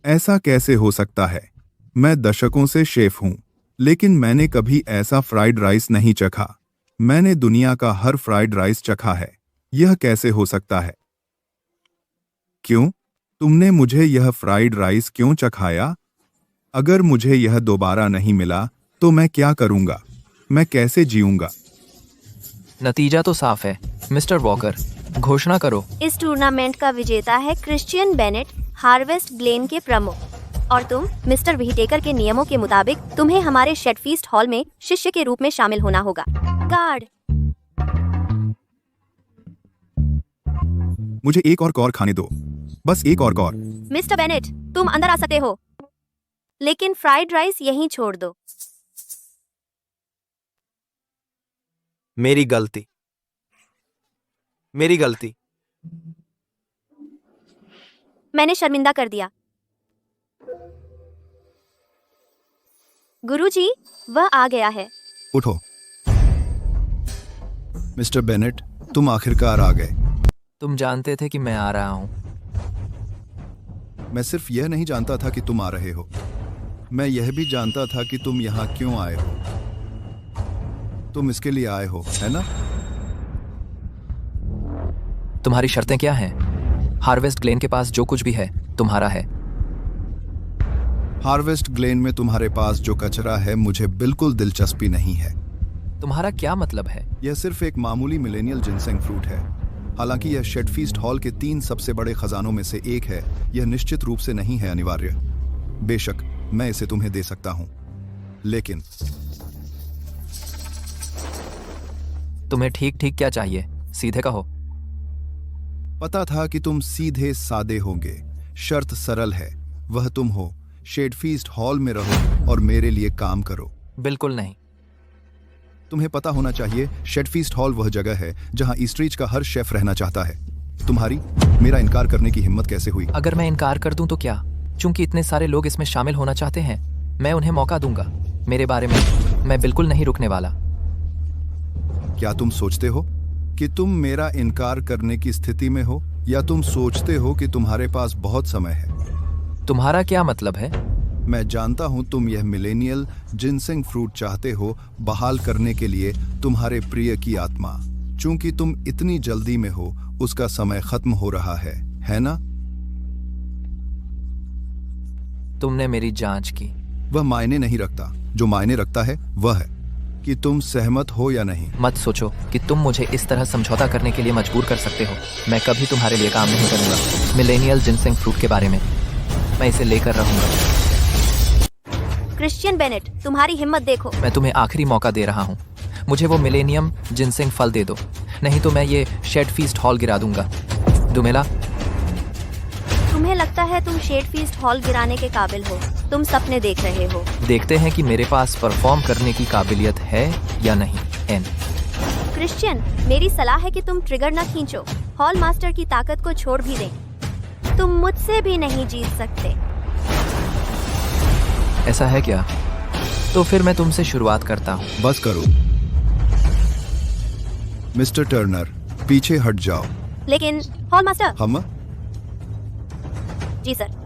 ऐसा कैसे हो सकता है? मैं दशकों से शेफ हूं, लेकिन मैंने कभी ऐसा फ्राइड राइस नहीं चखा। मैंने दुनिया का हर फ्राइड राइस चखा है। यह कैसे हो सकता है? क्यों? तुमने मुझे यह फ्राइड राइस क्यों चखाया? अगर मुझे यह दोबारा नहीं मिला तो मैं क्या करूंगा? मैं कैसे जीऊंगा? नतीजा तो साफ है। मिस्टर वॉकर, घोषणा करो। इस टूर्नामेंट का विजेता है क्रिश्चियन बेनेट, हार्वेस्ट ग्लेन के प्रमुख। और तुम मिस्टर व्हीटेकर के नियमों के मुताबिक तुम्हें हमारे शेड फीस्ट हॉल में शिष्य के रूप में शामिल होना होगा। गार्ड, मुझे एक और कौर खाने दो, बस एक और कौर। मिस्टर बेनेट, तुम अंदर आ सकते हो, लेकिन फ्राइड राइस यहीं छोड़ दो। मेरी गलती, मेरी गलती। मैंने शर्मिंदा कर दिया। गुरुजी, वह आ गया है। उठो। मिस्टर बेनेट, तुम आखिरकार आ गए। तुम जानते थे कि मैं आ रहा हूं। मैं सिर्फ यह नहीं जानता था कि तुम आ रहे हो, मैं यह भी जानता था कि तुम यहाँ क्यों आए हो। तुम इसके लिए आए हो, है ना? तुम्हारी शर्तें क्या हैं? हार्वेस्ट ग्लेन के पास जो कुछ भी है तुम्हारा है। हार्वेस्ट ग्लेन में तुम्हारे पास जो कचरा है मुझे बिल्कुल दिलचस्पी नहीं है। तुम्हारा क्या मतलब है? यह सिर्फ एक मामूली मिलेनियल जिनसेंग फ्रूट है। हालांकि यह शेडफीस्ट हॉल के 3 सबसे बड़े खजानों में से एक है, यह निश्चित रूप से नहीं है अनिवार्य। बेशक मैं इसे तुम्हें दे सकता हूं, लेकिन तुम्हें ठीक ठीक क्या चाहिए, सीधे कहो। पता था कि तुम सीधे सादे होंगे। शर्त सरल है, वह तुम हो, शेडफीस्ट हॉल में रहो और मेरे लिए काम करो। बिल्कुल नहीं। तुम्हें पता होना चाहिए, शेडफीस्ट हॉल वह जगह है जहां ईस्टरीच का हर शेफ रहना चाहता है। तुम्हारी मेरा इनकार करने की हिम्मत कैसे हुई? अगर मैं इनकार कर दूं तो क्या? चूंकि इतने सारे लोग इसमें शामिल होना चाहते हैं, मैं उन्हें मौका दूंगा। मेरे बारे में मैं बिल्कुल नहीं रुकने वाला। क्या तुम सोचते हो कि तुम मेरा इनकार करने की स्थिति में हो, या तुम सोचते हो कि तुम्हारे पास बहुत समय है? तुम्हारा क्या मतलब है? मैं जानता हूं तुम यह मिलेनियल जिनसेंग फ्रूट चाहते हो बहाल करने के लिए तुम्हारे प्रिय की आत्मा। चूंकि तुम इतनी जल्दी में हो, उसका समय खत्म हो रहा है ना? तुमने मेरी जांच की। वह मायने नहीं रखता। जो मायने रखता है वह है कि तुम सहमत हो या नहीं। मत सोचो कि तुम मुझे इस तरह समझौता करने के लिए मजबूर कर सकते हो। मैं कभी तुम्हारे लिए काम नहीं करूंगा। मिलेनियल जिनसेंग फ्रूट के बारे में मैं इसे लेकर रहूंगा। क्रिश्चियन बेनेट, तुम्हारी हिम्मत देखो। मैं तुम्हें आखिरी मौका दे रहा हूँ। मुझे वो मिलेनियम जिनसेंग फल दे दो, नहीं तो मैं ये शेडफीस्ट हॉल गिरा दूंगा। दुमेला, तुम्हें लगता है तुम शेडफीस्ट हॉल गिराने के काबिल हो? तुम सपने देख रहे हो। देखते हैं कि मेरे पास परफॉर्म करने की काबिलियत है या नहीं। एन क्रिश्चियन, मेरी सलाह है कि तुम ट्रिगर न खींचो। हॉल मास्टर की ताकत को छोड़ भी दें। तुम मुझसे भी नहीं जीत सकते। ऐसा है क्या? तो फिर मैं तुमसे शुरुआत करता हूँ। बस करो मिस्टर टर्नर, पीछे हट जाओ। लेकिन हॉल मास्टर। हम? जी सर।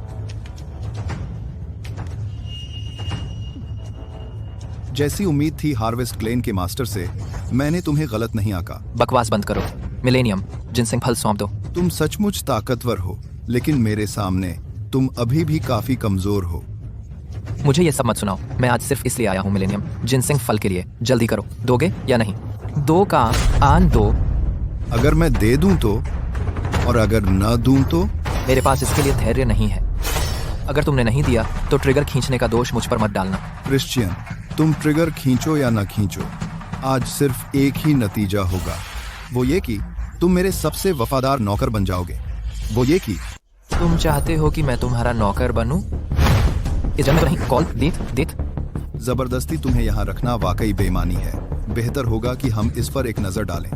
जैसी उम्मीद थी हार्वेस्ट ग्लेन के मास्टर से, मैंने तुम्हें गलत नहीं आका। बकवास बंद करो। मिलेनियम जिनसेंग फल सौंप दो। तुम सचमुच ताकतवर हो, लेकिन मेरे सामने तुम अभी भी काफी कमजोर हो। मुझे ये सब मत सुनाओ। मैं आज सिर्फ इसलिए आया हूँ मिलेनियम जिनसेंग फल के लिए। जल्दी करो, दोगे या नहीं? दो का आन दो। अगर मैं दे दूं तो, और अगर न दूं तो? मेरे पास इसके लिए धैर्य नहीं है। अगर तुमने नहीं दिया तो ट्रिगर खींचने का दोष मुझ पर मत डालना। क्रिश्चियन, तुम ट्रिगर खींचो या न खींचो, आज सिर्फ एक ही नतीजा होगा। वो ये कि तुम मेरे सबसे वफादार नौकर बन जाओगे। वो ये कि तुम चाहते हो कि मैं तुम्हारा नौकर बनूं? इस जंग नहीं कॉल दीत। जबरदस्ती तुम्हें यहाँ रखना वाकई बेईमानी है। बेहतर होगा कि हम इस पर एक नजर डालें।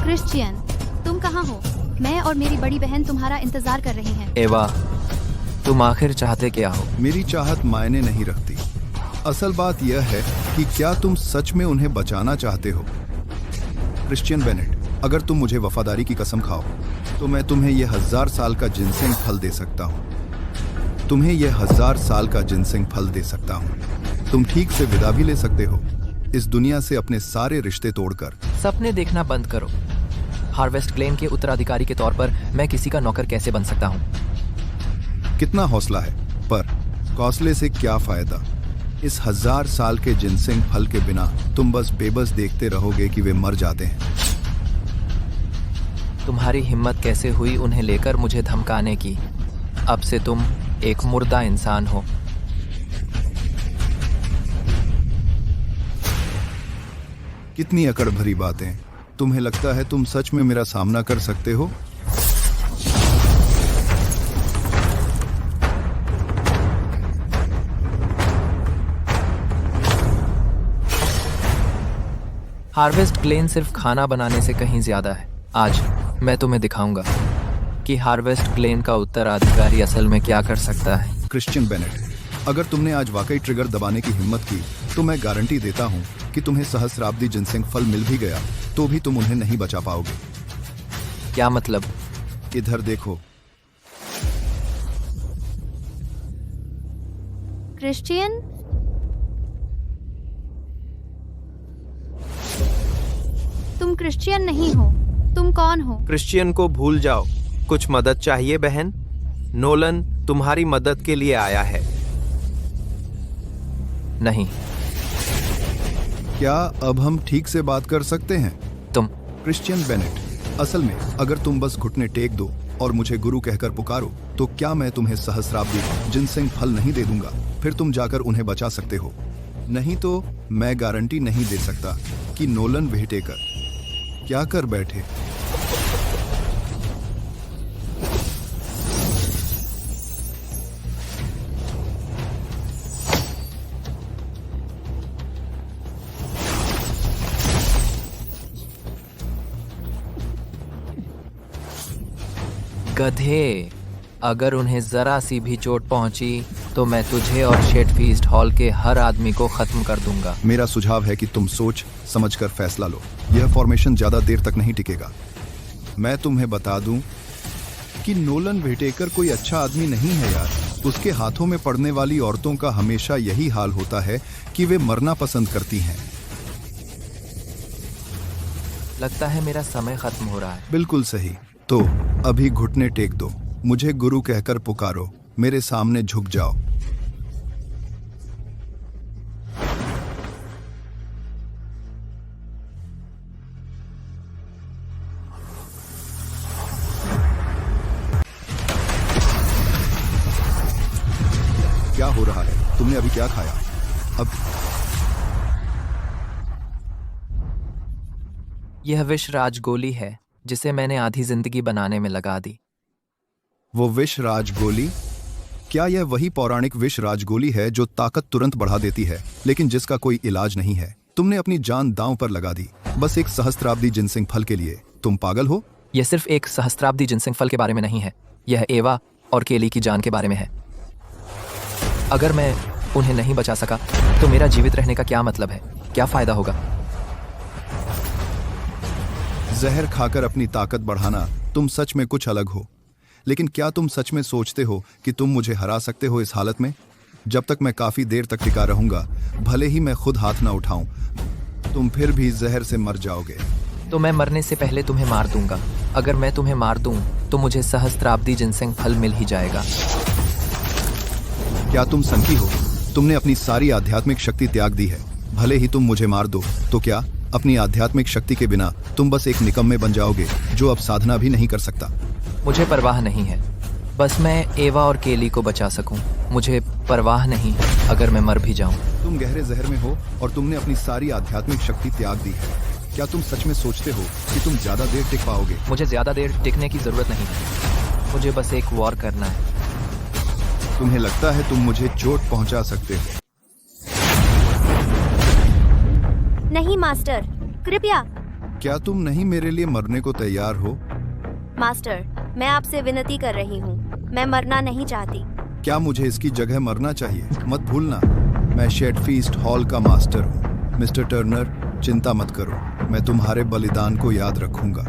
क्रिश्चियन, तुम कहाँ हो? मैं और मेरी बड़ी बहन तुम्हारा इंतजार कर रहे हैं। एवा, तुम आखिर चाहते क्या हो? मेरी चाहत मायने नहीं रखती। असल बात यह है कि क्या तुम सच में उन्हें बचाना चाहते हो। क्रिश्चियन बेनेट, अगर तुम मुझे वफादारी की कसम खाओ तो मैं तुम्हें यह 1000 साल का जिनसेंग फल दे सकता हूँ। तुम्हें यह 1000 साल का जिनसेंग फल दे सकता हूँ। तुम ठीक से विदा भी ले सकते हो, इस दुनिया से अपने सारे रिश्ते तोड़कर। सपने देखना बंद करो। हार्वेस्ट ग्लेन के उत्तराधिकारी के तौर पर मैं किसी का नौकर कैसे बन सकता हूँ? कितना हौसला है, पर हौसले से क्या फायदा? इस 1000 साल के जिनसेंग फल के बिना तुम बस बेबस देखते रहोगे कि वे मर जाते हैं। तुम्हारी हिम्मत कैसे हुई उन्हें लेकर मुझे धमकाने की? अब से तुम एक मुर्दा इंसान हो। कितनी अकड़ भरी बातें। तुम्हें लगता है तुम सच में मेरा सामना कर सकते हो? हार्वेस्ट ग्लेन सिर्फ खाना बनाने से कहीं ज्यादा है। आज मैं तुम्हें दिखाऊंगा कि हार्वेस्ट ग्लेन का उत्तराधिकारी असल में क्या कर सकता है। क्रिश्चियन बेनेट, अगर तुमने आज वाकई ट्रिगर दबाने की हिम्मत की तो मैं गारंटी देता हूं कि तुम्हें सहस्राब्दी जिनसेंग फल मिल भी गया तो भी तुम उन्हें नहीं बचा पाओगे। क्या मतलब? इधर देखो। क्रिश्चियन, क्रिश्चियन नहीं हो। तुम कौन हो? क्रिश्चियन को भूल जाओ। कुछ मदद चाहिए बहन? नोलन तुम्हारी मदद के लिए आया है। नहीं। क्या अब हम ठीक से बात कर सकते हैं? तुम क्रिश्चियन बेनेट, असल में अगर तुम बस घुटने टेक दो और मुझे गुरु कहकर पुकारो तो क्या मैं तुम्हें सहस्राब्दी जिनसिंग फल नहीं दे दूंगा? फिर तुम जाकर उन्हें बचा सकते हो। नहीं तो मैं गारंटी नहीं दे सकता कि नोलन व्हिटेकर क्या कर बैठे। गधे, अगर उन्हें जरा सी भी चोट पहुंची तो मैं तुझे और शेटफीस्ट हॉल के हर आदमी को खत्म कर दूंगा। मेरा सुझाव है कि तुम सोच समझकर फैसला लो। यह फॉर्मेशन ज्यादा देर तक नहीं टिकेगा। मैं तुम्हें बता दूं कि नोलन व्हिटेकर कोई अच्छा आदमी नहीं है यार। उसके हाथों में पड़ने वाली औरतों का हमेशा यही हाल होता है कि वे मरना पसंद करती हैं। लगता है मेरा समय खत्म हो रहा है। बिल्कुल सही। तो अभी घुटने टेक दो, मुझे गुरु कहकर पुकारो, मेरे सामने झुक जाओ। क्या हो रहा है? तुमने अभी क्या खाया? अब यह विष राज गोली है जिसे मैंने आधी जिंदगी बनाने में लगा दी। वो विष राज गोली? क्या यह वही पौराणिक विष राज गोली है जो ताकत तुरंत बढ़ा देती है लेकिन जिसका कोई इलाज नहीं है? तुमने अपनी जान दांव पर लगा दी बस एक सहस्त्राब्दी जिनसिंग फल के लिए। तुम पागल हो? यह सिर्फ एक सहस्त्राब्दी जिनसिंग फल के बारे में नहीं है, यह एवा और केली की जान के बारे में है। अगर मैं उन्हें नहीं बचा सका तो मेरा जीवित रहने का क्या मतलब है? क्या फायदा होगा? जहर खाकर अपनी ताकत बढ़ाना तुम सच में कुछ अलग हो। लेकिन क्या तुम सच में सोचते हो कि तुम मुझे हरा सकते हो इस हालत में? जब तक मैं काफी देर तक टिका रहूंगा, भले ही मैं खुद हाथ ना उठाऊं, तुम फिर भी जहर से मर जाओगे। तो मैं मरने से पहले तुम्हें मार दूंगा। अगर मैं तुम्हें मार दूं तो मुझे सहस्त्राब्दी जिनसिंग फल मिल ही जाएगा। क्या तुम संकी हो? तुमने अपनी सारी आध्यात्मिक शक्ति त्याग दी है। भले ही तुम मुझे मार दो तो क्या अपनी आध्यात्मिक शक्ति के बिना तुम बस एक निकम्मे बन जाओगे जो अब साधना भी नहीं कर सकता? मुझे परवाह नहीं है, बस मैं एवा और केली को बचा सकूं। मुझे परवाह नहीं अगर मैं मर भी जाऊं। तुम गहरे जहर में हो और तुमने अपनी सारी आध्यात्मिक शक्ति त्याग दी है। क्या तुम सच में सोचते हो कि तुम ज्यादा देर टिक पाओगे? मुझे ज्यादा देर टिकने की जरूरत नहीं है, मुझे बस एक वॉर करना है। तुम्हें लगता है तुम मुझे चोट पहुंचा सकते हो? नहीं मास्टर, कृपया। क्या तुम नहीं मेरे लिए मरने को तैयार हो? मास्टर, मैं आपसे विनती कर रही हूँ, मैं मरना नहीं चाहती। क्या मुझे इसकी जगह मरना चाहिए? मत भूलना, मैं शेटफीस्ट हॉल का मास्टर हूँ। मिस्टर टर्नर, चिंता मत करो, मैं तुम्हारे बलिदान को याद रखूंगा।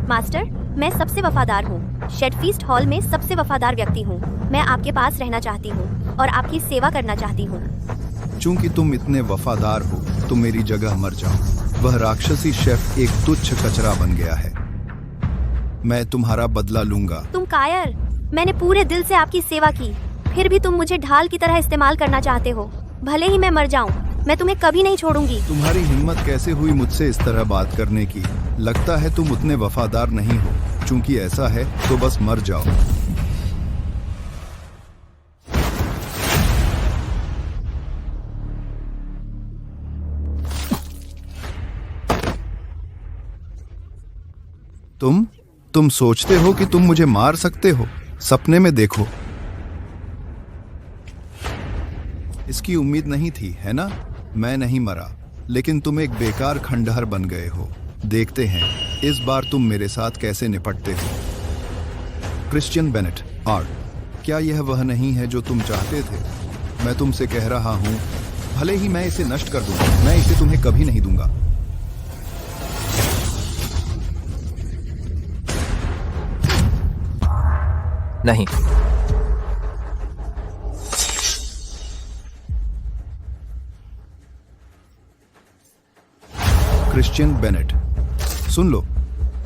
मास्टर, मैं सबसे वफादार हूँ। शेटफीस्ट हॉल में सबसे वफादार व्यक्ति हूँ। मैं आपके पास रहना चाहती हूँ और आपकी सेवा करना चाहती हूँ। चूंकि तुम इतने वफादार हो, तुम मेरी जगह मर जाओ। वह राक्षसी शेफ एक तुच्छ कचरा बन गया है। मैं तुम्हारा बदला लूंगा। तुम कायर, मैंने पूरे दिल से आपकी सेवा की, फिर भी तुम मुझे ढाल की तरह इस्तेमाल करना चाहते हो। भले ही मैं मर जाऊं, मैं तुम्हें कभी नहीं छोड़ूंगी। तुम्हारी हिम्मत कैसे हुई मुझसे इस तरह बात करने की? लगता है तुम उतने वफादार नहीं हो। चूंकि ऐसा है तो बस मर जाओ। तुम सोचते हो कि तुम मुझे मार सकते हो? सपने में देखो। इसकी उम्मीद नहीं थी, है ना? मैं नहीं मरा, लेकिन तुम एक बेकार खंडहर बन गए हो। देखते हैं इस बार तुम मेरे साथ कैसे निपटते हो। क्रिश्चियन बेनेट, क्या यह वह नहीं है जो तुम चाहते थे? मैं तुमसे कह रहा हूं, भले ही मैं इसे नष्ट कर दूंगा, मैं इसे तुम्हें कभी नहीं दूंगा। नहीं। क्रिश्चियन बेनेट, सुन लो,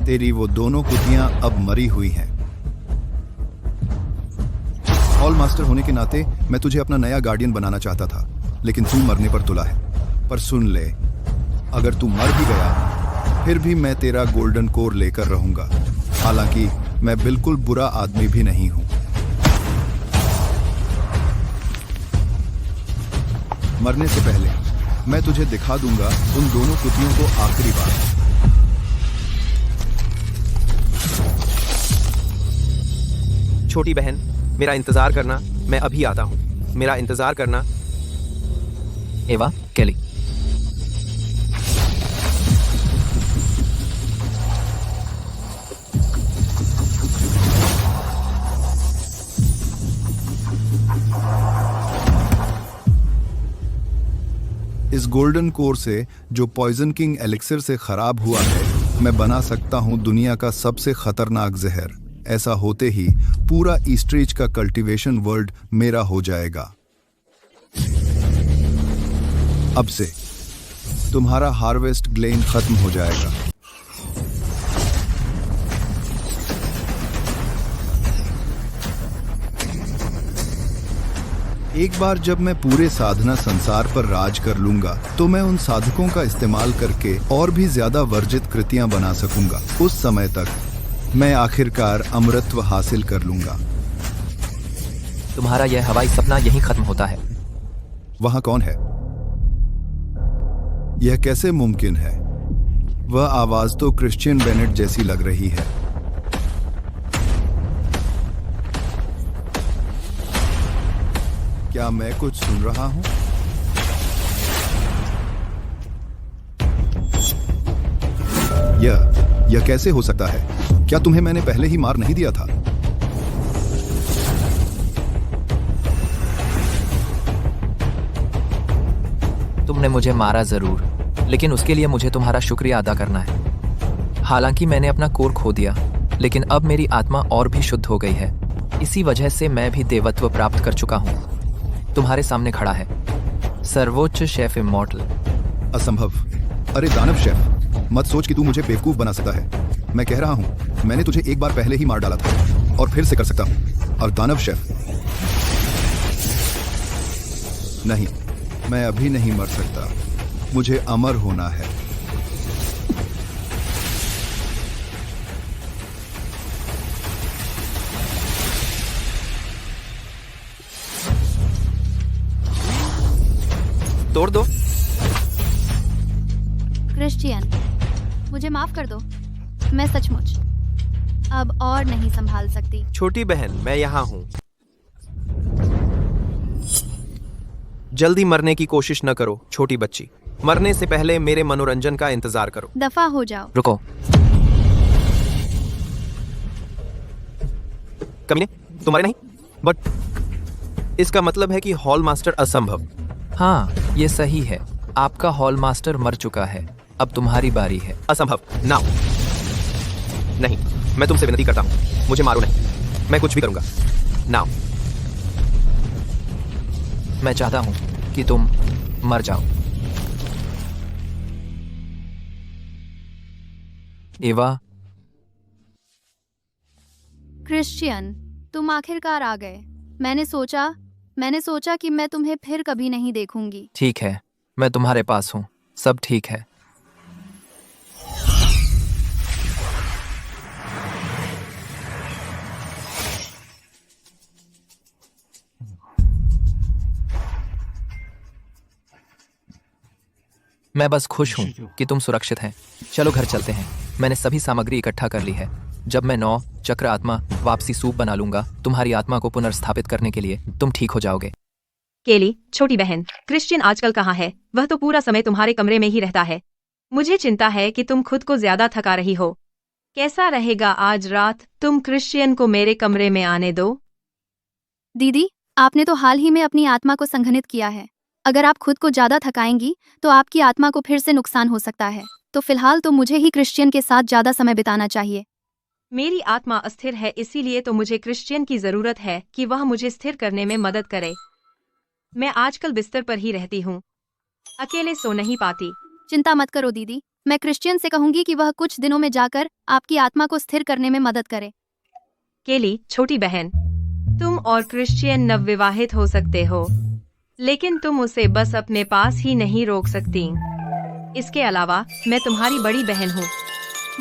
तेरी वो दोनों कुतियां अब मरी हुई हैं। हॉल मास्टर होने के नाते मैं तुझे अपना नया गार्डियन बनाना चाहता था, लेकिन तू मरने पर तुला है। पर सुन ले, अगर तू मर भी गया फिर भी मैं तेरा गोल्डन कोर लेकर रहूंगा। हालांकि मैं बिल्कुल बुरा आदमी भी नहीं हूं। मरने से पहले मैं तुझे दिखा दूंगा उन दोनों कुतियों को आखिरी बार। छोटी बहन, मेरा इंतजार करना, मैं अभी आता हूं। मेरा इंतजार करना। एवा, केली। इस गोल्डन कोर से जो पॉइजन किंग एलिक्सिर से खराब हुआ है, मैं बना सकता हूं दुनिया का सबसे खतरनाक जहर। ऐसा होते ही पूरा ईस्ट्रीच का कल्टीवेशन वर्ल्ड मेरा हो जाएगा। अब से तुम्हारा हार्वेस्ट ग्लेन खत्म हो जाएगा। एक बार जब मैं पूरे साधना संसार पर राज कर लूंगा, तो मैं उन साधकों का इस्तेमाल करके और भी ज्यादा वर्जित कृतियां बना सकूंगा। उस समय तक मैं आखिरकार अमरत्व हासिल कर लूंगा। तुम्हारा यह हवाई सपना यहीं खत्म होता है। वहां कौन है? यह कैसे मुमकिन है? वह आवाज तो क्रिश्चियन बेनेट जैसी लग रही है। क्या मैं कुछ सुन रहा हूं? यह कैसे हो सकता है? क्या तुम्हें मैंने पहले ही मार नहीं दिया था? तुमने मुझे मारा जरूर, लेकिन उसके लिए मुझे तुम्हारा शुक्रिया अदा करना है। हालांकि मैंने अपना कोर खो दिया, लेकिन अब मेरी आत्मा और भी शुद्ध हो गई है। इसी वजह से मैं भी देवत्व प्राप्त कर चुका हूं। तुम्हारे सामने खड़ा है सर्वोच्च शेफ इमॉर्टल। असंभव। अरे दानव शेफ, मत सोच कि तू मुझे बेवकूफ बना सकता है। मैं कह रहा हूं, मैंने तुझे एक बार पहले ही मार डाला था और फिर से कर सकता हूं। और दानव शेफ, नहीं, मैं अभी नहीं मर सकता। मुझे अमर होना है। तोड़ दो। क्रिश्चियन, मुझे माफ कर दो। मैं सचमुच अब और नहीं संभाल सकती। छोटी बहन, मैं यहाँ हूँ। जल्दी मरने की कोशिश न करो छोटी बच्ची। मरने से पहले मेरे मनोरंजन का इंतजार करो। दफा हो जाओ। रुको। कमीने, तुम्हारे नहीं, बट इसका मतलब है कि हॉल मास्टर असंभव। हाँ, ये सही है। आपका हॉल मास्टर मर चुका है। अब तुम्हारी बारी है। असंभव। नाउ। नहीं, मैं तुमसे विनती करता हूं, मुझे मारो नहीं। मैं कुछ भी करूंगा। नाउ। मैं चाहता हूं कि तुम मर जाओ। एवा। क्रिश्चियन, तुम आखिरकार आ गए। मैंने सोचा कि मैं तुम्हें फिर कभी नहीं देखूंगी। ठीक है, मैं तुम्हारे पास हूं। सब ठीक है। मैं बस खुश हूं कि तुम सुरक्षित हैं। चलो घर चलते हैं। मैंने सभी सामग्री इकट्ठा कर ली है। जब मैं 9 चक्र आत्मा वापसी सूप बना लूंगा तुम्हारी आत्मा को पुनर्स्थापित करने के लिए, तुम ठीक हो जाओगे। केली, छोटी बहन, क्रिश्चियन आजकल कहाँ है? वह तो पूरा समय तुम्हारे कमरे में ही रहता है। मुझे चिंता है कि तुम खुद को ज्यादा थका रही हो। कैसा रहेगा आज रात तुम क्रिश्चियन को मेरे कमरे में आने दो? दीदी, आपने तो हाल ही में अपनी आत्मा को संघनित किया है। अगर आप खुद को ज्यादा थकाएंगी तो आपकी आत्मा को फिर से नुकसान हो सकता है। तो फिलहाल तो मुझे ही क्रिश्चियन के साथ ज्यादा समय बिताना चाहिए। मेरी आत्मा अस्थिर है, इसीलिए तो मुझे क्रिश्चियन की जरूरत है कि वह मुझे स्थिर करने में मदद करे। मैं आजकल बिस्तर पर ही रहती हूँ, अकेले सो नहीं पाती। चिंता मत करो दीदी, मैं क्रिश्चियन से कहूंगी कि वह कुछ दिनों में जाकर आपकी आत्मा को स्थिर करने में मदद करे। केली, छोटी बहन, तुम और क्रिश्चियन नवविवाहित हो सकते हो, लेकिन तुम उसे बस अपने पास ही नहीं रोक सकती। इसके अलावा मैं तुम्हारी बड़ी बहन हूँ।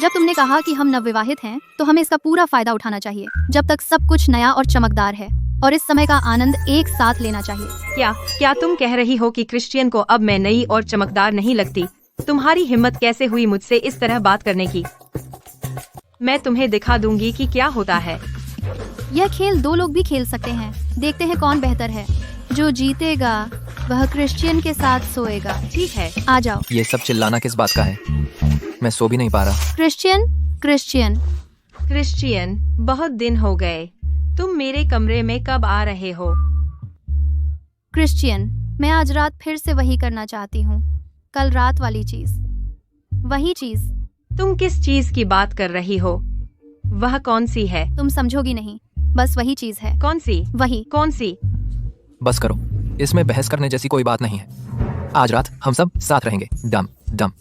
जब तुमने कहा कि हम नवविवाहित हैं, तो हमें इसका पूरा फायदा उठाना चाहिए, जब तक सब कुछ नया और चमकदार है, और इस समय का आनंद एक साथ लेना चाहिए। क्या तुम कह रही हो कि क्रिश्चियन को अब मैं नई और चमकदार नहीं लगती? तुम्हारी हिम्मत कैसे हुई मुझसे इस तरह बात करने की? मैं तुम्हें दिखा दूंगी कि क्या होता है। यह खेल दो लोग भी खेल सकते हैं। देखते हैं कौन बेहतर है। जो जीतेगा वह क्रिश्चियन के साथ सोएगा। ठीक है, आ जाओ। ये सब चिल्लाना किस बात का है? मैं सो भी नहीं पा रहा। क्रिश्चियन क्रिश्चियन क्रिश्चियन, बहुत दिन हो गए। तुम मेरे कमरे में कब आ रहे हो? क्रिश्चियन, मैं आज रात फिर से वही करना चाहती हूँ। कल रात वाली चीज, वही चीज। तुम किस चीज की बात कर रही हो? वह कौन सी है? तुम समझोगी नहीं, बस वही चीज है। कौन सी? वही। कौन सी? बस करो, इसमें बहस करने जैसी कोई बात नहीं है। आज रात हम सब साथ रहेंगे। डम डम।